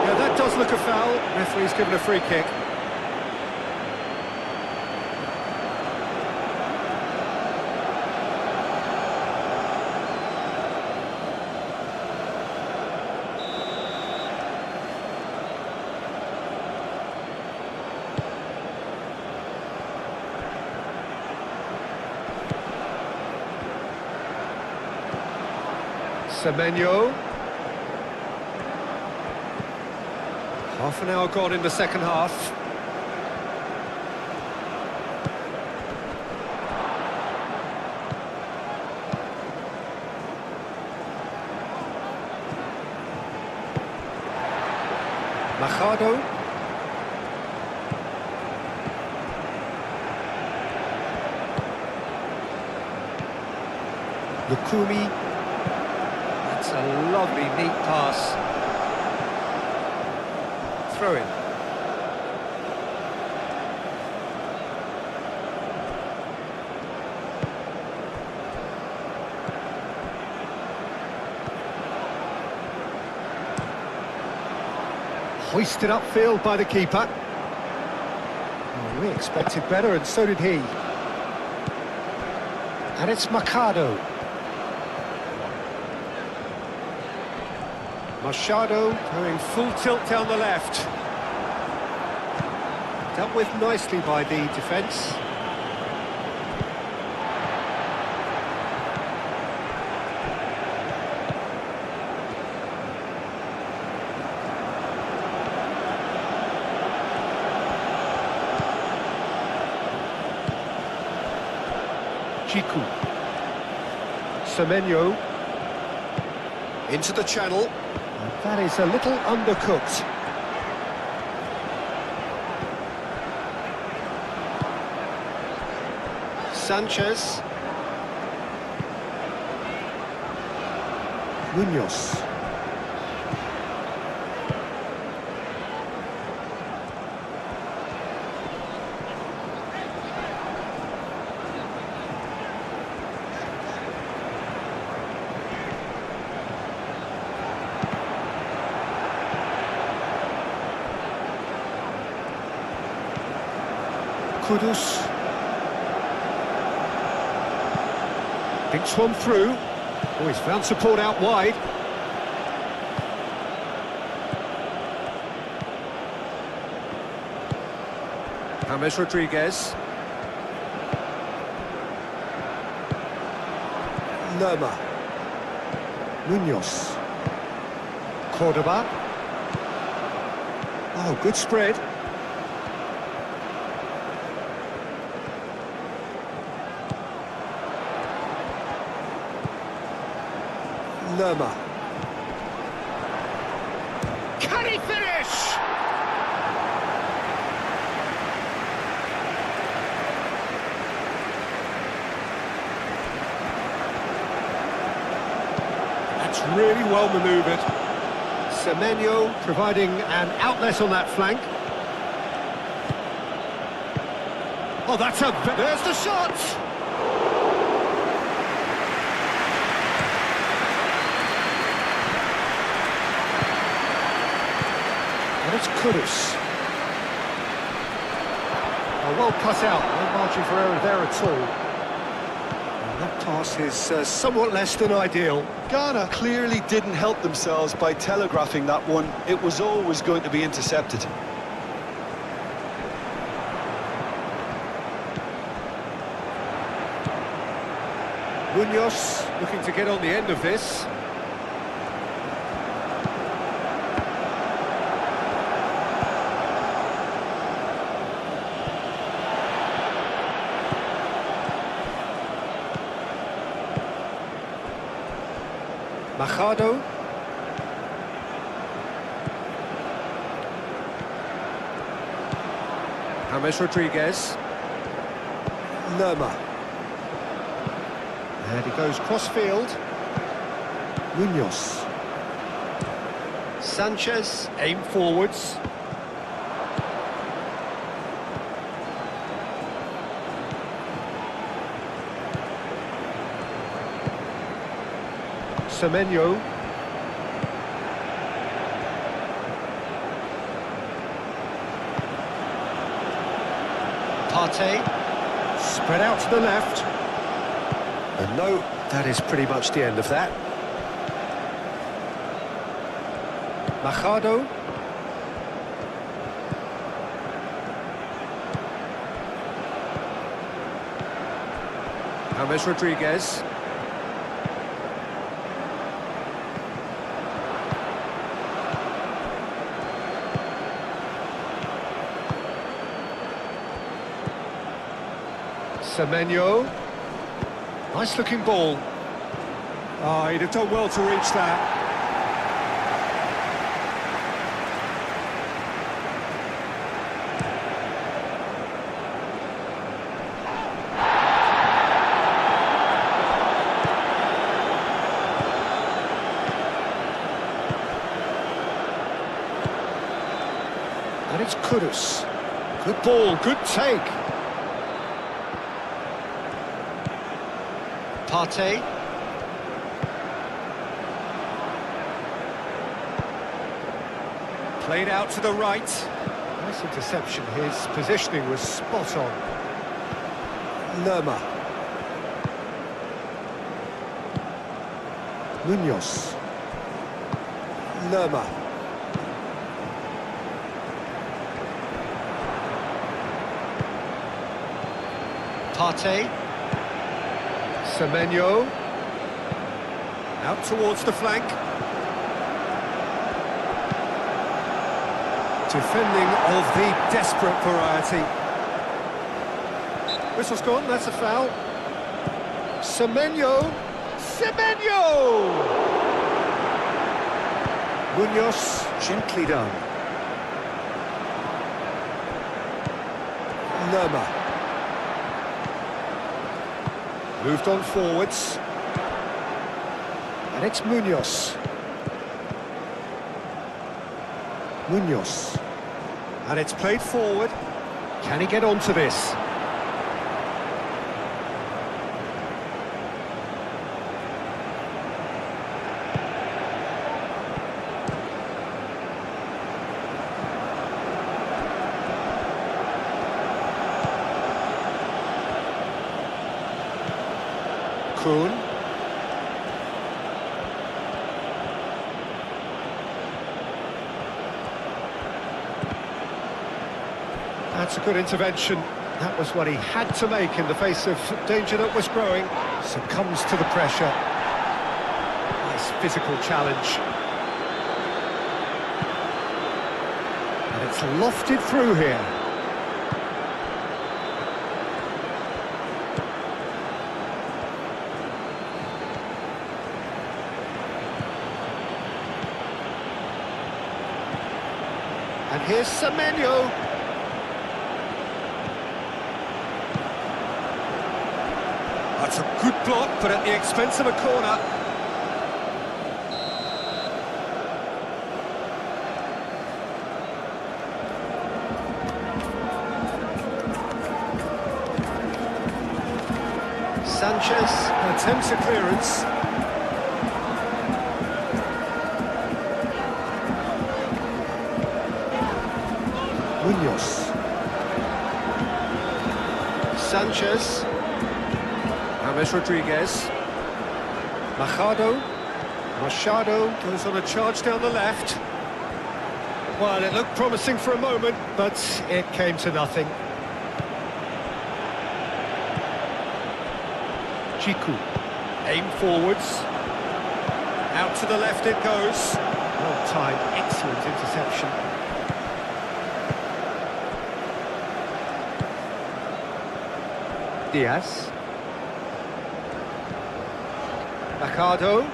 Yeah, that does look a foul. Referee's given a free kick. Semenyo. Half an hour gone in the second half. Machado. Lukumi. That's a lovely, neat pass. Throw in. Hoisted upfield by the keeper. Oh, we expected better, and so did he. And it's Mercado. Machado going full tilt down the left. Dealt with nicely by the defence. Chiku. Semenyo. Into the channel. That is a little undercooked. Sanchez. Munoz. Kudus. Thinks one through. Oh, he's found support out wide. James Rodriguez. Lerma. Munoz. Cordoba. Oh, good spread. Lerma. Can he finish? That's really well manoeuvred. Semenyo providing an outlet on that flank. Oh, that's a... There's the shot! And it's Kudus. Oh, well cut out. No margin for error there at all. And that pass is somewhat less than ideal. Ghana clearly didn't help themselves by telegraphing that one. It was always going to be intercepted. Munoz looking to get on the end of this. Machado. James Rodriguez. Lerma. And he goes cross-field. Munoz. Sanchez, aim forwards. Semenyo. Partey. Spread out to the left. And no, that is pretty much the end of that. Machado. James Rodriguez. Semenyo. Nice looking ball. Oh, he'd have done well to reach that. And it's Kudus. Good ball, good take. Partey. Played out to the right. Nice interception. His positioning was spot on. Lerma. Munoz. Lerma. Partey. Semenyo. Out towards the flank. Defending of the desperate variety. Whistle's gone, that's a foul. Semenyo. Semenyo! Munoz, gently done. Lerma. Moved on forwards. And it's Munoz. Munoz. And it's played forward. Can he get onto this? Kuhn. That's That's a good intervention. That was what he had to make in the face of danger that was growing. Succumbs to the pressure. Nice physical challenge. And it's lofted through here. And here's Semenyo. That's a good block, but at the expense of a corner. Sanchez attempts a clearance. Munoz. Sanchez. James Rodriguez. Machado goes on a charge down the left. Well, it looked promising for a moment, but it came to nothing. Chiku. Aim forwards. Out to the left it goes. Well timed, excellent interception. Diaz. Machado.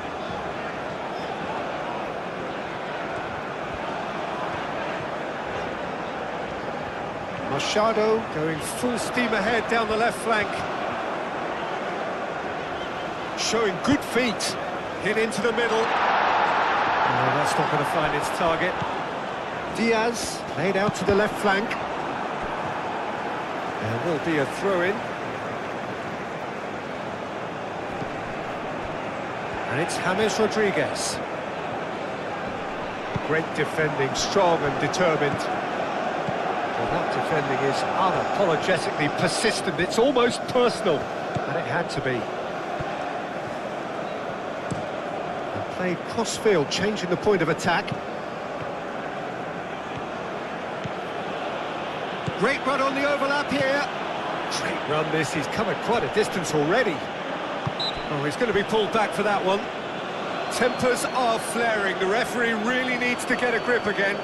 Machado going full steam ahead down the left flank. Showing good feet. Hit into the middle. No, that's not going to find its target. Diaz laid out to the left flank. There will be a throw-in. And it's James Rodriguez. Great defending, strong and determined. Well, that defending is unapologetically persistent. It's almost personal, and it had to be. And played cross-field, changing the point of attack. Great run on the overlap here. Great run this, he's covered quite a distance already. Oh, he's going to be pulled back for that one. Tempers are flaring. The referee really needs to get a grip again.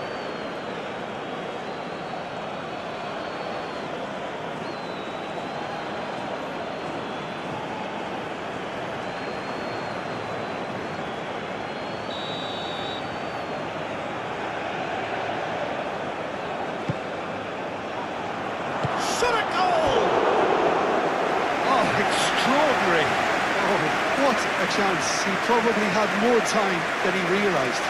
Shot a goal! Oh, extraordinary. Oh, what a chance. He probably had more time than he realised.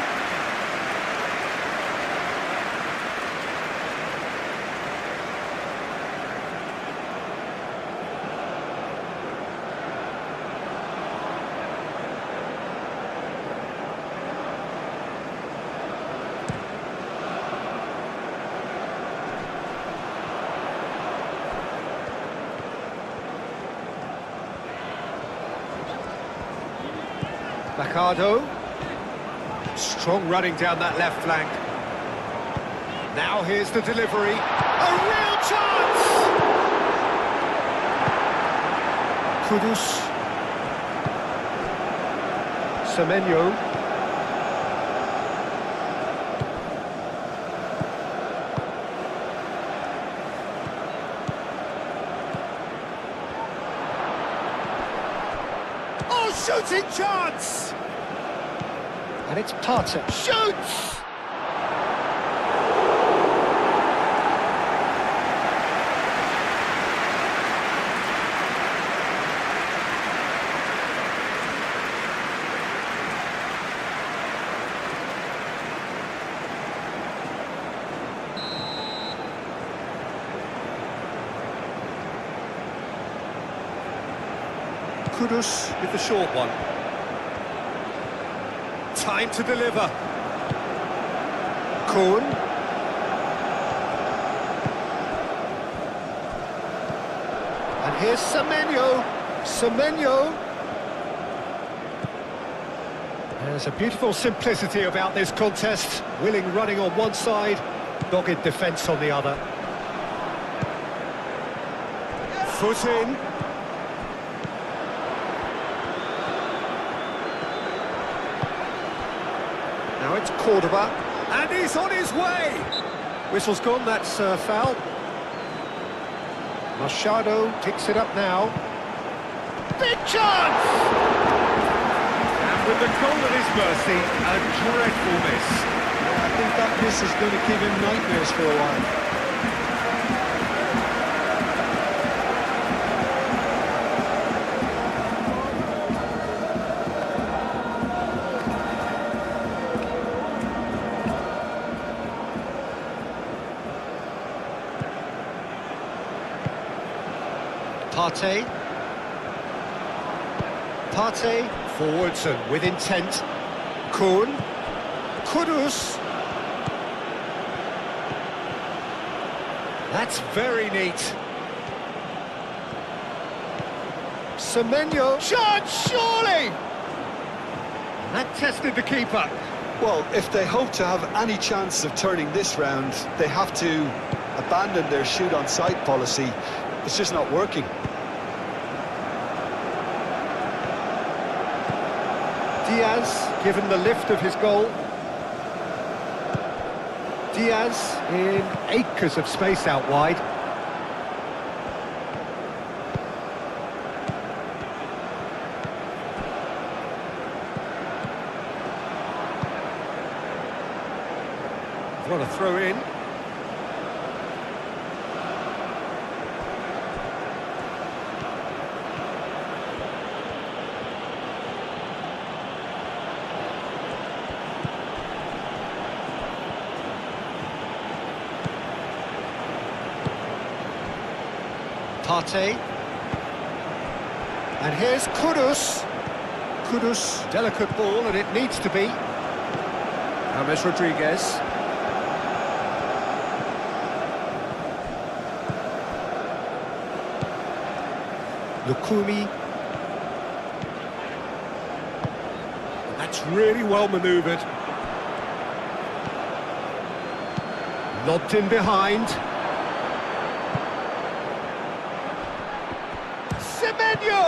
Machado. Strong running down that left flank. Now here's the delivery. A real chance! Kudus. Semenyo. Oh, shooting chance! And it's Partey. Shoots! Kudus with the short one. Time to deliver. Kuhn. And here's Semenyo. Semenyo. There's a beautiful simplicity about this contest. Willing running on one side, dogged defence on the other. Foot in. Now it's Cordoba, and he's on his way! Whistle's gone, that's foul. Machado picks it up now. Big chance! And with the goal at his mercy, a dreadful miss. I think that miss is going to give him nightmares for a while. Partey. Partey. Forwards and with intent. Kun. Kudus. That's very neat. Semenyo. Shot, surely! That tested the keeper. Well, if they hope to have any chance of turning this round, they have to abandon their shoot-on-sight policy. It's just not working. Diaz, given the lift of his goal. Diaz in acres of space out wide. What a throw in. Partey. And here's Kudus. Kudus, delicate ball, and it needs to be. James Rodriguez. Lukumi. That's really well manoeuvred. Lobbed in behind. Semenyo!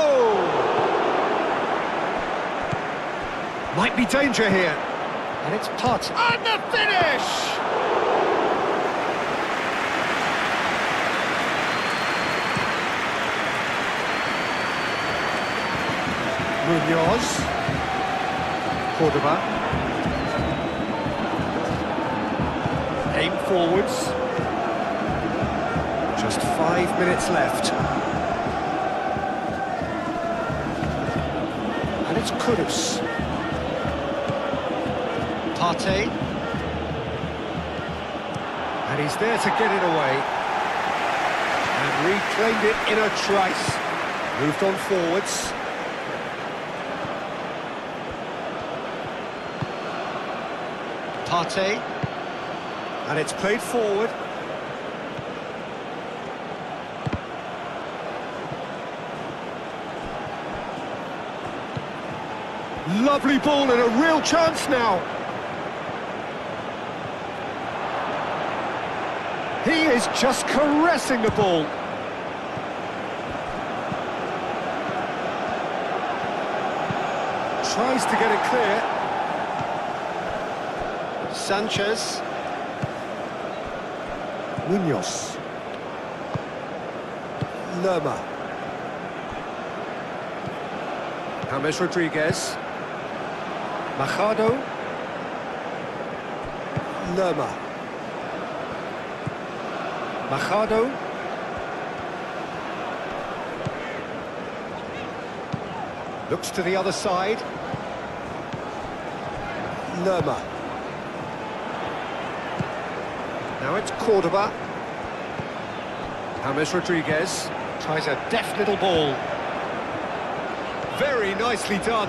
Might be danger here. And it's Pot. And the finish! Munoz. Cordoba. Aim forwards. Just 5 minutes left. And it's Kudus. Partey. And he's there to get it away. And reclaimed it in a trice. Moved on forwards. Partey. And it's played forward. Lovely ball and a real chance now. He is just caressing the ball. Tries to get it clear. Sanchez. Munoz. Lerma. James Rodriguez. Machado. Lerma. Machado. Looks to the other side. Lerma. Now it's Cordoba. James Rodriguez tries a deft little ball. Very nicely done.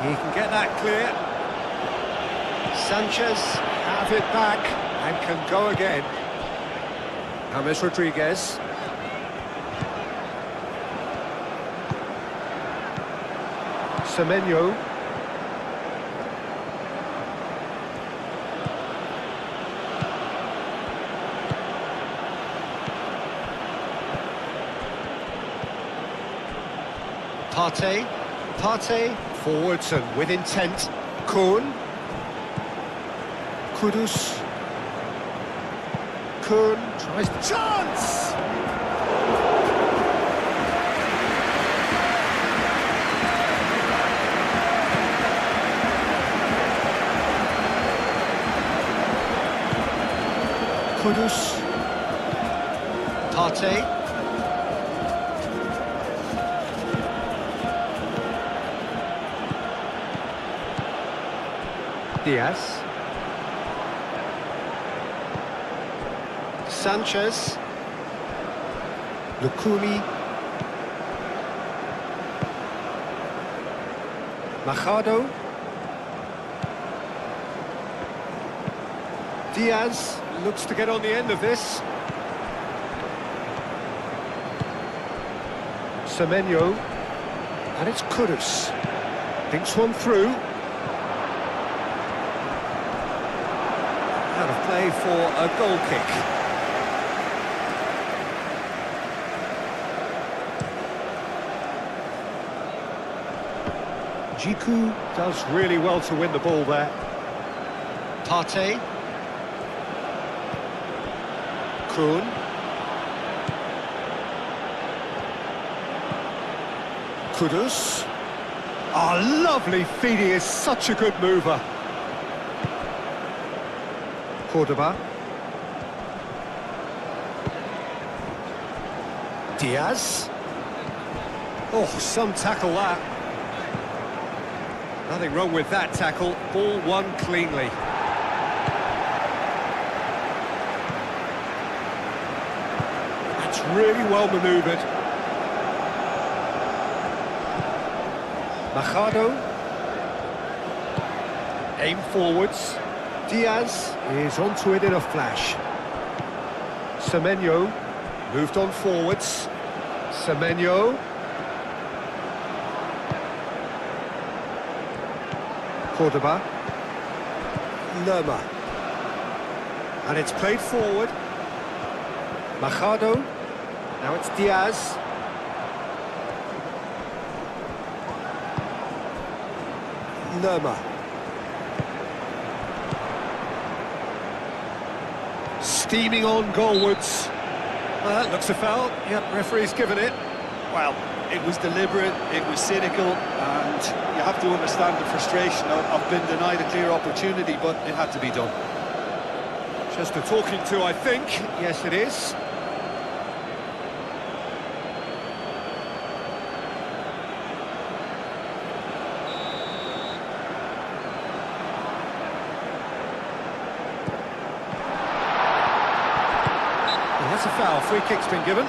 He can get that clear. Sanchez have it back and can go again. James Rodriguez. Semenyo. Partey. Partey. Forwards and with intent. Kuhn. Kudus. Kuhn tries the chance! Kudus. Partey. Diaz. Sanchez. Lukumi. Machado. Diaz looks to get on the end of this. Semenyo. And it's Kudus. Thinks one through. Out of play for a goal kick. Jiku does really well to win the ball there. Partey. Kuhn. Kudus. Oh, lovely feed, he is such a good mover. Cordoba. Diaz. Oh, some tackle that. Nothing wrong with that tackle. Ball won cleanly. That's really well manoeuvred. Machado. Aim forwards. Diaz is onto it in a flash. Semenyo moved on forwards. Semenyo. Cordoba. Lerma. And it's played forward. Machado. Now it's Diaz. Lerma. Steaming on goalwards. Well, that looks a foul. Yep, referee's given it. Well, it was deliberate, it was cynical, and you have to understand the frustration of being denied a clear opportunity, but it had to be done. Just a talking to, I think. Yes, it is. And that's a foul. Free kick's been given.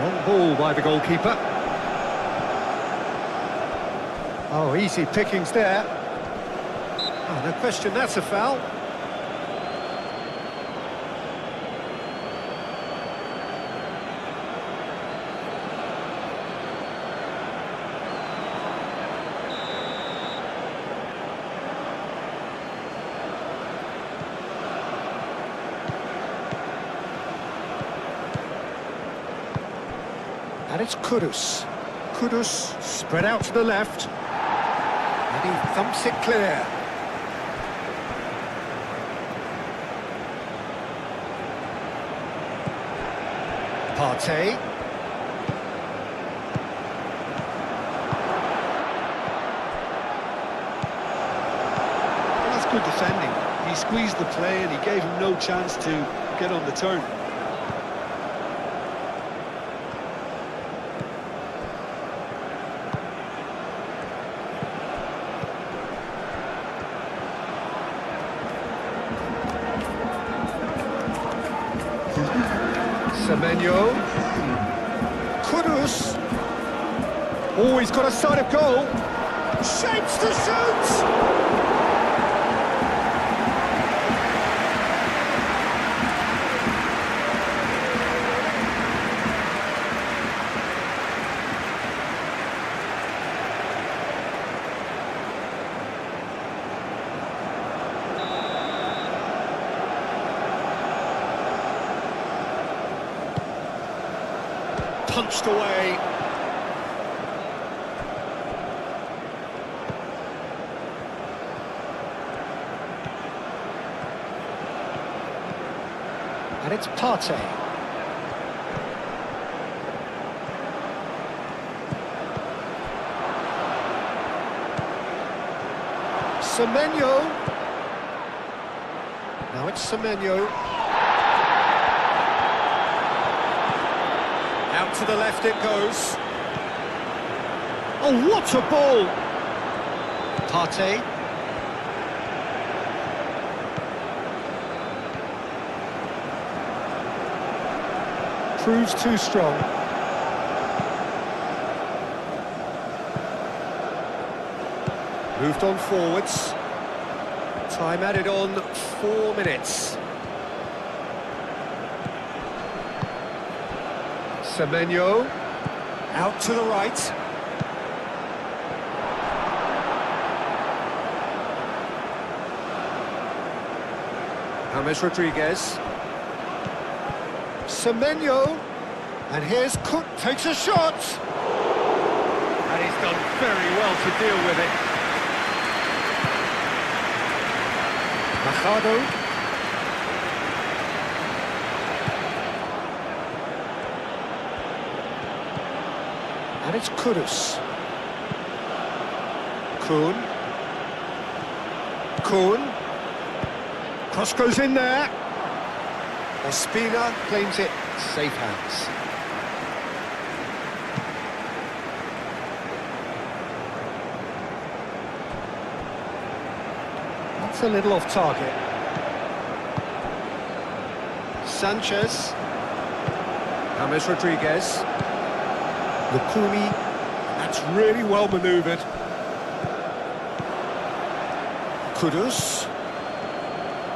Long ball by the goalkeeper. Oh, easy pickings there. Oh, no question, that's a foul. And it's Kudus. Kudus spread out to the left. And he thumps it clear. Partey. Well, that's good defending. He squeezed the play and he gave him no chance to get on the turn. Semenyo. Kudus. Oh, he's got a side of goal. Shapes to shoot! punched away. And it's Partey. Semenyo. Now it's Semenyo. Out to the left it goes. Oh, what a ball! Partey. Proves too strong. Moved on forwards. Time added on 4 minutes. Semenyo. Out to the right. James Rodriguez. Semenyo. And here's Cook, takes a shot. And he's done very well to deal with it. Machado. And it's Kudus. Kuhn. Cross goes in there. Ospina claims it. Safe hands. That's a little off target. Sanchez. James Rodriguez. Lukumi. That's really well manoeuvred. Kudus.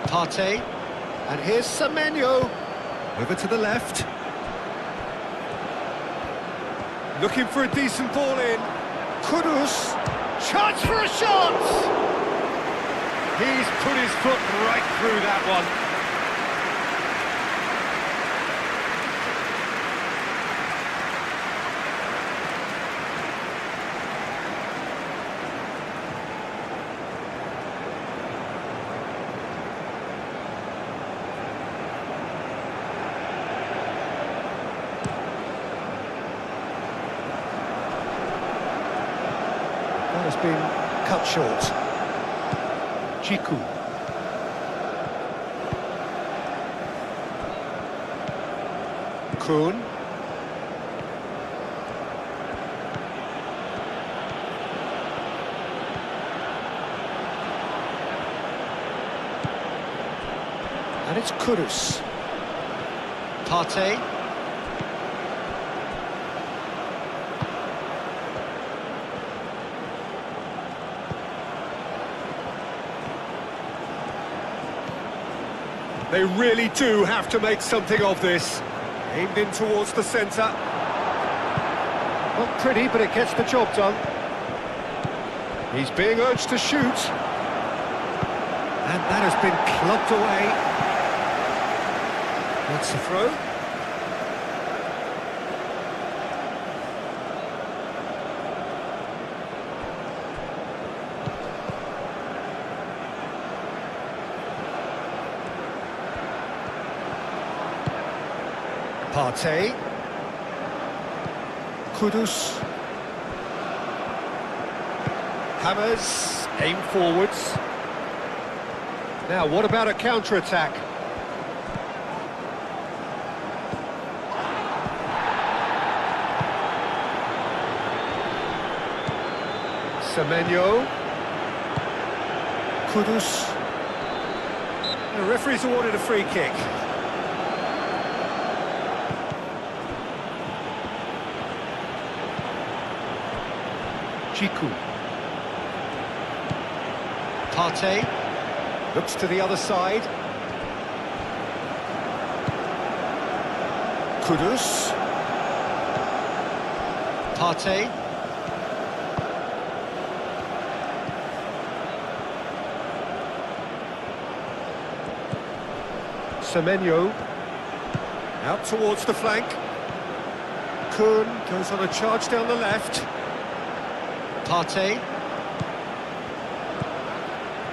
Partey. And here's Semenyo. Over to the left. Looking for a decent ball in. Kudus. Chance for a shot! He's put his foot right through that one. That has been cut short. Chiku. Kuhn. And it's Kudus. Partey. They really do have to make something of this. Aimed in towards the centre. Not pretty, but it gets the job done. He's being urged to shoot. And that has been clubbed away. What's the throw? Partey. Kudus. Hammers. Aim forwards. Now, what about a counter-attack? Semenyo. Kudus. The referee's awarded a free kick. Chiku. Partey. Looks to the other side. Kudus. Partey. Semenyo. Out towards the flank. Kun goes on a charge down the left. Partey.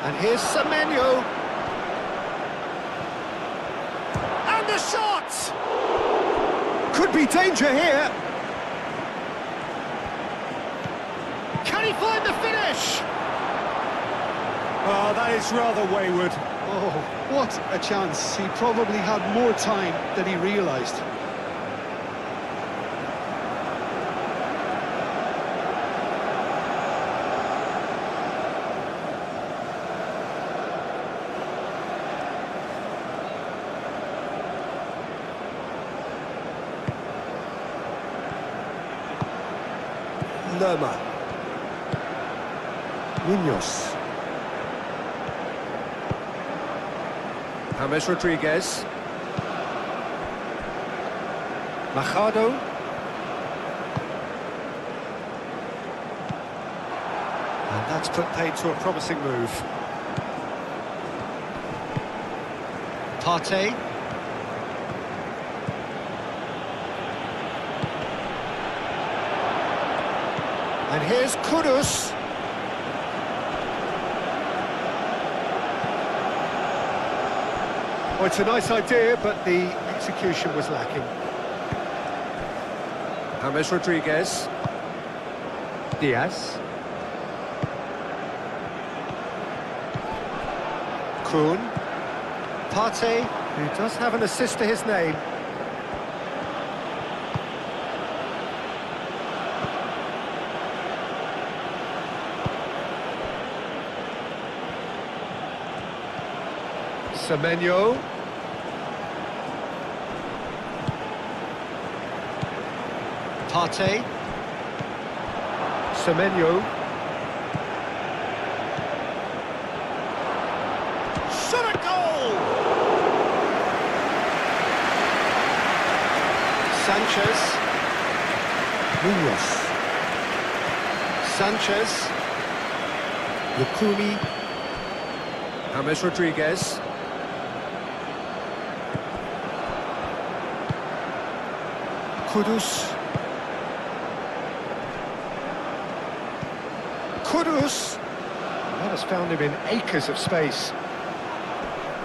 And here's Semenyo. And the shot! Could be danger here. Can he find the finish? Oh, that is rather wayward. Oh, what a chance. He probably had more time than he realised. Lerma. Munoz. James Rodriguez. Machado. And that's put paid to a promising move. Partey. And here's Kudus. Well, it's a nice idea, but the execution was lacking. James Rodriguez. Diaz. Kun. Partey, who does have an assist to his name. Semenyo. Partey. Semenyo. Shot at goal! Sanchez. Munoz. Sanchez. Lukumi. James Rodriguez. Kudus. Kudus! That has found him in acres of space.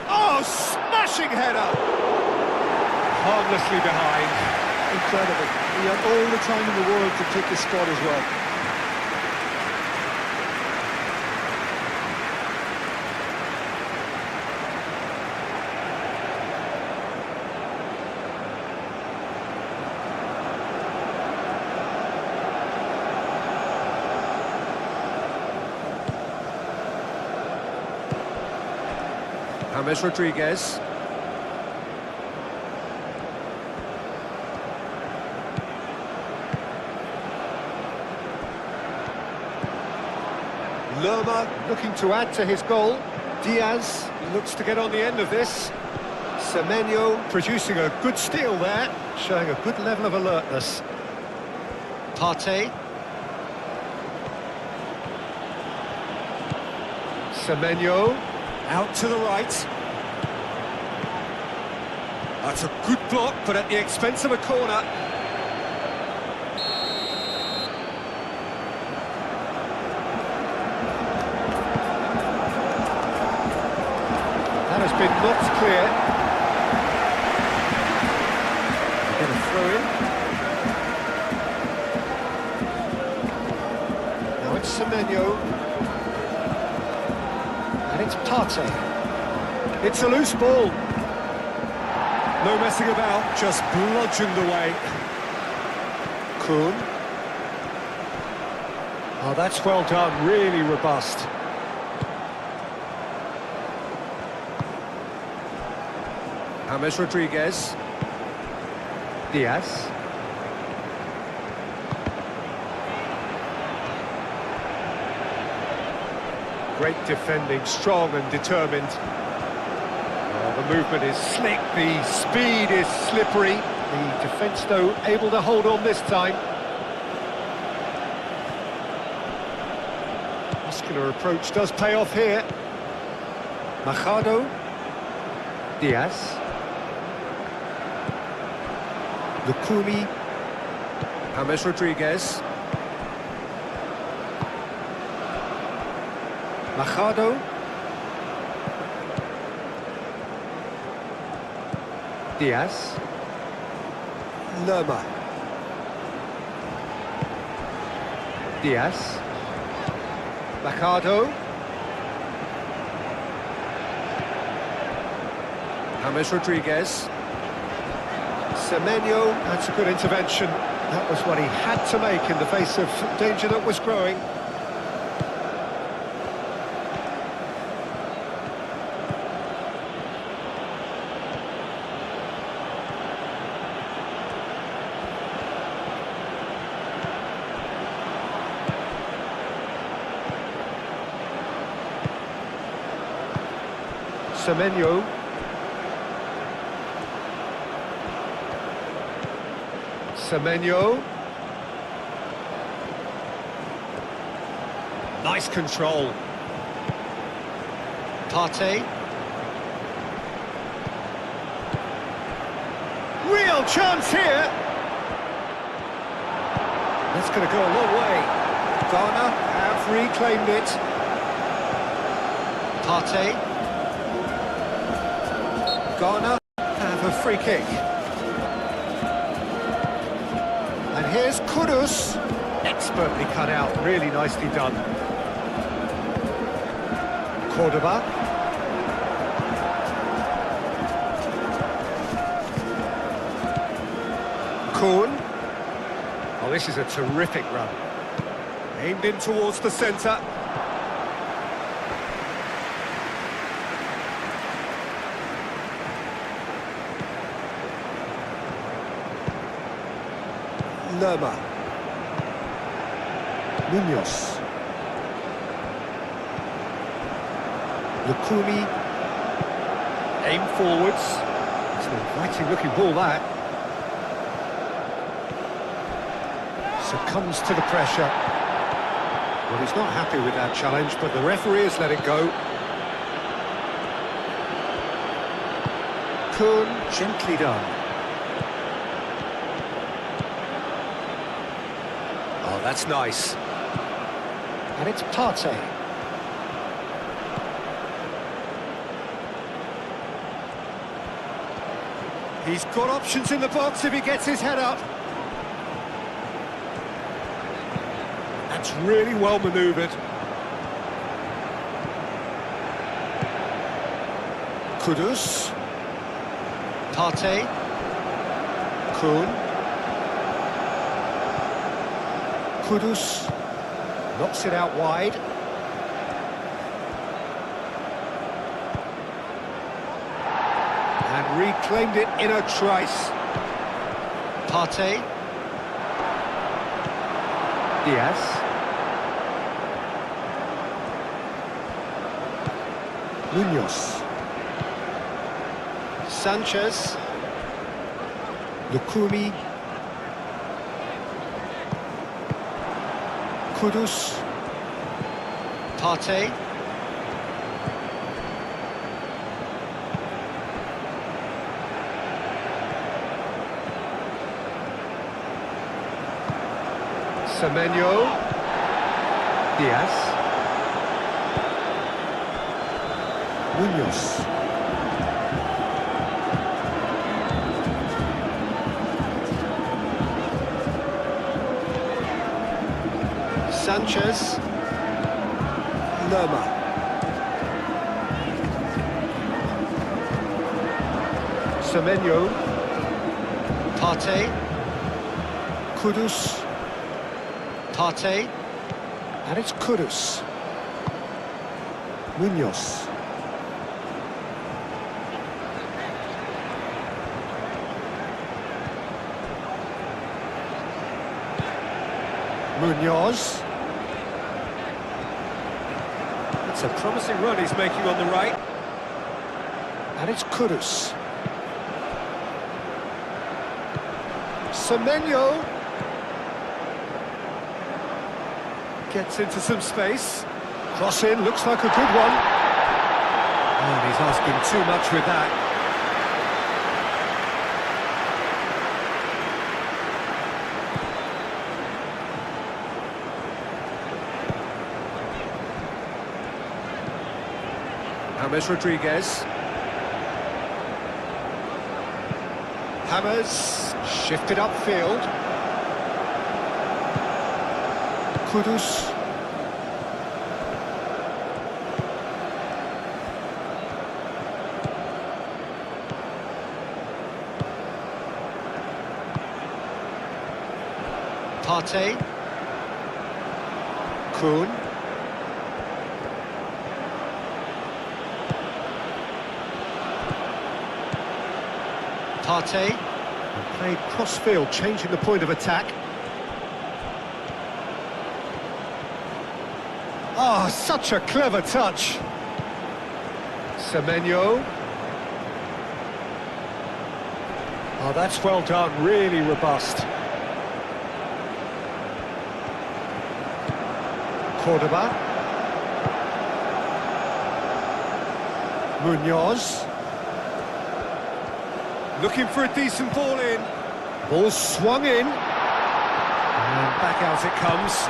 Oh, smashing header! Harmlessly behind. Incredible. He had all the time in the world to pick his spot as well. James Rodriguez. Lerma looking to add to his goal. Diaz looks to get on the end of this. Semenyo producing a good steal there, showing a good level of alertness. Partey. Semenyo out to the right. That's a good block, but at the expense of a corner. That has been knocked clear. Get a throw in. Now it's Semenyo. And it's Partey. It's a loose ball. No messing about, just bludgeoned away. Kun. Oh, that's well done, really robust. James Rodriguez. Diaz. Great defending, strong and determined. The movement is slick, the speed is slippery. The defence, though, able to hold on this time. Muscular approach does pay off here. Machado. Diaz. Lukumi. James Rodriguez. Machado. Diaz. Lerma. Diaz. Machado. James Rodriguez. Semenyo, that's a good intervention. That was what he had to make in the face of danger that was growing. Semenyo. Semenyo. Nice control. Partey. Real chance here. That's going to go a long way. Ghana have reclaimed it. Partey. Ghana have a free kick. And here's Kudus. Expertly cut out, really nicely done. Cordoba. Kuhn. Oh, this is a terrific run. Aimed in towards the centre. Lerma. Munoz. Lukumi. Aim forwards. It's an inviting looking ball, that. Succumbs to the pressure. Well, he's not happy with that challenge, but the referee has let it go. Kuhn, gently done. Oh, that's nice. And it's Partey. He's got options in the box if he gets his head up. That's really well manoeuvred. Kudus. Partey. Kuhn. Kudus. Knocks it out wide. And reclaimed it in a trice. Partey. Diaz. Munoz. Sanchez. Lukumi. Kudus. Partey. Semenyo. Diaz. Munoz. Sanchez. Lerma. Semenyo. Partey. Kudus. Partey. And it's Kudus. Munoz. Munoz. That's a promising run he's making on the right. And it's Kudus. Semenyo. Gets into some space. Cross in, looks like a good one. Oh, and he's asking too much with that. James Rodriguez. Hammers shifted upfield. Kudus. Partey. Kuhn. Partey. Played cross-field, changing the point of attack. Ah, such a clever touch. Semenyo. Oh, that's well done, really robust. Cordoba. Munoz. Looking for a decent ball in. Ball swung in. And back out it comes.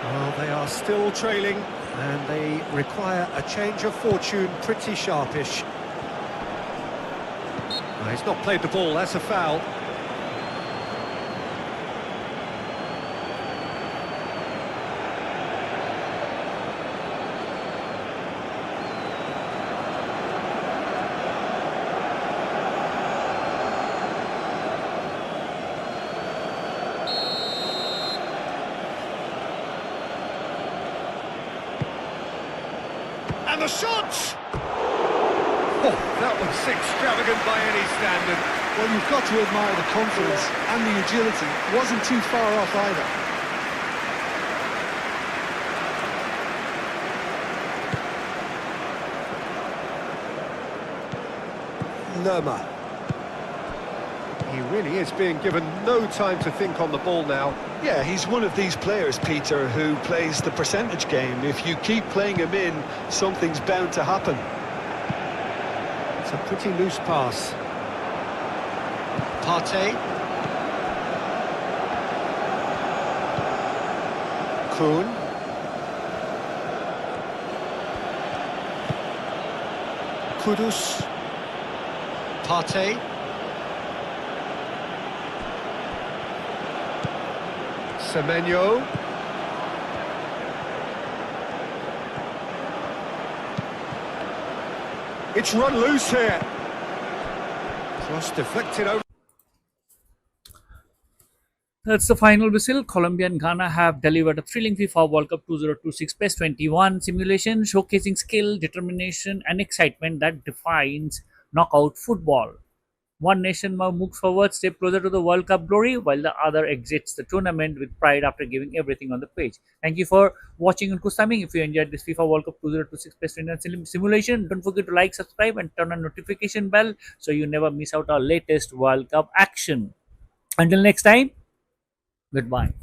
Well, they are still trailing, and they require a change of fortune pretty sharpish. He's not played the ball, that's a foul. And the shot! Oh, that was extravagant by any standard. Well, you've got to admire the confidence and the agility. Wasn't too far off either. Lerma. He really is being given no time to think on the ball now. Yeah, he's one of these players, Peter, who plays the percentage game. If you keep playing him in, something's bound to happen. It's a pretty loose pass. Partey. Kuhn. Kudus. Partey. Semenyo. It's run loose here. Cross deflected over. That's the final whistle. Colombia and Ghana have delivered a thrilling FIFA World Cup 2026 PES 21 simulation showcasing skill, determination, and excitement that defines knockout football. One nation now moves forward, step closer to the World Cup glory, while the other exits the tournament with pride after giving everything on the pitch. Thank you for watching on Kustami. If you enjoyed this FIFA World Cup 2026 PES 21 simulation, don't forget to like, subscribe, and turn on notification bell so you never miss out our latest World Cup action. Until next time, goodbye.